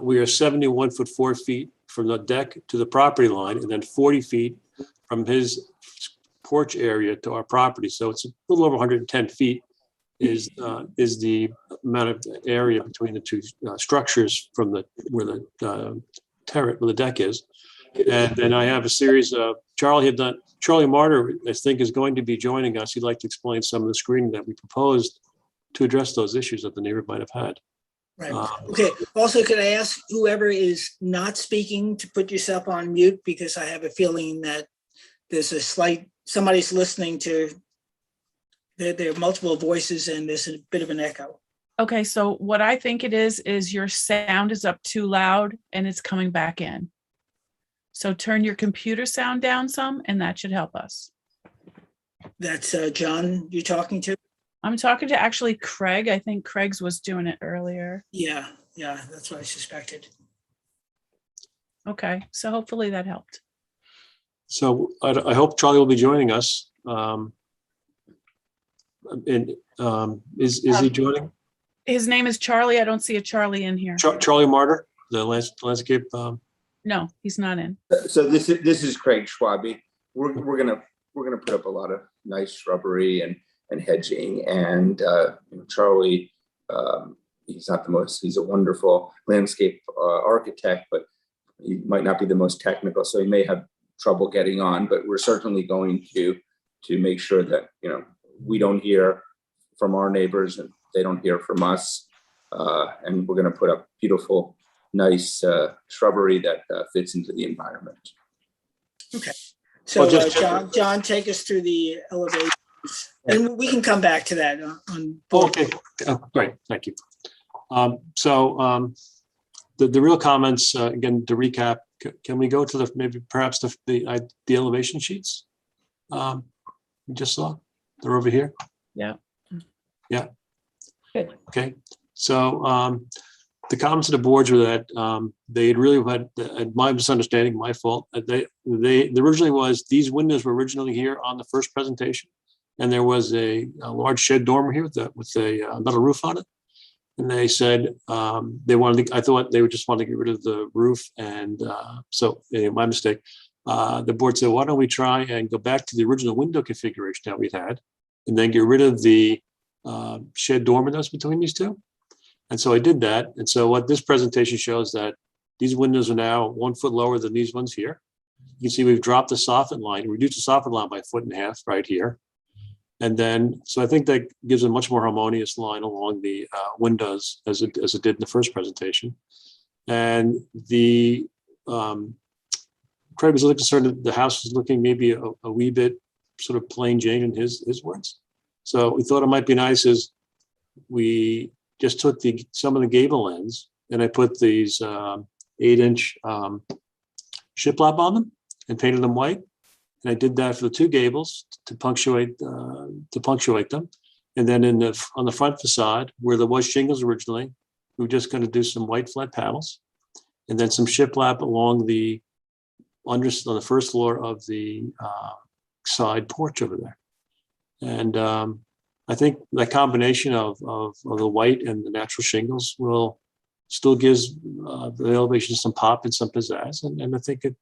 we are 71 foot 4 feet from the deck to the property line, and then 40 feet from his porch area to our property. So it's a little over 110 feet is the amount of area between the two structures from where the deck is. And then I have a series of Charlie Martyr, I think, is going to be joining us. He'd like to explain some of the screening that we proposed to address those issues that the neighbor might have had. Right. Okay. Also, could I ask whoever is not speaking to put yourself on mute, because I have a feeling that there's somebody's listening to, there are multiple voices and there's a bit of an echo. Okay, so what I think it is your sound is up too loud and it's coming back in. So turn your computer sound down some, and that should help us. That's John you're talking to? I'm talking to actually Craig. I think Craig's was doing it earlier. Yeah, that's what I suspected. Okay, so hopefully that helped. So I hope Charlie will be joining us. Is he joining? His name is Charlie. I don't see a Charlie in here. Charlie Martyr, the landscape. No, he's not in. So this is Craig Schwabe. We're gonna put up a lot of nice shrubbery and hedging, and Charlie, he's a wonderful landscape architect, but he might not be the most technical, so he may have trouble getting on, but we're certainly going to make sure that we don't hear from our neighbors and they don't hear from us, and we're going to put up beautiful, nice shrubbery that fits into the environment. Okay, so John, take us through the elevations, and we can come back to that on board. Okay, great, thank you. The real comments, again, to recap, can we go to the elevation sheets? We just saw, they're over here. Yeah. Yeah. Good. Okay, so the comments of the boards were that they had really had, my misunderstanding, my fault. They originally was, these windows were originally here on the first presentation, and there was a large shed dormer here with a metal roof on it. And they said I thought they would just want to get rid of the roof, and so anyway, my mistake. The board said, why don't we try and go back to the original window configuration that we had, and then get rid of the shed dormer that's between these two. And so I did that. And so what this presentation shows that these windows are now 1 foot lower than these ones here. You can see we've dropped the soffit line, reduced the soffit line by 1.5 feet right here. And then, so I think that gives a much more harmonious line along the windows as it did in the first presentation. And Craig was a little concerned that the house was looking maybe a wee bit sort of plain Jane in his words. So we thought it might be nice is we just took some of the gable ends, and I put these 8-inch shiplap on them and painted them white. And I did that for the two gables to punctuate them. And then on the front facade, where there was shingles originally, we were just going to do some white flat panels, and then some shiplap along on the first floor of the side porch over there. And I think that combination of the white and the natural shingles will still gives the elevation some pop and some pizzazz, and I think it.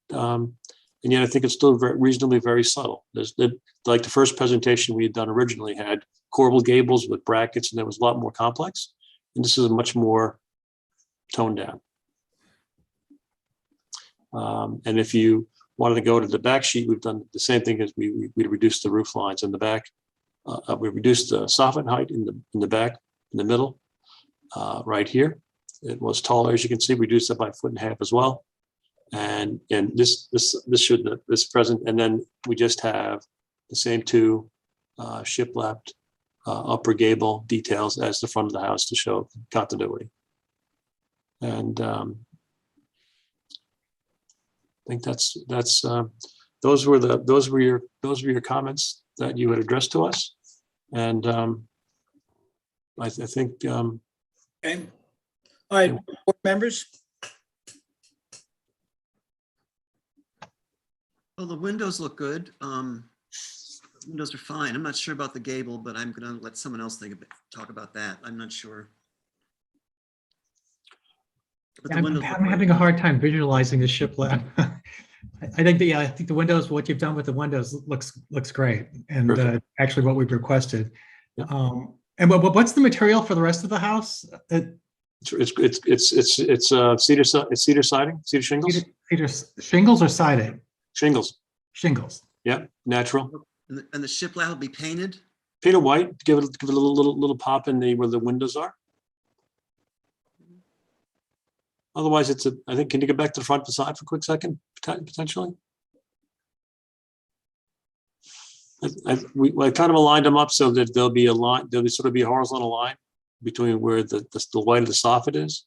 And yet I think it's still reasonably very subtle. Like the first presentation we had done originally had corbelled gables with brackets, and it was a lot more complex. And this is much more toned down. And if you wanted to go to the back sheet, we've done the same thing as we reduced the roof lines in the back. We reduced the soffit height in the back, in the middle, right here. It was taller, as you can see, reduced it by 1.5 feet as well. And this present, and then we just have the same two shiplapped upper gable details as the front of the house to show continuity. And I think those were your comments that you had addressed to us. And I think, Okay. All right, board members. Well, the windows look good. Windows are fine. I'm not sure about the gable, but I'm gonna let someone else talk about that. I'm not sure. But the I'm windows look having a hard time visualizing the shiplap. I think the windows, what you've done with the windows looks great, and actually what we've requested. Yep. And what's the material for the rest of the house? It's cedar siding, cedar shingles. Cedar shingles or siding? Shingles. Shingles. Yeah, natural. And the shiplap will be painted? Painted white, give it a little pop in where the windows are. Otherwise, I think, can you get back to the front facade for a quick second, potentially? I kind of aligned them up so that there'll be sort of be a horizontal line between where the white of the soffit is,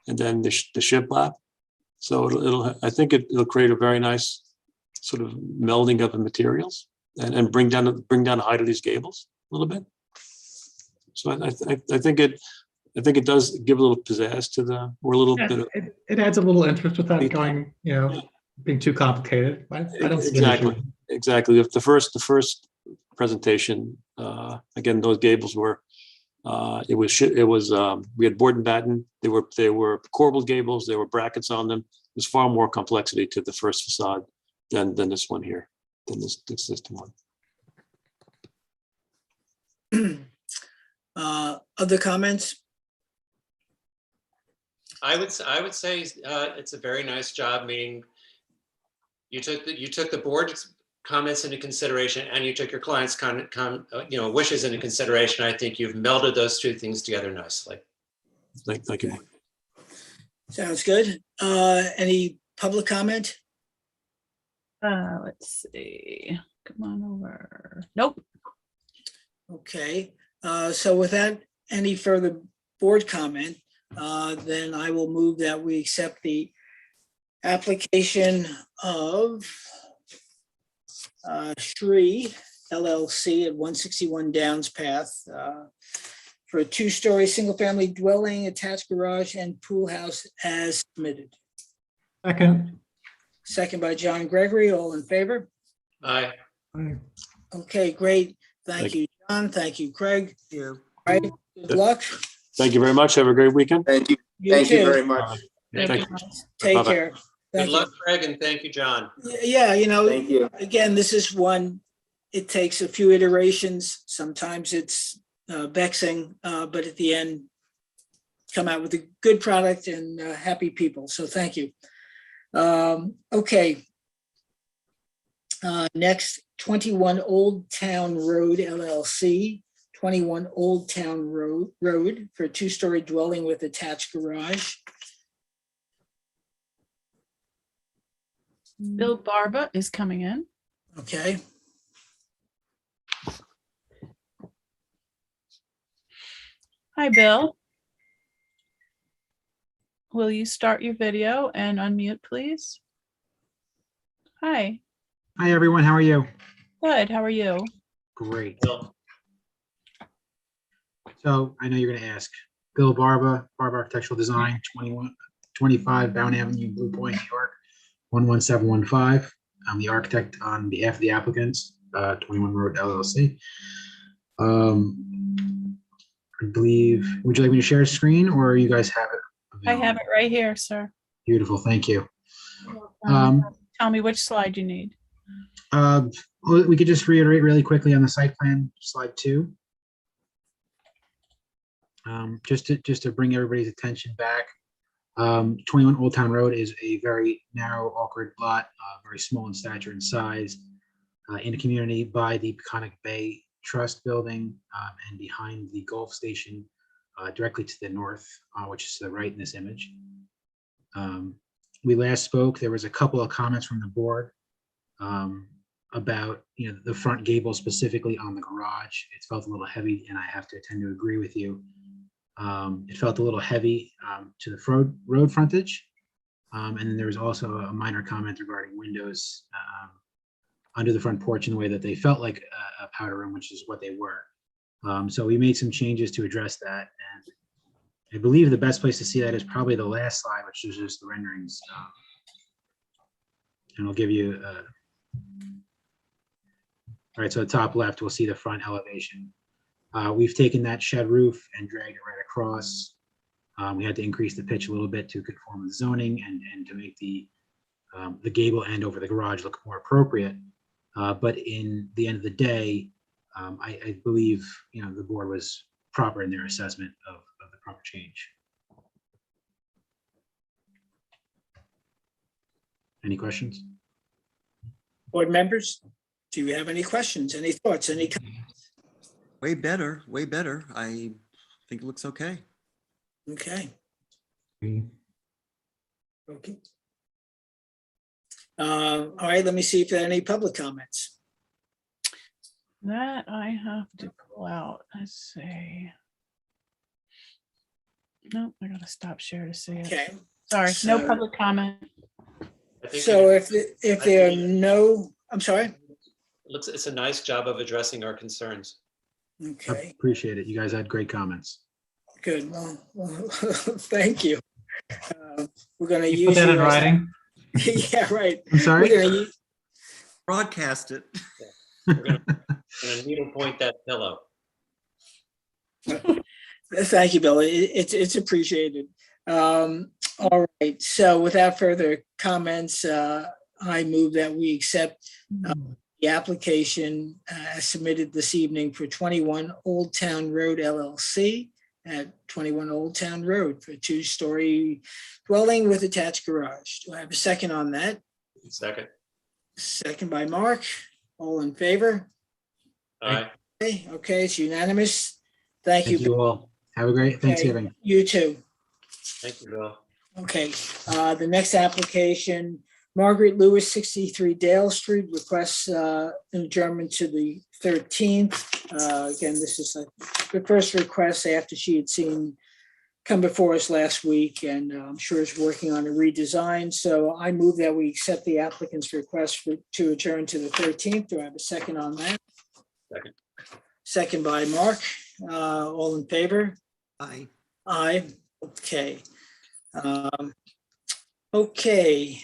and then the shiplap. So I think it'll create a very nice sort of melding of the materials and bring down the height of these gables a little bit. So I think it does give a little pizzazz to it adds a little interest without going, being too complicated. I don't see an issue. Exactly. The first presentation, again, those gables were, we had board and batten. They were corbelled gables. There were brackets on them. There's far more complexity to the first facade than this one here, than this existing one. Other comments? I would say it's a very nice job. Meaning, you took the board's comments into consideration, and you took your client's wishes into consideration. I think you've melded those two things together nicely. Thank you. Sounds good. Any public comment? Let's see. Come on over. Nope. Okay. So without any further board comment, then I will move that we accept the application of Shree LLC at 161 Downs Path for a two-story single-family dwelling, attached garage, and pool house as submitted. Second. Second by John Gregory. All in favor? Aye. Okay, great. Thank you, John. Thank you, Craig. Yeah. All right. Good luck. Thank you very much. Have a great weekend. Thank you. You too. Very much. Thank you. Take Bye-bye. care. Good Thank luck, Craig, and thank you, John. you. Yeah, Thank you. again, this is one, it takes a few iterations. Sometimes it's vexing, but at the end, come out with a good product and happy people. So thank you. Okay. Next, 21 Old Town Road LLC, 21 Old Town Road for a two-story dwelling with attached garage. Bill Barba is coming in. Okay. Hi, Bill. Will you start your video and unmute, please? Hi. Hi, everyone. How are you? Good. How are you? Great. So I know you're going to ask. Bill Barba, Barba Architectural Design, 25 Bhnh Avenue, Blue Point, New York, 11715. I'm the architect on behalf of the applicants, 21 Road LLC. I believe, would you like me to share a screen, or you guys have it available? I have it right here, sir. Beautiful. Thank you. Tell me which slide you need. We could just reiterate really quickly on the site plan, slide 2. Just to bring everybody's attention back. 21 Old Town Road is a very narrow, awkward lot, very small in stature and size, in a community by the Peconic Bay Trust building, and behind the Gulf Station, directly to the north, which is to the right in this image. We last spoke, there was a couple of comments from the board about the front gable, specifically on the garage. It felt a little heavy, and I have to tend to agree with you. It felt a little heavy to the road frontage. And then there was also a minor comment regarding windows under the front porch in the way that they felt like a powder room, which is what they were. So we made some changes to address that. And I believe the best place to see that is probably the last slide, which is just the renderings. And I'll give you, all right, so the top left, we'll see the front elevation. We've taken that shed roof and dragged it right across. We had to increase the pitch a little bit to conform with zoning and to make the gable end over the garage look more appropriate. But in the end of the day, I believe, the board was proper in their assessment of the proper change. Any questions? Board members, do you have any questions, any thoughts, any comments? Way better, way better. I think it looks okay. Okay. Mm-hmm. Okay. All right, let me see if there are any public comments. That I have to pull out. Let's see. Nope, I gotta stop share to see it. Okay. Sorry, no So- public comment. I think So it- if there are no, I'm sorry. it's a nice job of addressing our concerns. I Okay, appreciate it. You guys had great comments. good. Well, thank you. We're gonna You use put that in you as- writing? Yeah, right. I'm sorry? We're gonna use- Broadcast it. We're gonna needlepoint that pillow. Thank you, Bill. It's appreciated. All right, so without further comments, I move that we accept the application submitted this evening for 21 Old Town Road LLC at 21 Old Town Road for a 2-story dwelling with attached garage. Do I have a second on that? Second. Second by Mark. All in favor? Aye. Okay, it's unanimous. Thank you. Thank you all. Have a great Okay, Thanksgiving. You too. Thank you, Bill. Okay, the next application, Margaret Lewis, 63 Dale Street, requests an adjournment to the 13th. Again, this is the first request after she had come before us last week, and I'm sure is working on a redesign. So I move that we accept the applicant's request to adjourn to the 13th. Do I have a second on that? Second. Second by Mark. All in favor? Aye. Aye. Okay. Okay,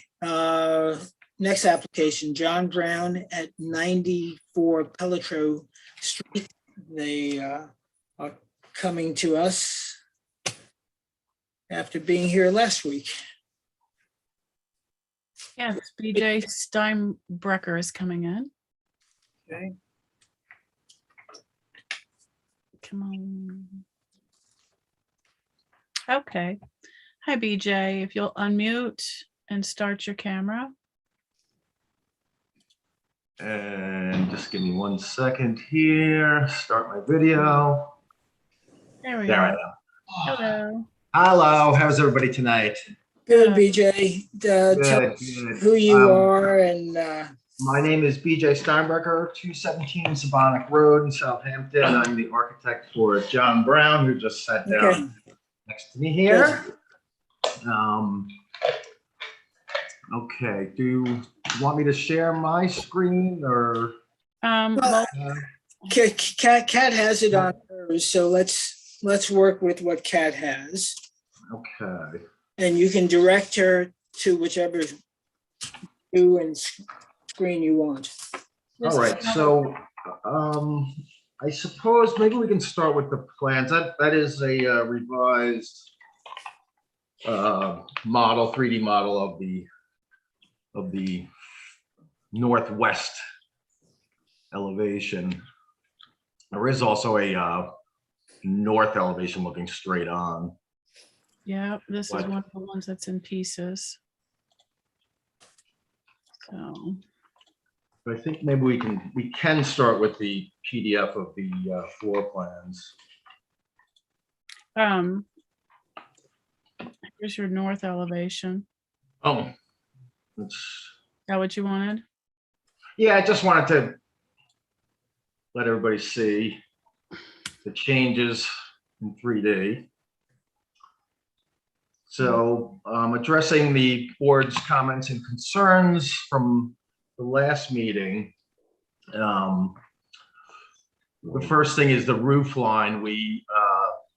next application, John Brown at 94 Pelletreau Street. They are coming to us after being here last week. Yeah, it's BJ Steinbrecher is coming in. Okay. Come on. Okay. Hi, BJ. If you'll unmute and start your camera. And just give me 1 second here. Start my video. There we There I go. am. Hello. Hello, how's everybody tonight? Good, BJ. Tell Good, us good. who you are and My name is BJ Steinbrecher, 217 Sabonic Road in Southampton. I'm the architect for John Brown, who just sat down Okay. next to me here. Okay, do you want me to share my screen or? Well, Kat has it on hers, so let's work with what Kat has. Okay. And you can direct her to whichever view and screen you want. All right, so I suppose maybe we can start with the plans. That is a revised model, 3D model of the northwest elevation. There is also a north elevation looking straight on. Yeah, this is What? one of the ones that's in pieces. So, But I think maybe we can start with the PDF of the floor plans. here's your north elevation. Oh, that's, Is that what you wanted? yeah, I just wanted to let everybody see the changes in 3D. So addressing the board's comments and concerns from the last meeting. The first thing is the roof line. We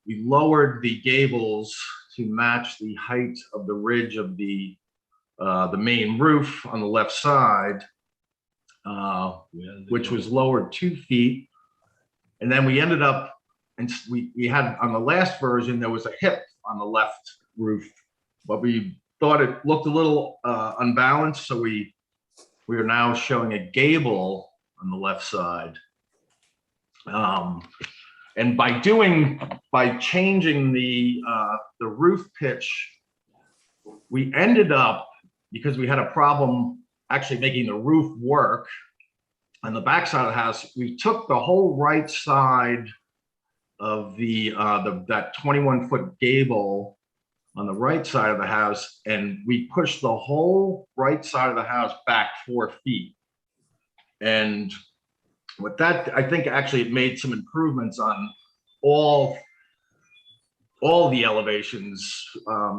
lowered the gables to match the height of the ridge of the main roof on the left side, which was lowered 2 feet. And then we ended up, and we had on the last version, there was a hip on the left roof, but we thought it looked a little unbalanced. So we are now showing a gable on the left side. And by changing the roof pitch, we ended up, because we had a problem actually making the roof work on the back side of the house, we took the whole right side of that 21-foot gable on the right side of the house, and we pushed the whole right side of the house back 4 feet. And with that, I think actually it made some improvements on all the elevations,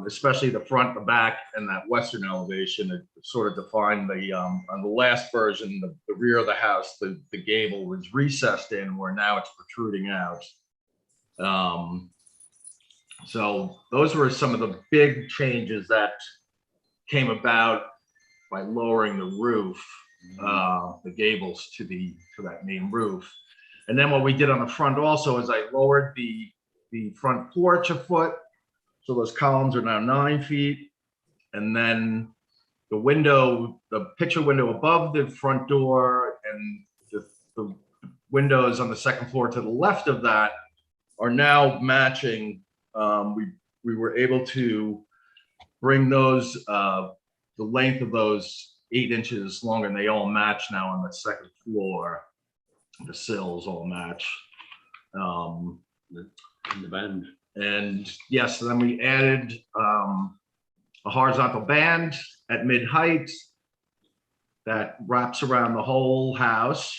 especially the front, the back, and that western elevation. It sort of defined on the last version, the rear of the house, the gable was recessed in, where now it's protruding out. So those were some of the big changes that came about by lowering the roof, the gables to that main roof. And then what we did on the front also is I lowered the front porch a foot. So those columns are now 9 feet. And then the window, the picture window above the front door and the windows on the second floor to the left of that are now matching. We were able to bring those, the length of those 8 inches longer, and they all match now on the second floor. The sills all match. In the band. And yes, then we added a horizontal band at mid-height that wraps around the whole house.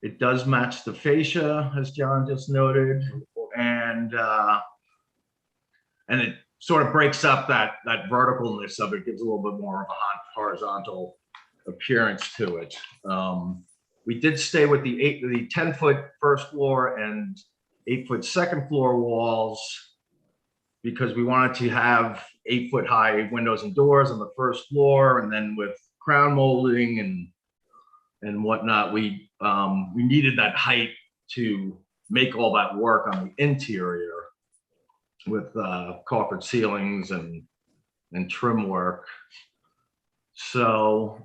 It does match the fascia, as John just noted, and it sort of breaks up that verticalness of it, gives a little bit more of a horizontal appearance to it. We did stay with the 10-foot first floor and 8-foot second floor walls because we wanted to have 8-foot high windows and doors on the first floor, and then with crown molding and whatnot, we needed that height to make all that work on the interior with coffered ceilings and trim work. So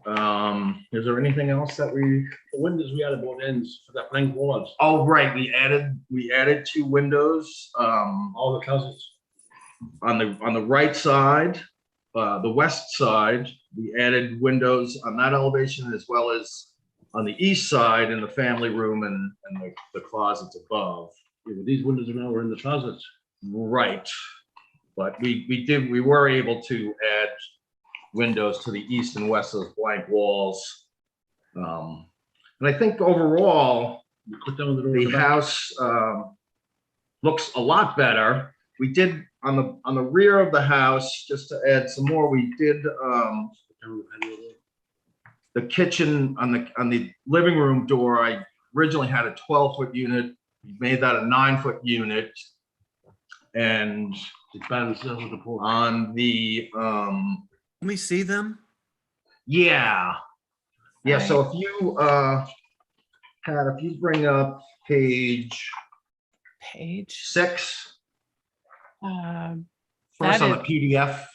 is there anything else that the windows we added both ends for that blank walls? Oh, right. We added 2 windows. All the closets. On the right side, the west side, we added windows on that elevation as well as on the east side in the family room and the closets above. Yeah, but these windows are now in the closets. Right. But we were able to add windows to the east and west of those blank walls. And I think overall, the house looks a lot better. We did on the rear of the house, just to add some more, we did the kitchen on the living room door. I originally had a 12-foot unit. We made that a 9-foot unit. And on the Let me see them. yeah. So if you if you bring up page 6, first on the PDF.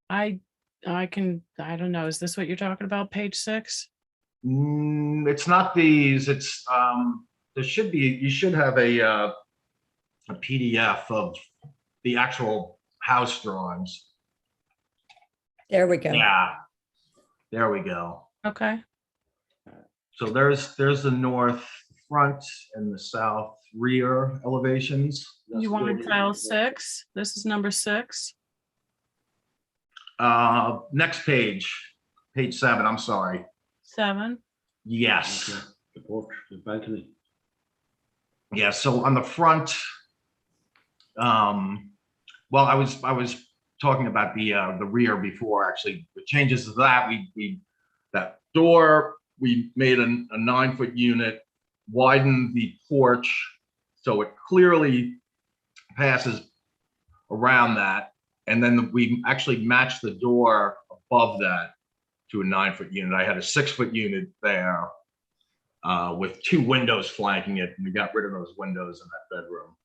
I don't know. Is this what you're talking about? Page 6? It's not these. It's there should be. You should have a PDF of the actual house drawings. There we go. Yeah, there we go. Okay. So there's the north front and the south rear elevations. You want tile 6? This is number 6. Next page 7. I'm sorry. 7. Yes. The porch, the balcony. Yeah, so on the front, well, I was talking about the rear before, actually. The changes to that, that door, we made a 9-foot unit, widened the porch, so it clearly passes around that. And then we actually matched the door above that to a 9-foot unit. I had a 6-foot unit there with 2 windows flanking it, and we got rid of those windows in that bedroom.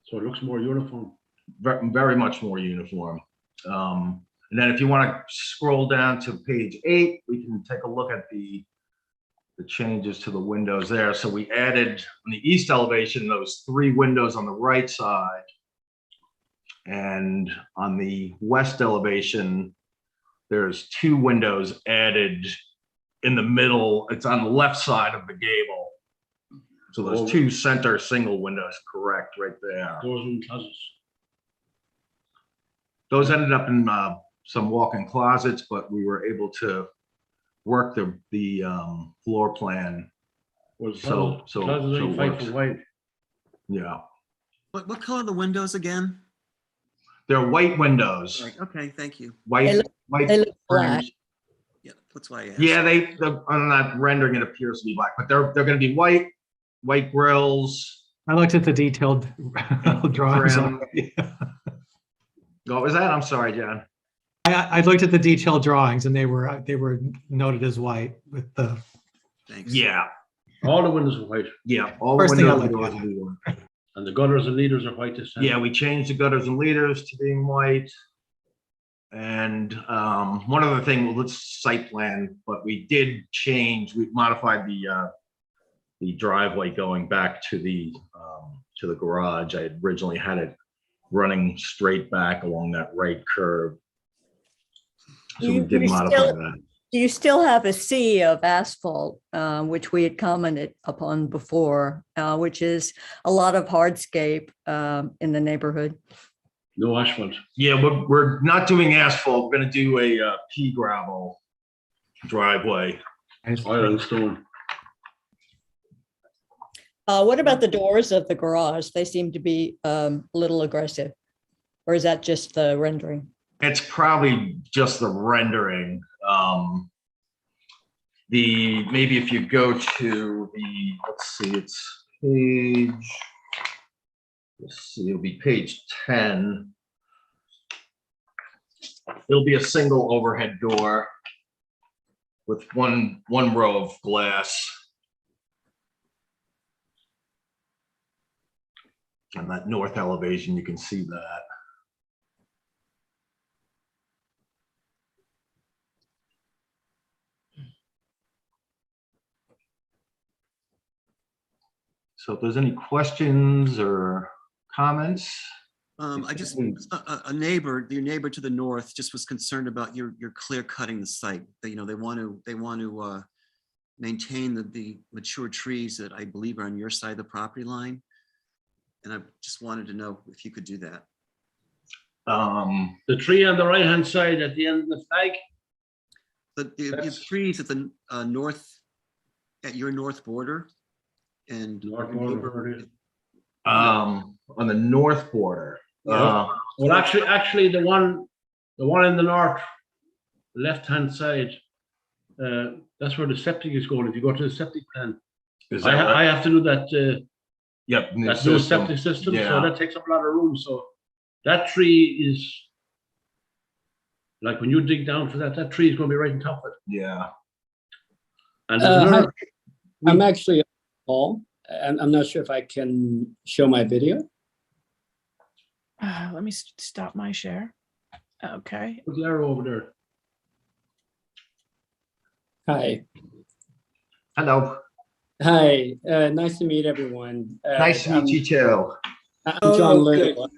So it looks more uniform. Very, very much more uniform. And then if you want to scroll down to page 8, we can take a look at the changes to the windows there. So we added on the east elevation those 3 windows on the right side. And on the west elevation, there's 2 windows added in the middle. It's on the left side of the gable. So those 2 center single windows, correct, right there. Doors and closets. Those ended up in some walk-in closets, but we were able to work the floor plan. So it works. White. Yeah, What color are the windows again? they're white windows. Right, okay, thank you. White, white. they look black. frames. Yeah, that's why I asked. Yeah, on that rendering, it appears to be black, but they're going to be white grills. I looked at the detailed drawings. Trim. What was that? I'm sorry, John. I looked at the detailed drawings and they were noted as white with the. Thanks. Yeah, All the windows are white. yeah, all the First thing I windows and looked doors at. will be white. And the gutters and leaders are white this time. Yeah, we changed the gutters and leaders to being white. And one other thing, well, it's site plan, but we did change, we modified the driveway going back to the garage. I had originally had it running straight back along that right curve. So we did modify that. Do you still have a sea of asphalt, which we had commented upon before, which is a lot of hardscape in the neighborhood? No asphalt. Yeah, we're not doing asphalt. We're gonna do a pea gravel driveway. Iron stone. What about the doors of the garage? They seem to be a little aggressive. Or is that just the rendering? It's probably just the rendering. Maybe if you go to let's see, it's page, it'll be page 10. It'll be a single overhead door with one row of glass. On that north elevation, you can see that. So if there's any questions or comments? I just, your neighbor to the north just was concerned about your clear cutting the site. That, you know, they want to maintain the mature trees that I believe are on your side of the property line. And I just wanted to know if you could do that. The tree on the right-hand side at the end of the flag. The trees at the at your north border and on the north border. Well, actually, the one in the north, left-hand side, that's where the septic is going. If you go to the septic plan, I have to do that. Yep. That's the septic system, so that takes up a lot of room. So that tree is like when you dig down for that tree is going to be right on top of it. Yeah. And hi. I'm actually Paul, and I'm not sure if I can show my video. Let me stop my share. Okay. Put the arrow over there. Hi. Hello. Hi. Nice to meet everyone. Nice to meet you too. I'm John Little.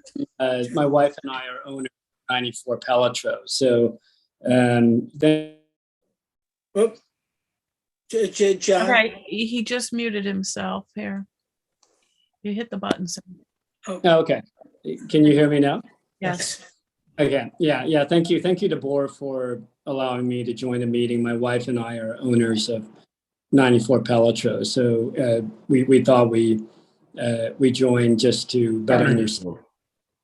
My wife and I are owners of 94 Pelletro. So then. Oops. John. All right, he just muted himself here. You hit the button. So. Oh, okay. Can you hear me now? Yes. Okay. Yeah. Thank you to Board for allowing me to join the meeting. My wife and I are owners of 94 Pelletro. So we thought we rejoin just to better understand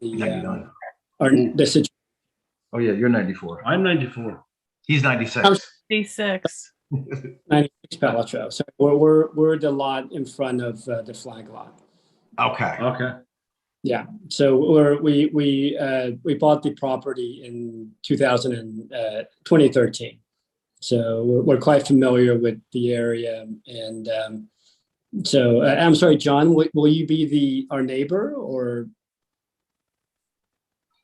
the situation. Oh, yeah, you're 94. I'm 94. He's 96. I'm D6. 96 Pelletreau. So we're the lot in front of the flag lot. Okay. Okay. Yeah. So we bought the property in 2013. So we're quite familiar with the area. And so I'm sorry, John, will you be our neighbor or?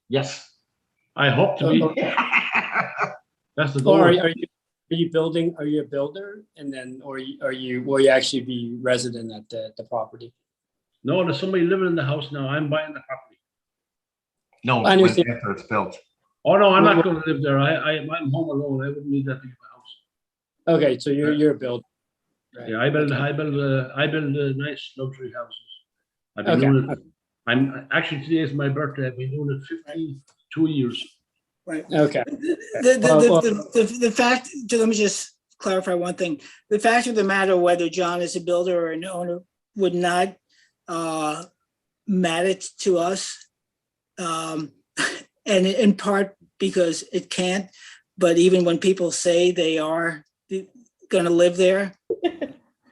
Yes, I hope to be. That's the goal. Or are you building? Are you a builder? And then, or will you actually be resident at the property? No, there's somebody living in the house now. I'm buying the property. No, I understand. after it's built. Oh no, I'm not going to live there. I'm home alone. I wouldn't need that big of a house. Okay, so you're a builder. Right. Yeah, I build nice luxury houses. I've been doing it. I'm actually, today is my birthday. I've been doing it 52 years. Right. Okay. The fact, let me just clarify one thing. The fact of the matter, whether John is a builder or an owner, would not matter to us. And in part because it can't, but even when people say they are going to live there,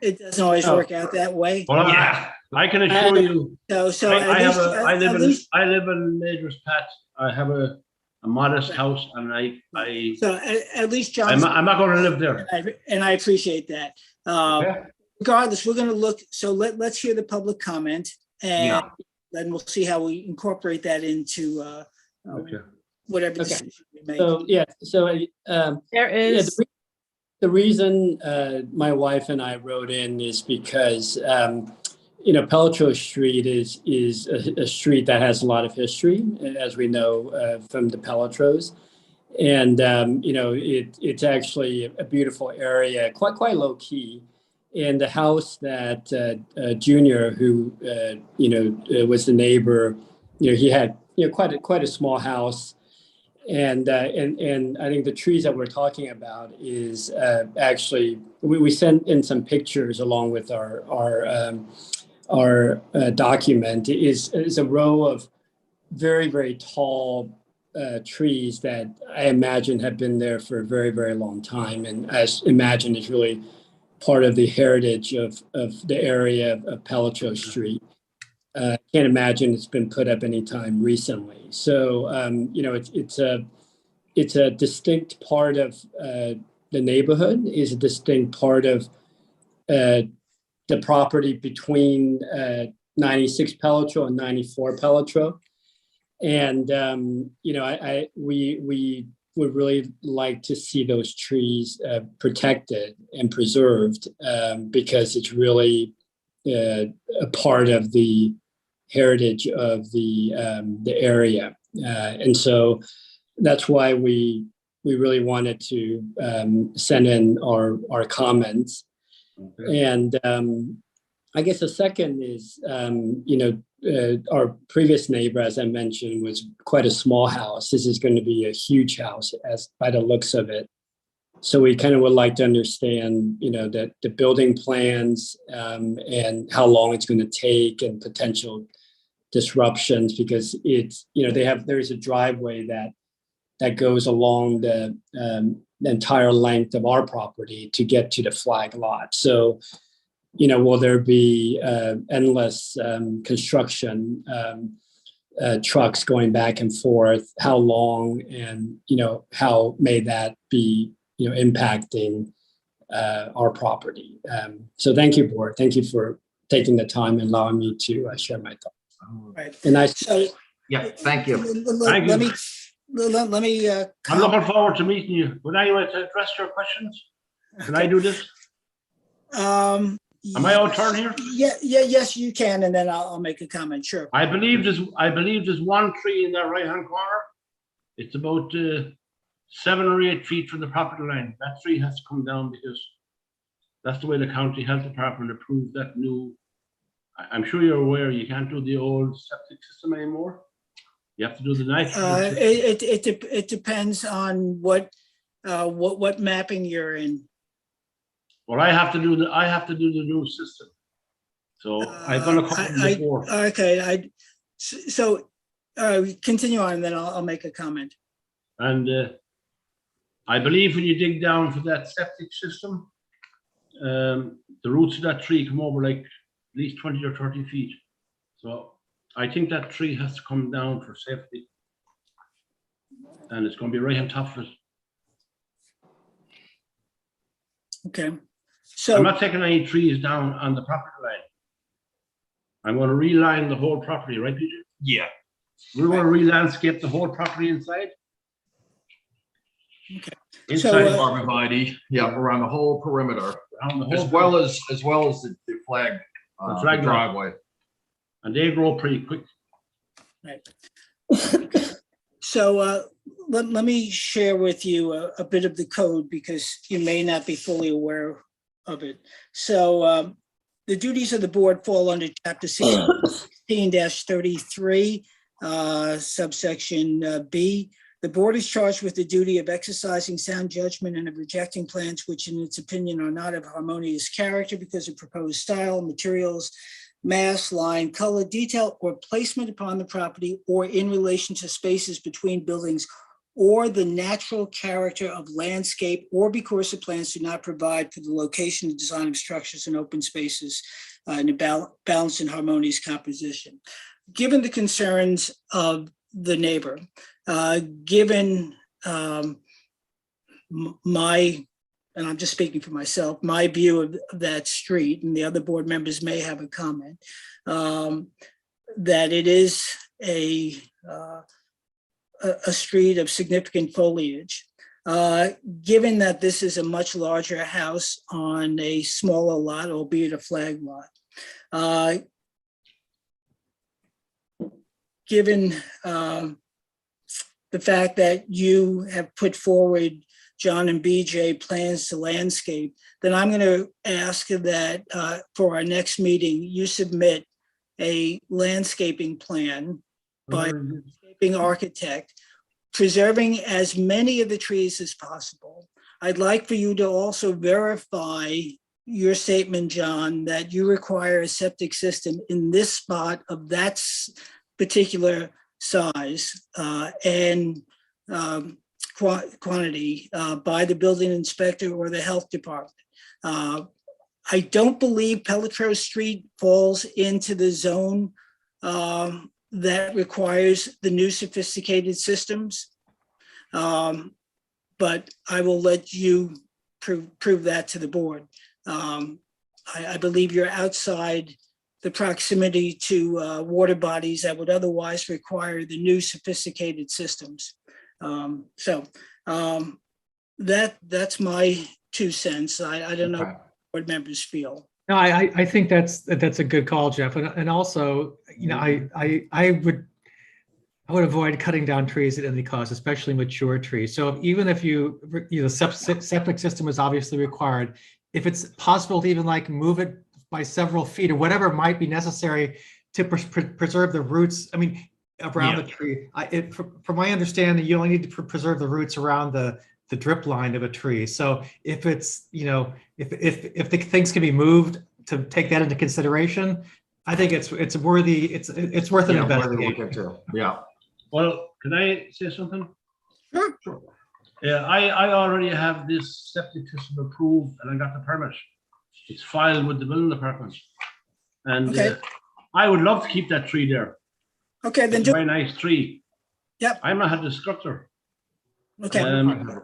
it doesn't always work out that way. Well, yeah, I can assure you. So I live in Major's Pat. I have a modest house, and at least John. I'm not going to live there, and I appreciate that. Regardless, we're going to look. So let's hear the public comment, and then we'll see how we incorporate that into whatever decision we make. There is. The reason my wife and I wrote in is because Pelletreau Street is a street that has a lot of history, as we know from the Pelletreaus, and it's actually a beautiful area, quite low key. And the house that Junior, who was the neighbor, he had quite a small house. And I think the trees that we're talking about is actually we sent in some pictures along with our document is a row of very, very tall trees that I imagine have been there for a very, very long time, and I imagine is really part of the heritage of the area of Pelletreau Street. Can't imagine it's been put up anytime recently. So, it's a distinct part of the neighborhood, is a distinct part of the property between 96 Pelletreau and 94 Pelletreau. And, we would really like to see those trees protected and preserved because it's really a part of the heritage of the area, and so that's why we really wanted to send in our comments. Okay. And I guess the second is our previous neighbor, as I mentioned, was quite a small house. This is going to be a huge house, as by the looks of it. So we kind of would like to understand, that the building plans and how long it's going to take and potential disruptions, because it's, there's a driveway that goes along the entire length of our property to get to the flag lot. So, will there be endless construction trucks going back and forth? How long, and, how may that be, impacting our property? So thank you, board. Thank you for taking the time and allowing me to share my thoughts. Right. And thank you. Let me. I'm looking forward to meeting you. Would I like to address your questions? Can I do this? Am I out of turn here? Yes, you can, and then I'll make a comment. Sure. I believe there's one tree in that right-hand corner. It's about 7 or 8 feet from the property line. That tree has to come down because that's the way the county health department approved that new. I'm sure you're aware you can't do the old septic system anymore. You have to do the nitrogen. It depends on what mapping you're in. Well, I have to do the new system. So I've done a couple before. Okay, so continue on, and then I'll make a comment. And I believe when you dig down for that septic system, the roots of that tree come over like at least 20 or 30 feet. So I think that tree has to come down for safety. And it's going to be right on top of it. Okay. So I'm not taking any trees down on the property line. I'm going to reline the whole property, right, Peter? Yeah. We're going to re-landscape the whole property inside. Okay. Inside So, arborvitae, Yeah, around the whole perimeter, around the whole as well as the flag, The flag driveway. And they grow pretty quick. right. So let me share with you a bit of the code because you may not be fully aware of it. So the duties of the board fall under chapter 16-33, subsection B. The board is charged with the duty of exercising sound judgment and of rejecting plans which in its opinion are not of harmonious character because of proposed style, materials, mass, line, color, detail, or placement upon the property or in relation to spaces between buildings or the natural character of landscape or because the plans do not provide for the location and design of structures and open spaces in a balanced and harmonious composition. Given the concerns of the neighbor, given my, and I'm just speaking for myself, my view of that street, and the other board members may have a comment, that it is a street of significant foliage. Given that this is a much larger house on a smaller lot, albeit a flag lot, given the fact that you have put forward John and BJ plans to landscape, then I'm going to ask that for our next meeting, you submit a landscaping plan by a landscaping architect, preserving as many of the trees as possible. I'd like for you to also verify your statement, John, that you require a septic system in this spot of that particular size and quantity by the building inspector or the health department. I don't believe Pelletreau Street falls into the zone that requires the new sophisticated systems. But I will let you prove that to the board. I believe you're outside the proximity to water bodies that would otherwise require the new sophisticated systems. That's my 2 cents. I don't know what members feel. No, I think that's a good call, Jeff. And also, you know, I would avoid cutting down trees at any cost, especially mature trees. So even if the septic system is obviously required, if it's possible to even like move it by several feet or whatever might be necessary to preserve the roots. I mean, around the tree. From my understanding, you only need to preserve the roots around the drip line of a tree. So if it's, you know, if the things can be moved to take that into consideration, I think it's worthy. It's worth an investigation. Yeah. Well, can I say something? Sure. Yeah, I already have this septic system approved and I got the permit. It's filed with the building department. And I would love to keep that tree there. Okay, then it's a very nice tree. Yep. I'm not a destructor. Okay.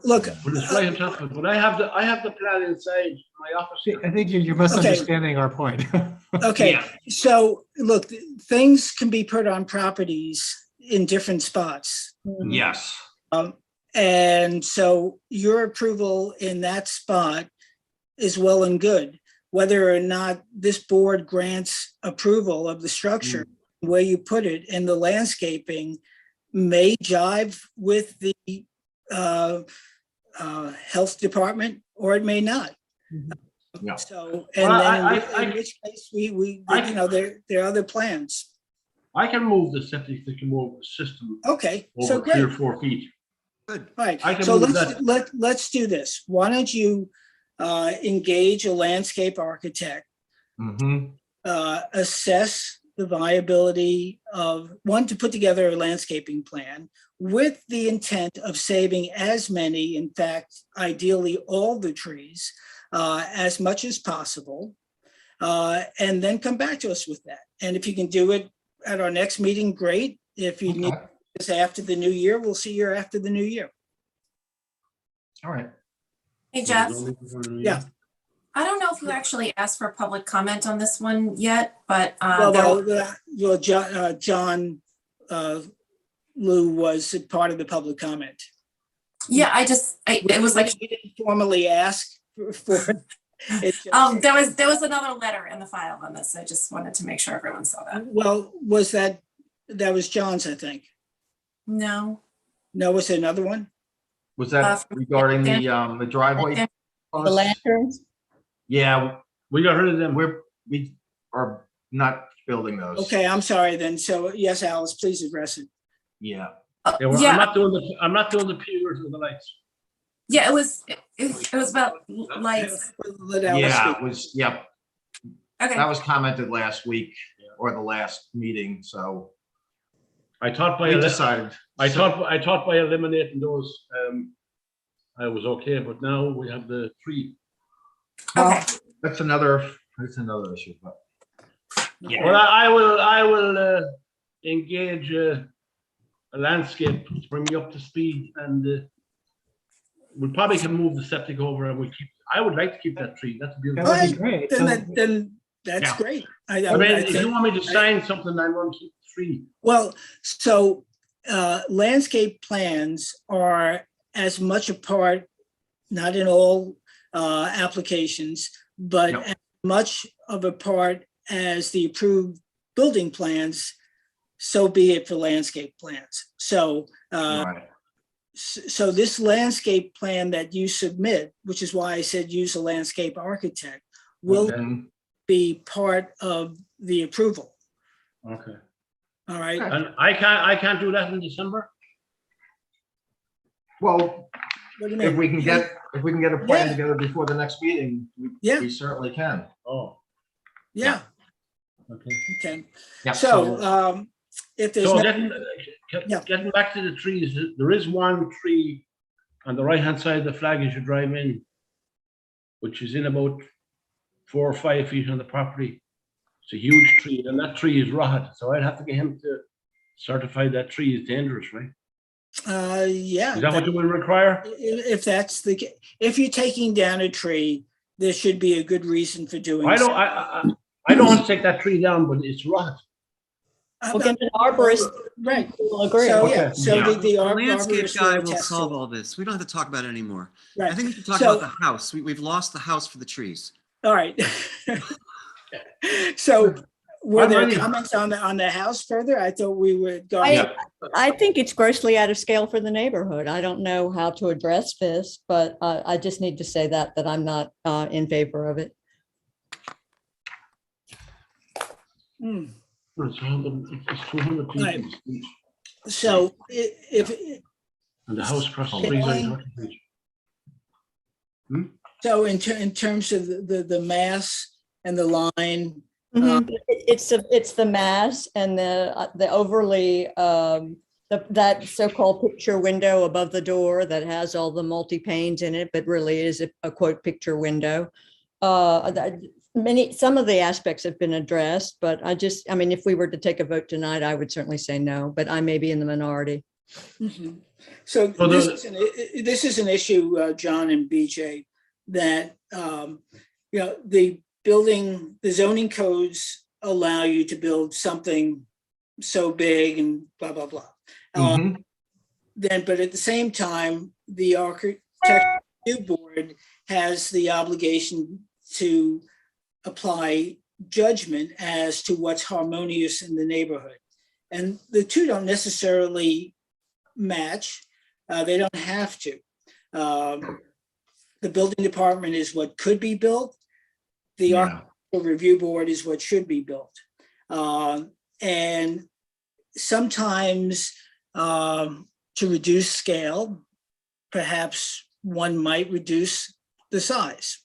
Look, but it's right on top of it. But I have the plan inside my office here. I think you're misunderstanding our point. Okay. Yeah. So look, things can be put on properties in different spots. Yes. And so your approval in that spot is well and good. Whether or not this board grants approval of the structure, where you put it in the landscaping may jive with the health department, or it may not. Yeah. So, and then in which case we you know, there are other plans. I can move the septic system. Okay, over so great. 3 or 4 feet. Good. All right. I can So move let's do this. Why don't you engage a landscape architect assess the viability of, one, to put together a landscaping plan with the intent of saving as many, in fact, ideally all the trees, as much as possible, and then come back to us with that. And if you can do it at our next meeting, great. If you need this after the new year, we'll see you after the new year. All right. Hey, Jeff. Yeah. I don't know if you actually asked for public comment on this one yet, but John Lou was part of the public comment. yeah, it was like he didn't formally ask for it. There was another letter in the file on this. I just wanted to make sure everyone saw that. Well, that was John's, I think. No. No, was there another one? Was that regarding the driveway? The lanterns? Yeah, we got rid of them. We are not building those. Okay, I'm sorry then. So yes, Alice, please address it. Yeah. I'm not doing the pewters with the lights. Yeah, it was about lights. Yeah, it was. Yep. Okay. That was commented last week or the last meeting. So I thought by eliminating those, I was okay. But now we have the tree. Okay. That's another issue. But yeah. Well, I will engage a landscape to bring me up to speed, and we probably can move the septic over, and I would like to keep that tree. That's beautiful. That would be great. Then that's great. I mean, if you want me to sign something, I want to keep the tree. Well, so landscape plans are as much a part, not in all applications, but as much of a part as the approved building plans, so be it for landscape plans. So, so this landscape plan that you submit, which is why I said use a landscape architect, will be part of the approval. Okay. All right. And I can't do that in December. Well, if we can get a plan Yeah. together before the next meeting, we certainly can. Oh. Yeah. Okay. Okay. Yeah, So if there's so no, getting back to the trees, there is one tree on the right-hand side of the flag as you drive in, which is in about 4 or 5 feet on the property. It's a huge tree, and that tree is rotted. So I'd have to get him to certify that tree is dangerous, right? yeah. Is that what you will require? If that's the case, if you're taking down a tree, there should be a good reason for doing. I don't want to take that tree down, but it's rotted. We'll get an arborist. Right. We'll agree. So Okay. yeah, so the landscape arborist guy will will attest solve to it. all this. We don't have to talk about it anymore. Right. I think we should talk So- about the house. We've lost the house for the trees. All right. So were I'm there ready. comments on the house further? I thought we would go. I think it's grossly out of scale for the neighborhood. I don't know how to address this, but I just need to say that I'm not in favor of it. Hmm. It's 200 feet. Right. So if And the house across the street is 100 feet. so, in terms of the mass and the line, It's the mass and the overly that so-called picture window above the door that has all the multi-panes in it, but really is a quote picture window. Some of the aspects have been addressed, but I mean, if we were to take a vote tonight, I would certainly say no, but I may be in the minority. Mhm. So this is an issue, John and BJ, that the zoning codes allow you to build something so big and blah blah blah. But at the same time, the architecture review board has the obligation to apply judgment as to what's harmonious in the neighborhood, and the two don't necessarily match. They don't have to. The building department is what could be built. The architectural review board is what should be built. And sometimes to reduce scale, perhaps one might reduce the size,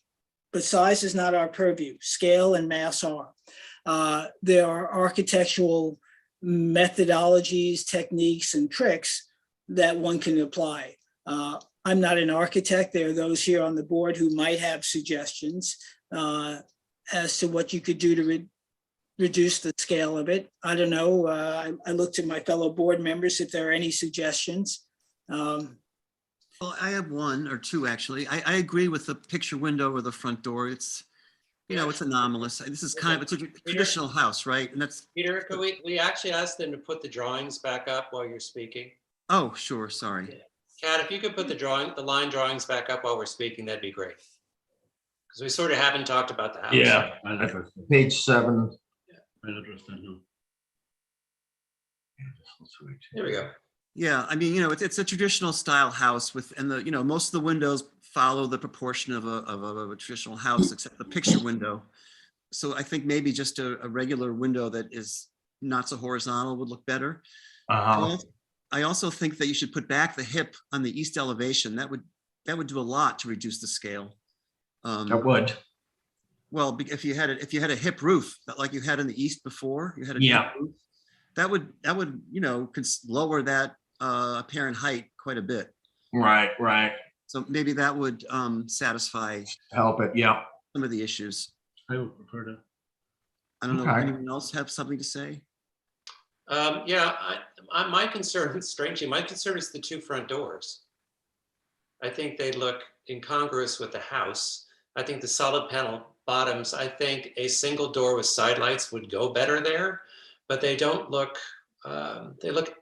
but size is not our purview. Scale and mass are. there are architectural methodologies, techniques, and tricks that one can apply. I'm not an architect. There are those here on the board who might have suggestions as to what you could do to reduce the scale of it. I don't know. I looked at my fellow board members if there are any suggestions. Well, I have one or two, actually. I agree with the picture window or the front door. It's, you know, it's anomalous. This is kind of, it's a traditional house, right? And that's, Peter, could we actually ask them to put the drawings back up while you're speaking? oh, sure, sorry. Kat, if you could put the line drawings back up while we're speaking, that'd be great. Because we sort of haven't talked about the house. Yeah, page 7. There we go. Yeah, I mean, you know, it's a traditional style house with, and the, you know, most of the windows follow the proportion of a traditional house, except the picture window. So I think maybe just a regular window that is not so horizontal would look better. I also think that you should put back the hip on the east elevation. That would do a lot to reduce the scale. That would. Well, if you had a hip roof, like you had in the east before, you had a Yeah. hip roof, that would, you know, could lower that apparent height quite a bit. Right, right. So maybe that would satisfy. Help it, yeah. Some of the issues. I would prefer to. I don't know, Okay. anyone else have something to say? Yeah, my concern, strangely, my concern is the two front doors. I think they look incongruous with the house. I think the solid panel bottoms, I think a single door with side lights would go better there, but they don't look, they look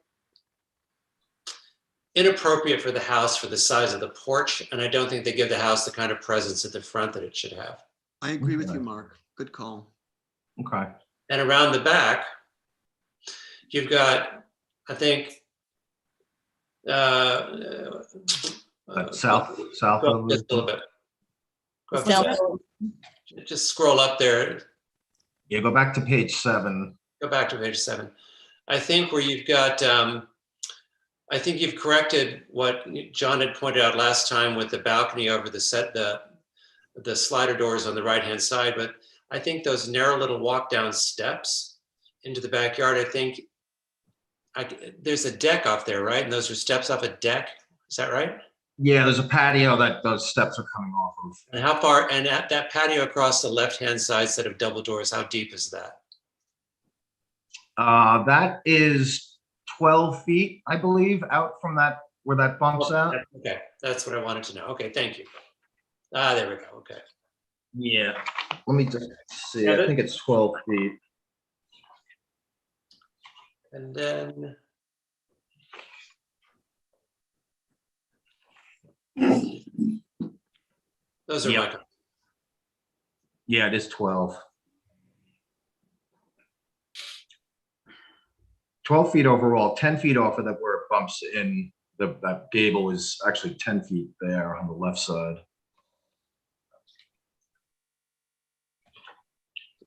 inappropriate for the house for the size of the porch. And I don't think they give the house the kind of presence at the front that it should have. I agree with you, Mark. Good call. Okay. And around the back, you've got, I think, South go up just a little bit. Go up just- Just scroll up there. Yeah, go back to page 7. Go back to page 7. I think where you've got, I think you've corrected what John had pointed out last time with the balcony over the slider doors on the right-hand side, but I think those narrow little walk-down steps into the backyard, I think there's a deck off there, right? And those are steps off a deck, is that right? Yeah, there's a patio that those steps are coming off of. And how far, and at that patio across the left-hand side set of double doors, how deep is that? That is 12 feet, I believe, out from that, where that bumps out. Okay, that's what I wanted to know. Okay, thank you. There we go, okay. Yeah, let me just see, I think it's 12 feet. And then. Those are my. Yeah, it is 12. 12 feet overall, 10 feet off of that where it bumps in, that gable is actually 10 feet there on the left side.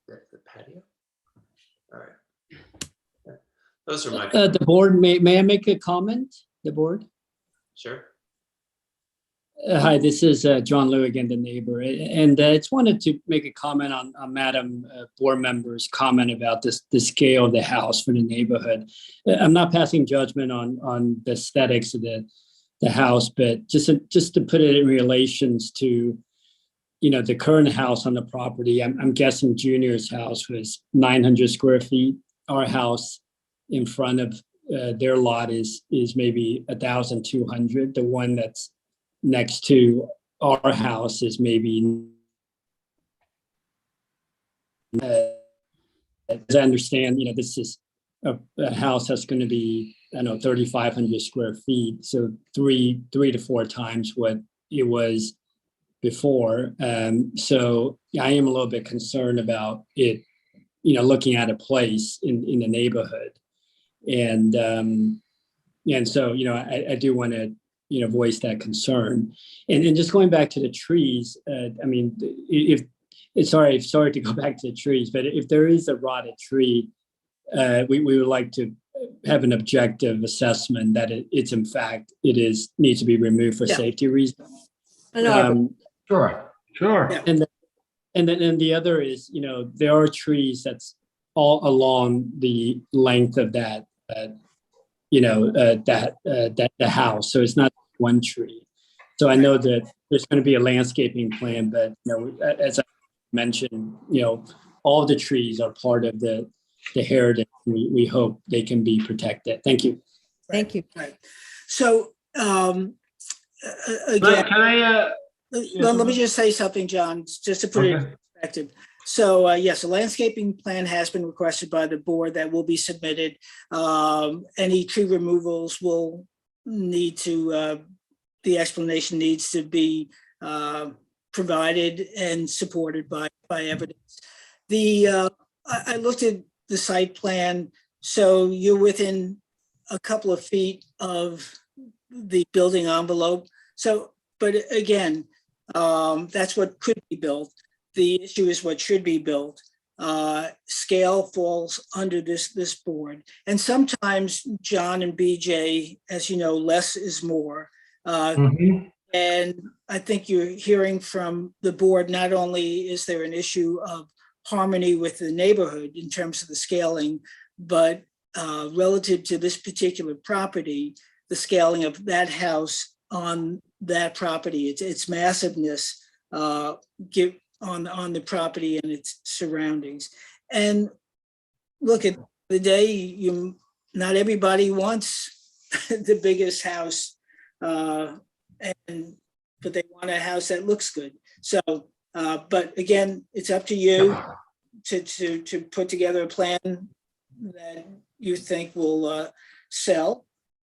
The patio? All right. Those are my. The board, may I make a comment? The board? Sure. Hi, this is John Liu again, the neighbor, and I just wanted to make a comment on Madam Board Member's comment about the scale of the house for the neighborhood. I'm not passing judgment on the aesthetics of the house, but just to put it in relations to, you know, the current house on the property. I'm guessing Junior's house was 900 square feet. Our house in front of their lot is maybe 1,200. The one that's next to our house is maybe, as I understand, you know, this is a house that's going to be, I don't know, 3,500 square feet. So three to four times what it was before. So I am a little bit concerned about it, you know, looking at a place in the neighborhood. And so, you know, I do want to, you know, voice that concern. And just going back to the trees, I mean, if sorry to go back to the trees, but if there is a rotted tree, we would like to have an objective assessment that it's in fact, needs to be removed for safety reasons. Sure. And then the other is, you know, there are trees that's all along the length of that, the house. So it's not one tree. So I know that there's going to be a landscaping plan, but as I mentioned, all the trees are part of the heritage. We hope they can be protected. Thank you. Thank you. Right. So again, let me just say something, John, just to put it in perspective. So yes, a landscaping plan has been requested by the board that will be submitted. Any tree removals will need to, the explanation needs to be provided and supported by evidence. I looked at the site plan, so you're within a couple of feet of the building envelope. So, but again, that's what could be built. The issue is what should be built. Scale falls under this board. And sometimes, John and BJ, as you know, less is more. And I think you're hearing from the board, not only is there an issue of harmony with the neighborhood in terms of the scaling, but relative to this particular property, the scaling of that house on that property, its massiveness on the property and its surroundings. And look, at the day, not everybody wants the biggest house, but they want a house that looks good. So, but again, it's up to you to put together a plan that you think will sell.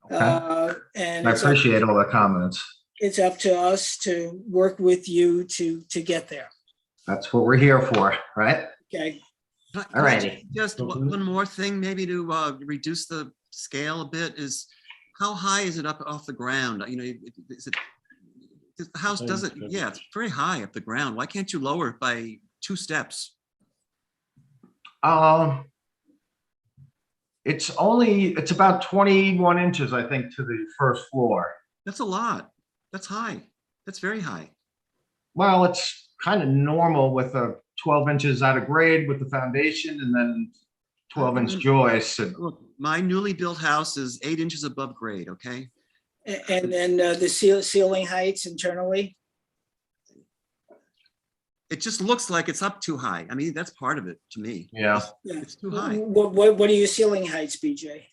And I appreciate all the comments. It's up to us to work with you to get there. That's what we're here for, right? Okay. All right. Just one more thing, maybe to reduce the scale a bit, is how high is it up off the ground? The house doesn't, yeah, it's very high up the ground. Why can't you lower it by 2 steps? It's about 21 inches, I think, to the first floor. That's a lot. That's high. That's very high. Well, it's kind of normal with a 12 inches out of grade with the foundation and then 12-inch joists. Look, my newly built house is 8 inches above grade, okay? And then the ceiling heights internally? It just looks like it's up too high. I mean, that's part of it to me. Yeah. It's too high. What are your ceiling heights, BJ?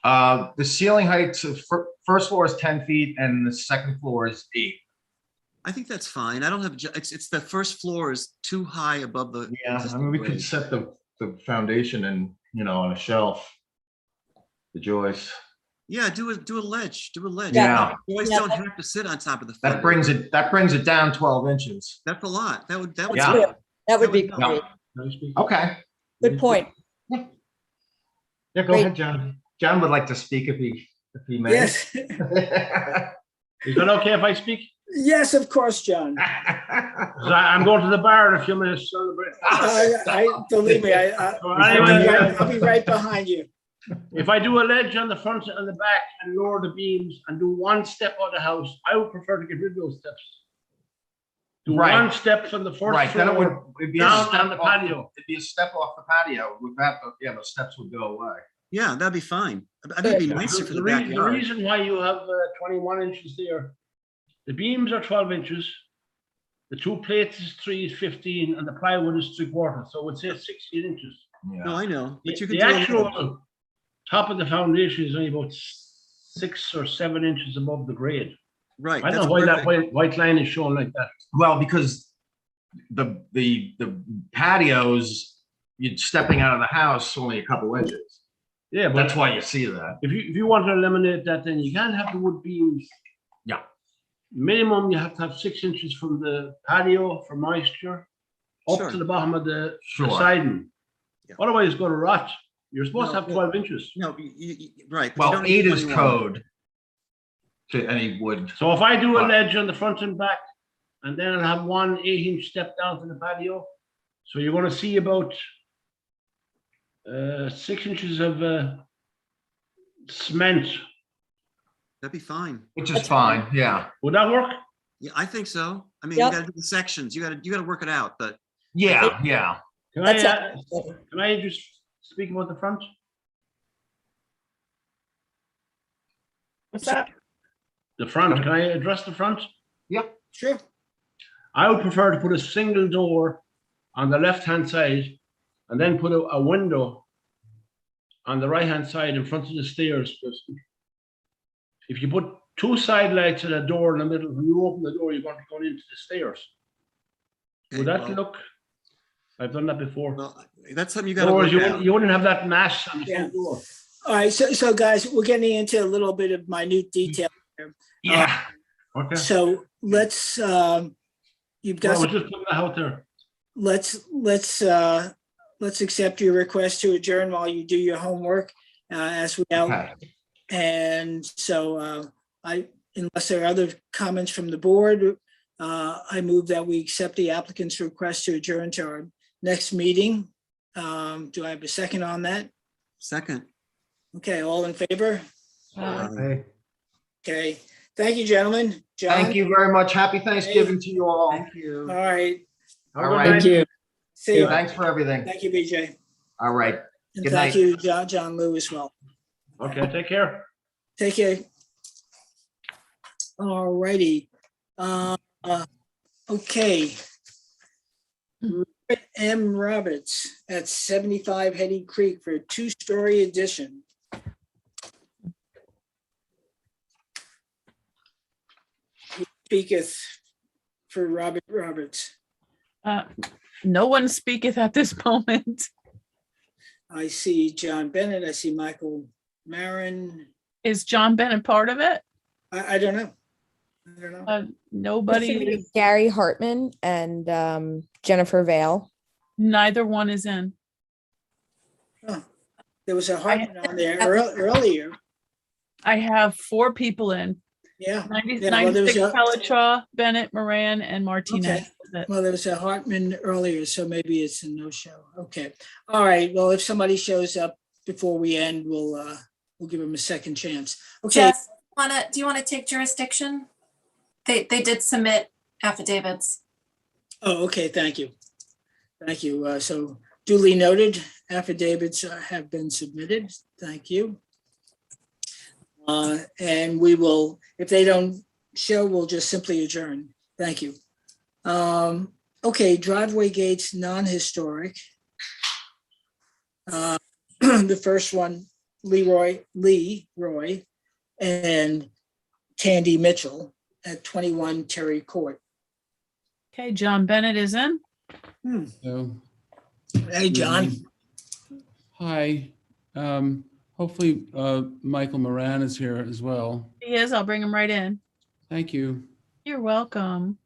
The ceiling heights of first floor is 10 feet and the second floor is 8. I think that's fine. I don't have, it's the first floor is too high above the. Yeah, I mean, we could set the foundation and, on a shelf, the joists. Yeah, do a ledge, Yeah. Boys don't have to sit on top of the. That brings it down 12 inches. That's a lot. That would Yeah. That would be great. Okay. Good point. Yeah, go ahead, John. John would like to speak if he may. Yes. Is that okay if I speak? Yes, of course, John. I'm going to the bar in a few minutes. Believe me, I'll be right behind you. If I do a ledge on the front and the back and lower the beams and do 1 step out of the house, I would prefer to get rid of those steps. Do 1 step from the first Right, then it'd be down on the patio. It'd be a step off the patio. With that, the steps would go away. Yeah, that'd be fine. I think it'd be nicer for the backyard. The reason why you have 21 inches there, the beams are 12 inches, the 2 plates is 3 is 15, and the plywood is 3/4, so it's 16 inches. Yeah. No, I know, but you can The actual top of the foundation is only about 6 or 7 inches above the grade. Right. I don't know why that white line is shown like that. Well, because the patios, you're stepping out of the house only a couple inches. Yeah, but that's why you see that. If you want to eliminate that, then you can't have the wood beams. Yeah. Minimum, you have to have 6 inches from the patio for moisture up to the bottom of the siding. Yeah. Otherwise, it's going to rot. You're supposed to have 12 inches. No, right. Well, 8 is code to any wood. So if I do a ledge on the front and back, and then I'll have 1 8-inch step down to the patio, so you're going to see about 6 inches of cement. That'd be fine. Which is fine, yeah. Would that work? Yeah, I think so. I mean, you gotta do the sections. You gotta work it out, but. Yeah. Can I just speak about the front? What's that? The front, can I address the front? Yeah. Sure. I would prefer to put a single door on the left-hand side and then put a window on the right-hand side in front of the stairs. Because if you put two side lights and a door in the middle, when you open the door, you're going to go into the stairs. Would that look? I've done that before. Well, that's something you got to Otherwise, work out. you wouldn't have that mass on the Yeah. front door. All right, so guys, we're getting into a little bit of minute detail here. Yeah. Okay. So let's, you've got, Well, we'll just put that out there. let's accept your request to adjourn while you do your homework, as we out. Okay. And so unless there are other comments from the board, I move that we accept the applicant's request to adjourn to our next meeting. Do I have a second on that? Second. Okay, all in favor? Hey. Okay, thank you, gentlemen. John? Thank you very much. Happy Thanksgiving to you all. Thank you. All right, All right. Thank you. see you. Thanks for everything. Thank you, BJ. All right. And Good thank night. you, John Lou, as well. Okay, take care. Take care. All righty. Okay. Robert M. Roberts at 75 Hetty Creek for a 2-story addition. Who speaketh for Robert Roberts? No one speaketh at this moment. I see John Bennett. I see Michael Marin. Is John Bennett part of it? I don't know. I don't know. Nobody is. Gary Hartman and Jennifer Vale. Neither one is in. Oh, there was a Hartman on there earlier. I have 4 people in. Yeah. 96 Pelitraw, Bennett, Moran, and Martinez. Okay. Well, there was a Hartman earlier, so maybe it's a no-show. Okay. All right. Well, if somebody shows up before we end, we'll give them a second chance. Okay. Jess, do you want to take jurisdiction? They did submit affidavits. Oh, okay. Thank you. Thank you. So duly noted, affidavits have been submitted. Thank you. And we will, if they don't show, we'll just simply adjourn. Thank you. Okay, driveway gates, non-historic. The first one, Lee Roy, and Tandy Mitchell at 21 Terry Court. Okay, John Bennett is in. So, Hey, John. hi. Hopefully, Michael Moran is here as well. He is. I'll bring him right in. Thank you. You're welcome.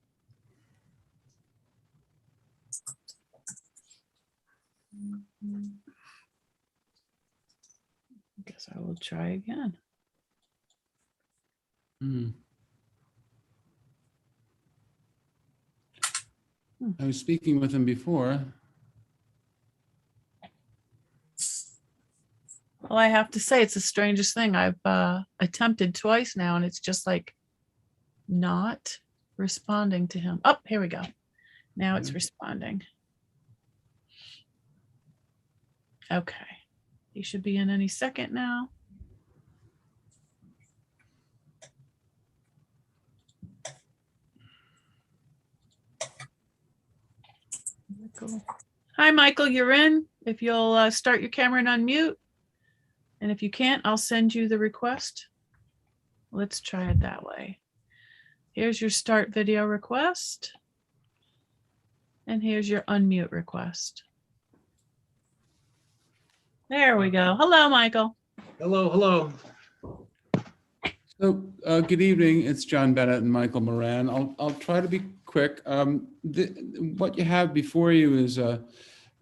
Guess I will try again. I was speaking with him before. Well, I have to say, it's the strangest thing. I've attempted twice now, and it's just like not responding to him. Oh, here we go. Now it's responding. Okay. He should be in any second now. Michael. Hi, Michael, you're in. If you'll start your camera and unmute. And if you can't, I'll send you the request. Let's try it that way. Here's your start video request. And here's your unmute request. There we go. Hello, Michael. Hello, hello. So, good evening. It's John Bennett and Michael Moran. I'll try to be quick. What you have before you is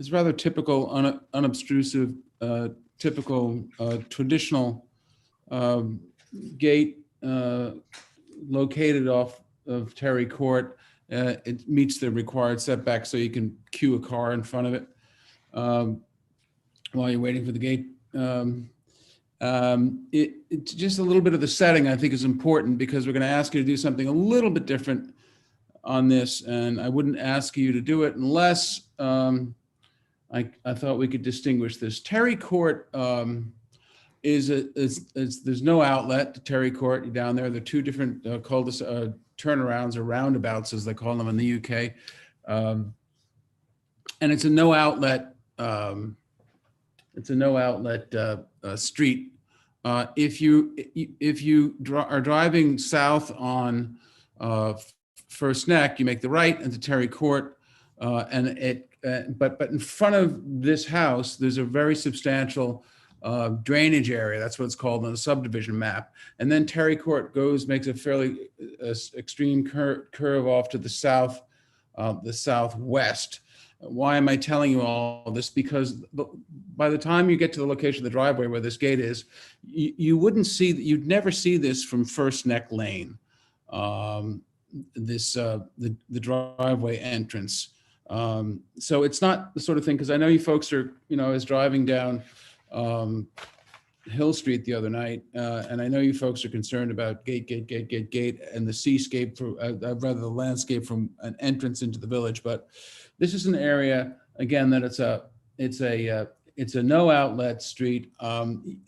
rather typical, unobtrusive, typical traditional gate located off of Terry Court. It meets the required setback, so you can queue a car in front of it while you're waiting for the gate. It's just a little bit of the setting I think is important, because we're going to ask you to do something a little bit different on this, and I wouldn't ask you to do it unless I thought we could distinguish this. Terry Court is there's no outlet to Terry Court down there. They're two different turnarounds or roundabouts, as they call them in the UK. And it's a no outlet. It's a no outlet street. If you are driving south on First Neck, you make the right into Terry Court, but in front of this house, there's a very substantial drainage area. That's what it's called on the subdivision map. And then Terry Court makes a fairly extreme curve off to the southwest. Why am I telling you all this? Because by the time you get to the location of the driveway where this gate is, you'd never see this from First Neck Lane, the driveway entrance. So it's not the sort of thing, because I know you folks are, I was driving down Hill Street the other night, and I know you folks are concerned about gate, and the seascape, rather the landscape from an entrance into the village. But this is an area, again, that it's a no outlet street.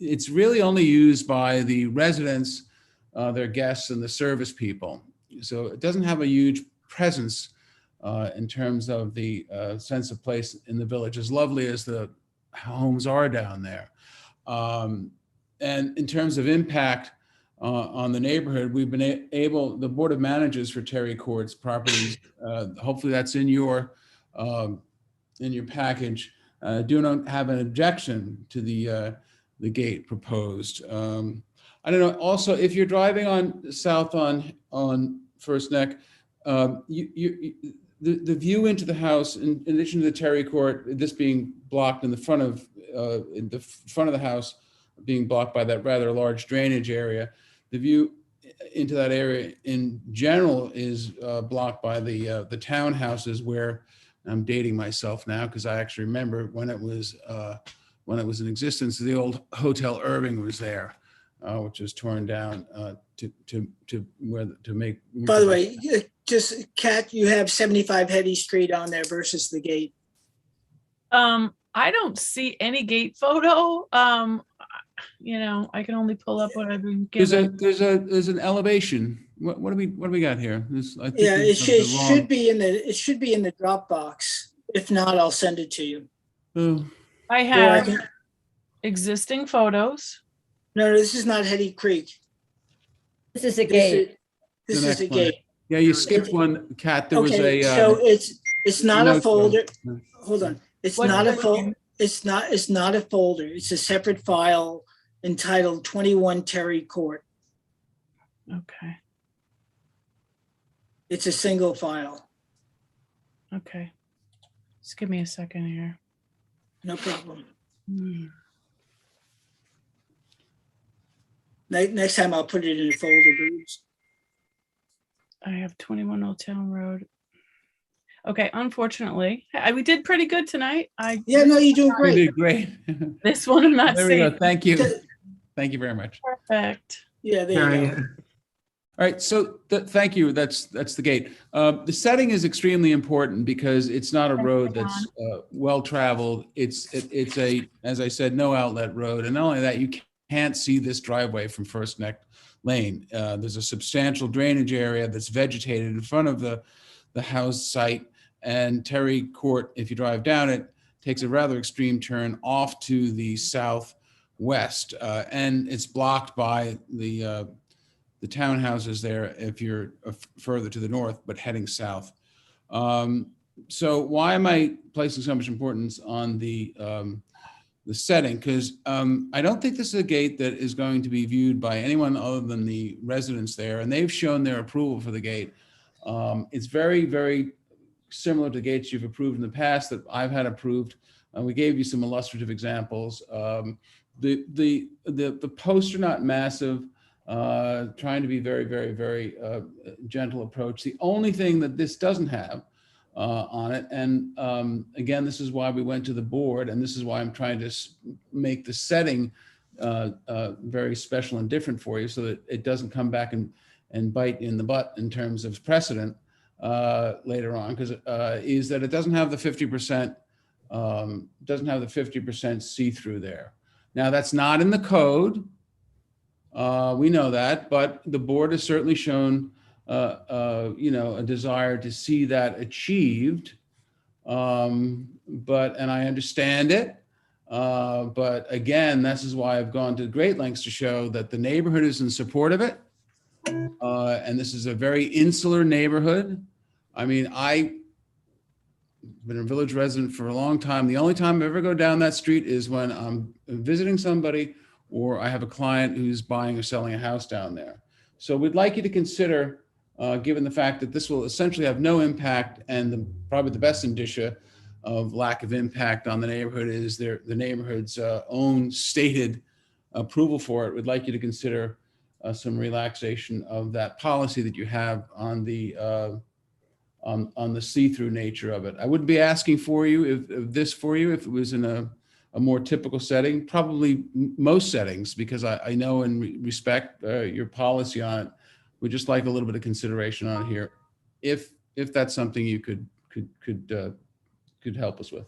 It's really only used by the residents, their guests, and the service people. So it doesn't have a huge presence in terms of the sense of place in the village, as lovely as the homes are down there. And in terms of impact on the neighborhood, we've been able, the Board of Managers for Terry Court's properties, hopefully that's in your package, do not have an objection to the gate proposed. I don't know, also, if you're driving south on First Neck, the view into the house, in addition to the Terry Court, this being blocked in the front of the house, being blocked by that rather large drainage area, the view into that area in general is blocked by the townhouses, where I'm dating myself now because I actually remember when it was in existence. The old Hotel Irving was there, which was torn down to make. By the way, just Kat, you have 75 Hetty Street on there versus the gate. I don't see any gate photo. I can only pull up what I've been given. There's an elevation. What do we got here? It should be in the Dropbox. If not, I'll send it to you. Oh. I have existing photos. No, this is not Hetty Creek. This is a gate. This is a gate. Yeah, you skipped one, Kat. There was a. So it's not a folder. Hold on. It's not a folder. It's not a folder. It's a separate file entitled 21 Terry Court. Okay. It's a single file. Okay. Just give me a second here. No problem. Next time I'll put it in a folder, Bruce. I have 21 Old Town Road. Okay, unfortunately, we did pretty good tonight. You're doing great. You did great. This one I'm not There we seeing. go. Thank you. Thank you very much. Perfect. Yeah, there you go. All right, so thank you. That's the gate. The setting is extremely important because it's not a road that's well-traveled. It's a, as I said, no outlet road. And not only that, you can't see this driveway from First Neck Lane. There's a substantial drainage area that's vegetated in front of the house site, and Terry Court, if you drive down it, takes a rather extreme turn off to the southwest, and it's blocked by the townhouses there if you're further to the north, but heading south. So why am I placing so much importance on the setting? Because I don't think this is a gate that is going to be viewed by anyone other than the residents there, and they've shown their approval for the gate. It's very, very similar to gates you've approved in the past that I've had approved. We gave you some illustrative examples. The posts are not massive, trying to be very, very, very gentle approach. The only thing that this doesn't have on it, and again, this is why we went to the board, and this is why I'm trying to make the setting very special and different for you, so that it doesn't come back and bite in the butt in terms of precedent later on, because is that it doesn't have the 50% doesn't have the 50% see-through there. Now, that's not in the code. We know that, but the board has certainly shown, a desire to see that achieved. And I understand it. But again, this is why I've gone to great lengths to show that the neighborhood is in support of it. And this is a very insular neighborhood. I mean, I've been a village resident for a long time. The only time I ever go down that street is when I'm visiting somebody or I have a client who's buying or selling a house down there. So we'd like you to consider, given the fact that this will essentially have no impact, and probably the best indicia of lack of impact on the neighborhood is the neighborhood's own stated approval for it. We'd like you to consider some relaxation of that policy that you have on the see-through nature of it. I wouldn't be asking for you if it was in a more typical setting, probably most settings, because I know and respect your policy on it. We'd just like a little bit of consideration on it here, if that's something you could help us with.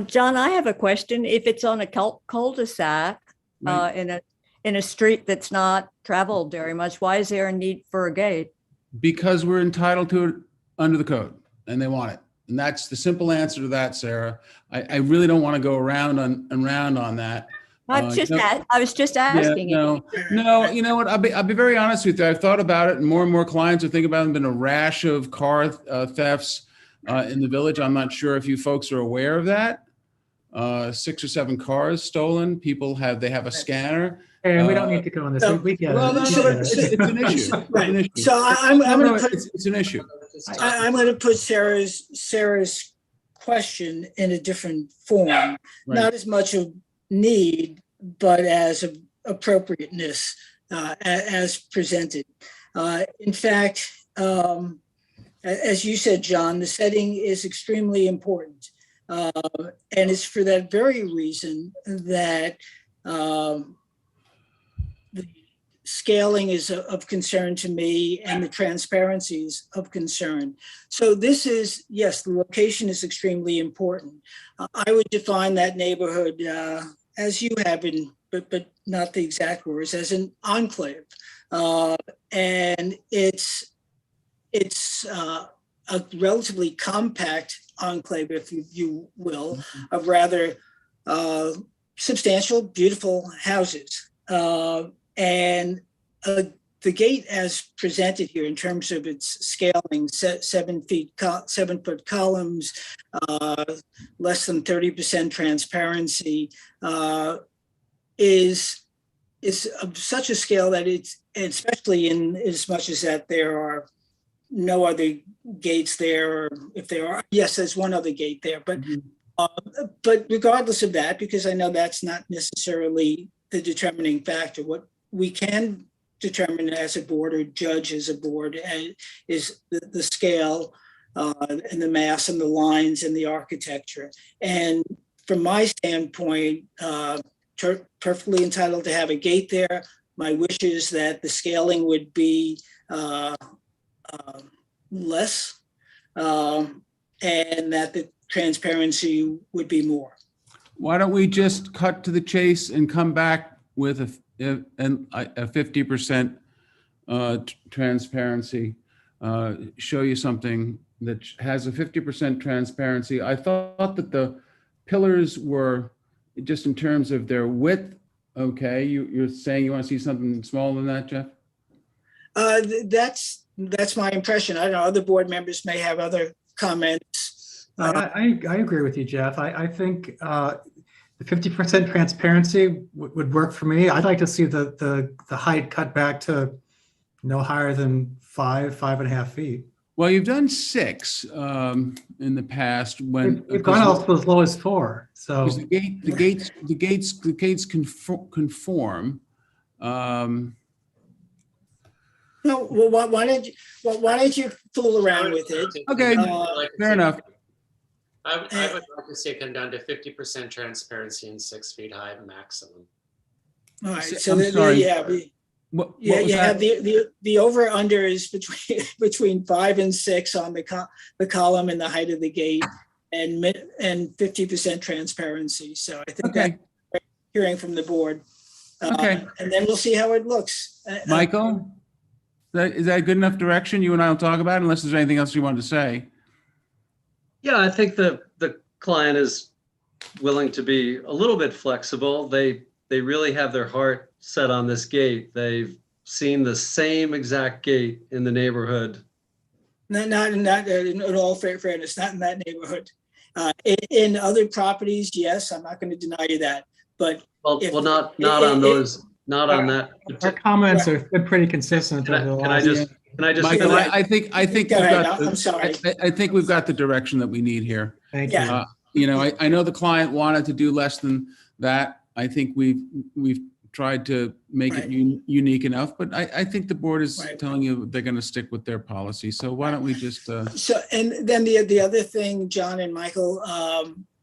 John, I have a question. If it's on a cul-de-sac, Right. In a street that's not traveled very much, why is there a need for a gate? Because we're entitled to it under the code, and they want it. And that's the simple answer to that, Sarah. I really don't want to go around on that. I was just asking. No, you know what? I'll be very honest with you. I've thought about it, and more clients are thinking about it. There's been a rash of car thefts in the village. I'm not sure if you folks are aware of that. 6 or 7 cars stolen. They have a scanner. And we don't need to go on this. We get well, it. no, it's an issue. Right. It's an issue. So I'm going to put it's an issue. I'm going to put Sarah's question in a different form, not as much of need, but as of appropriateness as presented. In fact, as you said, John, the setting is extremely important. And it's for that very reason that the scaling is of concern to me and the transparency is of concern. So this is, yes, the location is extremely important. I would define that neighborhood as you have been, but not the exact words, as an enclave. And it's a relatively compact enclave, if you will, of rather substantial, beautiful houses. And the gate as presented here in terms of its scaling, 7-foot columns, less than 30% transparency, is of such a scale that it's, especially in as much as that there are no other gates there, or if there are, yes, there's one other gate there, but regardless of that, because I know that's not necessarily the determining factor, what we can determine as a board or judge as a board is the scale and the mass and the lines and the architecture. And from my standpoint, perfectly entitled to have a gate there. My wish is that the scaling would be less and that the transparency would be more. Why don't we just cut to the chase and come back with a 50% transparency, show you something that has a 50% transparency. I thought that the pillars were, just in terms of their width, okay. You're saying you want to see something smaller than that, Jeff? That's my impression. I don't know, other board members may have other comments. I agree with you, Jeff. I think the 50% transparency would work for me. I'd like to see the height cut back to no higher than 5.5 feet. Well, you've done 6 in the past when we've gone up as low as 4. So the gates conform. No, well, why don't you fool around with it? Okay, fair enough. I would like to see it come down to 50% transparency and 6 feet high maximum. All right, so you have the over under is between 5 and 6 on the column and the height of the gate, and 50% transparency. So I think Okay. that hearing from the board. Okay. And then we'll see how it looks. Michael, is that good enough direction? You and I will talk about it, unless there's anything else you wanted to say. Yeah, I think the client is willing to be a little bit flexible. They really have their heart set on this gate. They've seen the same exact gate in the neighborhood. Not in all fairness, not in that neighborhood. In other properties, yes, I'm not going to deny you that. But not on those, not on that. Our comments have been pretty consistent. Can I just Michael, I think we've Go ahead. got. I'm sorry. I think we've got the direction that we need here. Thank you. You know, I know the client wanted to do less than that. I think we've tried to make it unique enough, but I think the board is telling you they're going to stick with their policy. So why don't we just? So, and then the other thing, John and Michael,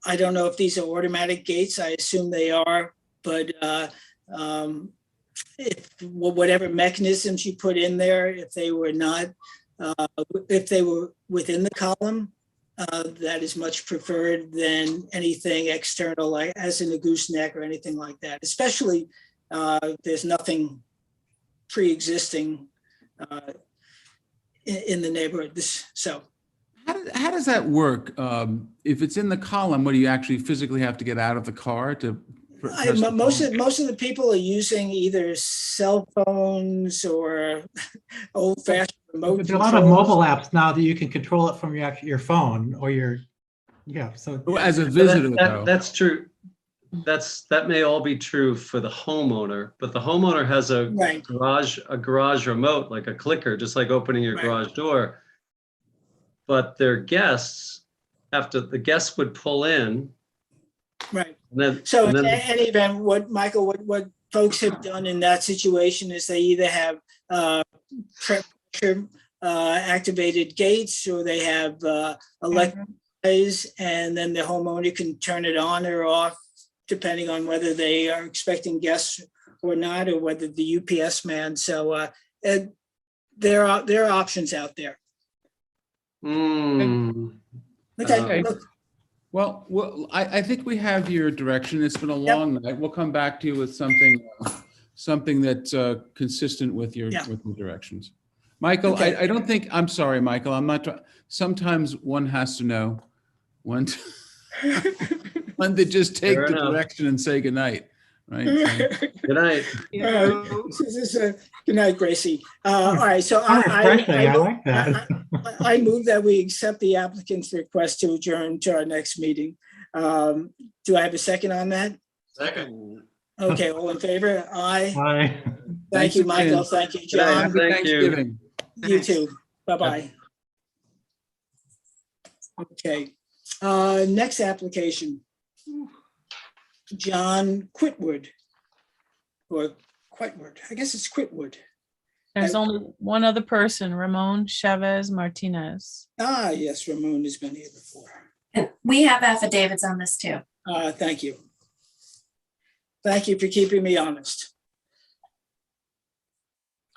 I don't know if these are automatic gates. I assume they are, but whatever mechanisms you put in there, if they were not, if they were within the column, that is much preferred than anything external, like as in a gooseneck or anything like that. Especially, there's nothing pre-existing in the neighborhood. So. How does that work? If it's in the column, what do you actually physically have to get out of the car to? Most of the people are using either cell phones or old-fashioned remote. There's a lot of mobile apps now that you can control it from your phone or So as a visitor, that's true. That may all be true for the homeowner, but the homeowner has a garage remote, like a clicker, just like opening your garage door. But their guests the guests would pull in. Right. So in any event, what folks have done in that situation is they either have pressure activated gates, or they have electric eyes, and then the homeowner can turn it on or off depending on whether they are expecting guests or not, or whether the UPS man. So there are options out there. Okay. Well, I think we have your direction. It's been a long night. We'll come back to you with something that's consistent with your directions. Michael, Okay. I don't think, I'm sorry, Michael, I'm not, sometimes one has to know when to just take Fair the enough. direction and say goodnight, right? So, Good night. Good night, Gracie. All right, so I like that. I move that we accept the applicant's request to adjourn to our next meeting. Do I have a second on that? Second. Okay, all in favor? Aye. Aye. Thank you, Thanks Michael. again. Thank you, Good night. John. Happy Thank you. Thanksgiving. You too. Bye-bye. Okay. Next application. John Quitwood. Or Quitwood. I guess it's Quitwood. There's only one other person, Ramon Chavez Martinez. Ah, yes, Ramon has been here before. And we have affidavits on this too. Thank you. Thank you for keeping me honest.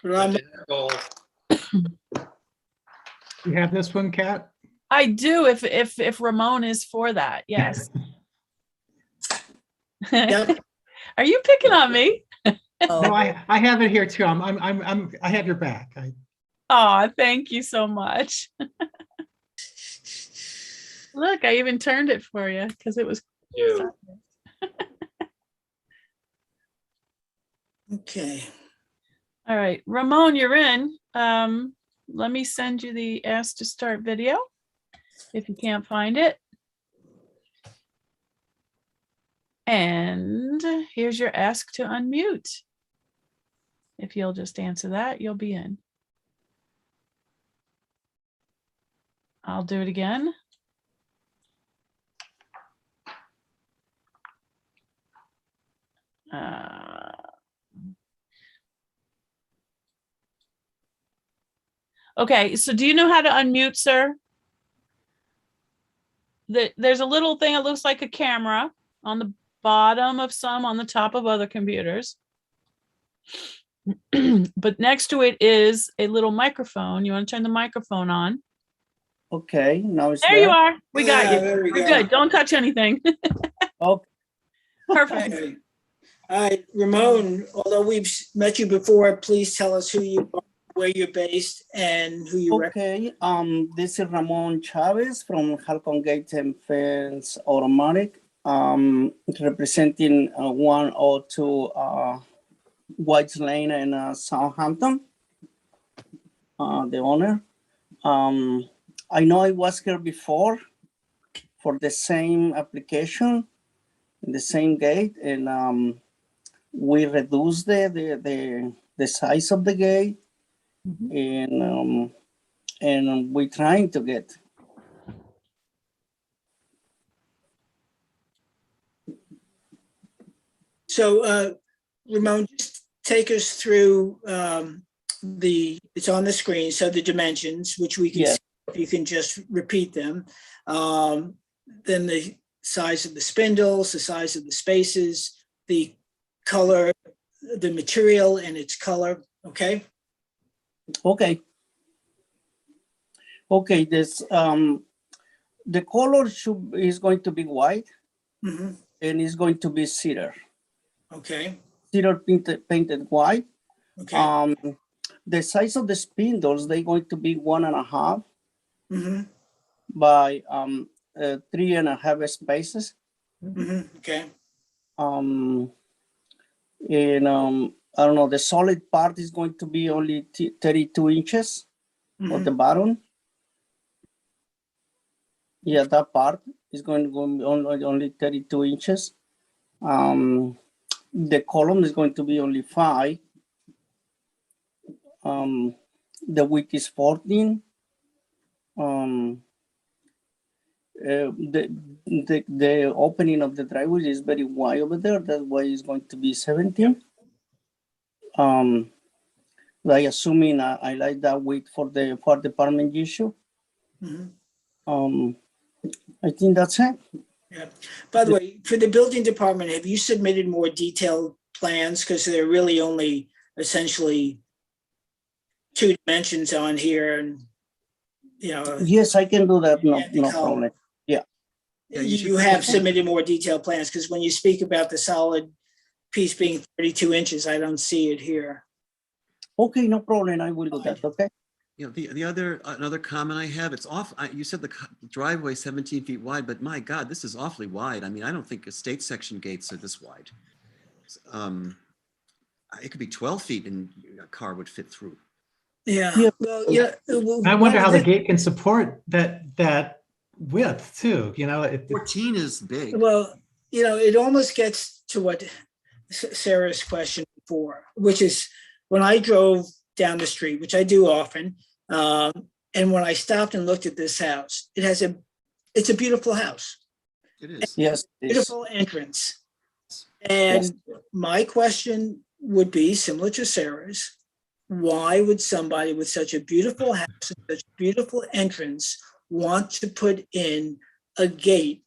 You have this one, Kat? I do, if Ramon is for that, yes. Yep. Are you picking on me? No, I have it here too. I have your back. Oh, thank you so much. Look, I even turned it for you because it was. Okay. All right, Ramon, you're in. Let me send you the ask to start video if you can't find it. And here's your ask to unmute. If you'll just answer that, you'll be in. I'll do it again. Okay, so do you know how to unmute, sir? There's a little thing that looks like a camera on the bottom of some, on the top of other computers. But next to it is a little microphone. You want to turn the microphone on. Okay, now it's There you are. We got you. There we We're go. good. Don't touch anything. Okay. Perfect. Okay. All right, Ramon, although we've met you before, please tell us who you are, where you're based, and who you represent. Okay, this is Ramon Chavez from Halcon Gate and Fence Automatic, representing 102 White's Lane in Southampton, the owner. I know I was here before for the same application, the same gate, and we reduced the size of the gate, and we're trying to get. So, Ramon, just take us through it's on the screen, so the dimensions, which we can see, if you can just repeat them. Then the size of the spindles, the size of the spaces, the color, the material and its color, okay? Okay. Okay, this the color is going to be white, and it's going to be cedar. Okay. Cedar painted white. Okay. The size of the spindles, they're going to be 1.5 by 3.5 spaces. Okay. And I don't know, the solid part is going to be only 32 inches at the bottom. Yeah, that part is going to go only 32 inches. The column is going to be only 5. The width is 14. The opening of the driveway is very wide over there. That's why it's going to be 17. Like assuming I like that width for the department issue. I think that's it. Yeah. By the way, for the building department, have you submitted more detailed plans? Because they're really only essentially 2 dimensions on here, and Yes, I can do that. No problem. Yeah. You have submitted more detailed plans, because when you speak about the solid piece being 32 inches, I don't see it here. Okay, no problem. I will do that. Okay. You know, another comment I have, it's off. You said the driveway 17 feet wide, but my God, this is awfully wide. I mean, I don't think estate section gates are this wide. It could be 12 feet and a car would fit through. Yeah. I wonder how the gate can support that width too. 14 is big. Well, it almost gets to what Sarah's question before, which is when I drove down the street, which I do often, and when I stopped and looked at this house, it's a beautiful house. It is. Yes. Beautiful entrance. And my question would be similar to Sarah's. Why would somebody with such a beautiful house and such a beautiful entrance want to put in a gate?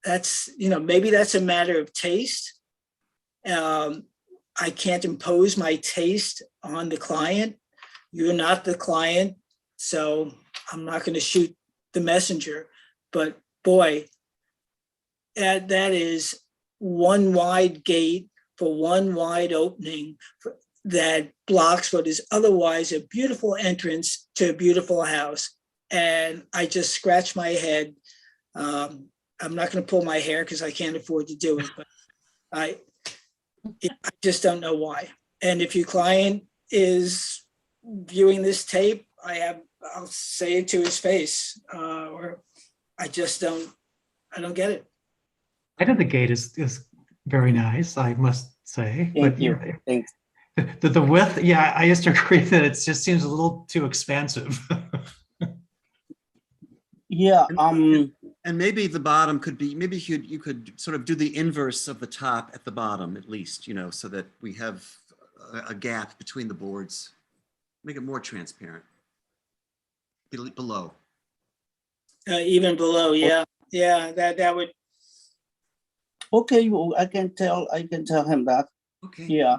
That's, maybe that's a matter of taste. I can't impose my taste on the client. You're not the client, so I'm not going to shoot the messenger. But boy, that is one wide gate for one wide opening that blocks what is otherwise a beautiful entrance to a beautiful house. And I just scratch my head. I'm not going to pull my hair because I can't afford to do it, but I just don't know why. And if your client is viewing this tape, I'll say it to his face, or I don't get it. I think the gate is very nice, I must say. Thank you. Thanks. The width, yeah, I just agree that it just seems a little too expansive. Yeah. And maybe the bottom could be, maybe you could sort of do the inverse of the top at the bottom at least, so that we have a gap between the boards. Make it more transparent. Below. Even below, yeah. Yeah, that would. Okay, well, I can tell him that. Okay. Yeah.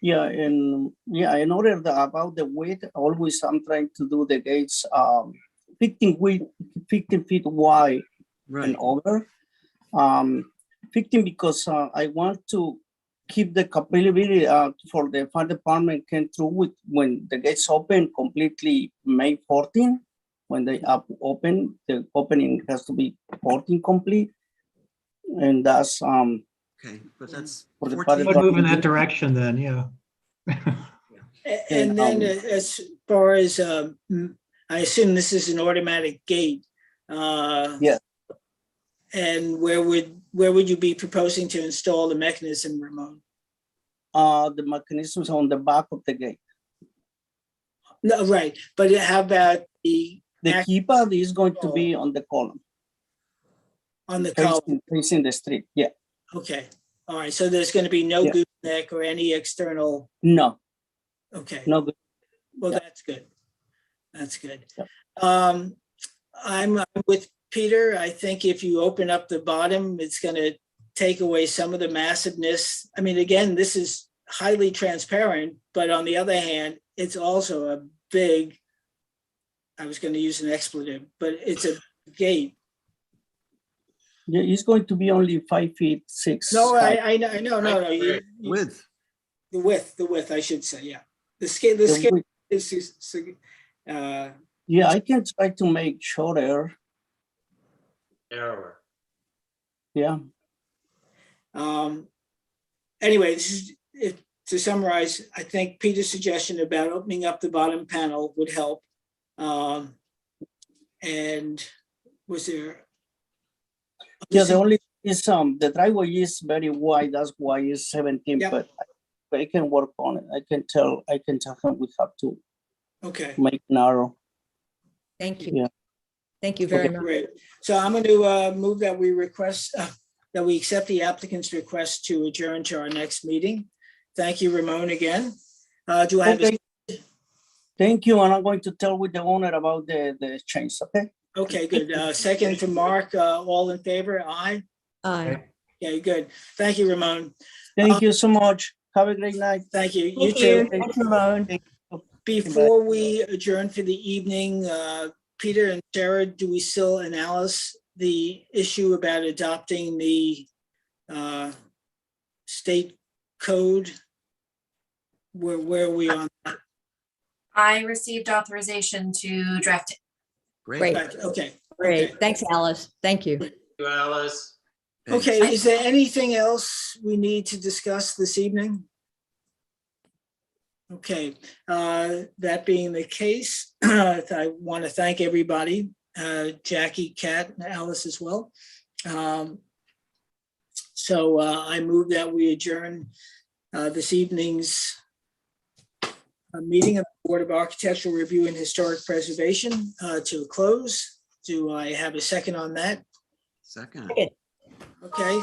Yeah, and yeah, in order about the width, always I'm trying to do the gates 15 feet wide and over. 15 because I want to keep the capability for the fire department can through with when the gates open completely May 14. When they open, the opening has to be 14 complete, and that's Okay, but that's for the 14. fire Would move in department. that direction then, yeah. And then as far as, I assume this is an automatic gate. Yeah. And where would you be proposing to install the mechanism, Ramon? The mechanisms on the back of the gate. No, right, but how about the keypad is going to be on the column. On the column? Facing the street, yeah. Okay, all right, so there's going to be no Yeah. gooseneck or any external? No. Okay. No good. Well, Yeah. that's good. That's good. Yeah. I'm with Peter. I think if you open up the bottom, it's going to take away some of the massiveness. I mean, again, this is highly transparent, but on the other hand, it's also a big, I was going to use an expletive, but it's a gate. Yeah, it's going to be only 5 feet 6. No, high. I know, no. Width. The width, I should say, yeah. The scale is, yeah, I can try to make shorter. Narrower. Yeah. Anyway, to summarize, I think Peter's suggestion about opening up the bottom panel would help. And was there? Yeah, the only is the driveway is very wide. That's why it's 17. Yep. But I can work on it. I can tell him we have to make narrow. Thank you. Yeah. Thank you very much. Great. So I'm going to move that we that we accept the applicant's request to adjourn to our next meeting. Thank you, Ramon, again. Do I have Thank you, and I'm going to tell with the owner about the change. Okay. Okay, good. Second from Mark. All in favor? Aye. Aye. Yeah, good. Thank you, Ramon. Thank you so much. Have a great night. Thank you. Thank You too. Thanks, Ramon. Before we adjourn for the evening, Peter and Sarah, do we still analyze the issue about adopting the state code? Where are we on that? I received authorization to draft it. Great. Okay. Great. Thanks, Alice. Thank you. Thank you, Alice. Okay, is there anything else we need to discuss this evening? Okay, that being the case, I want to thank everybody, Jackie, Kat, and Alice as well. So I move that we adjourn this evening's meeting of the Board of Architectural Review and Historic Preservation to a close. Do I have a second on that? Second. Okay,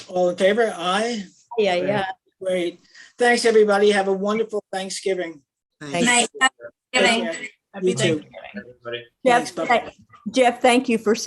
all in favor? Aye. Yeah. Great. Thanks, everybody. Have a wonderful Thanksgiving. Thanks. Night. Take care. You too. Everybody. Jeff, Thanks, bye. Jeff, thank you for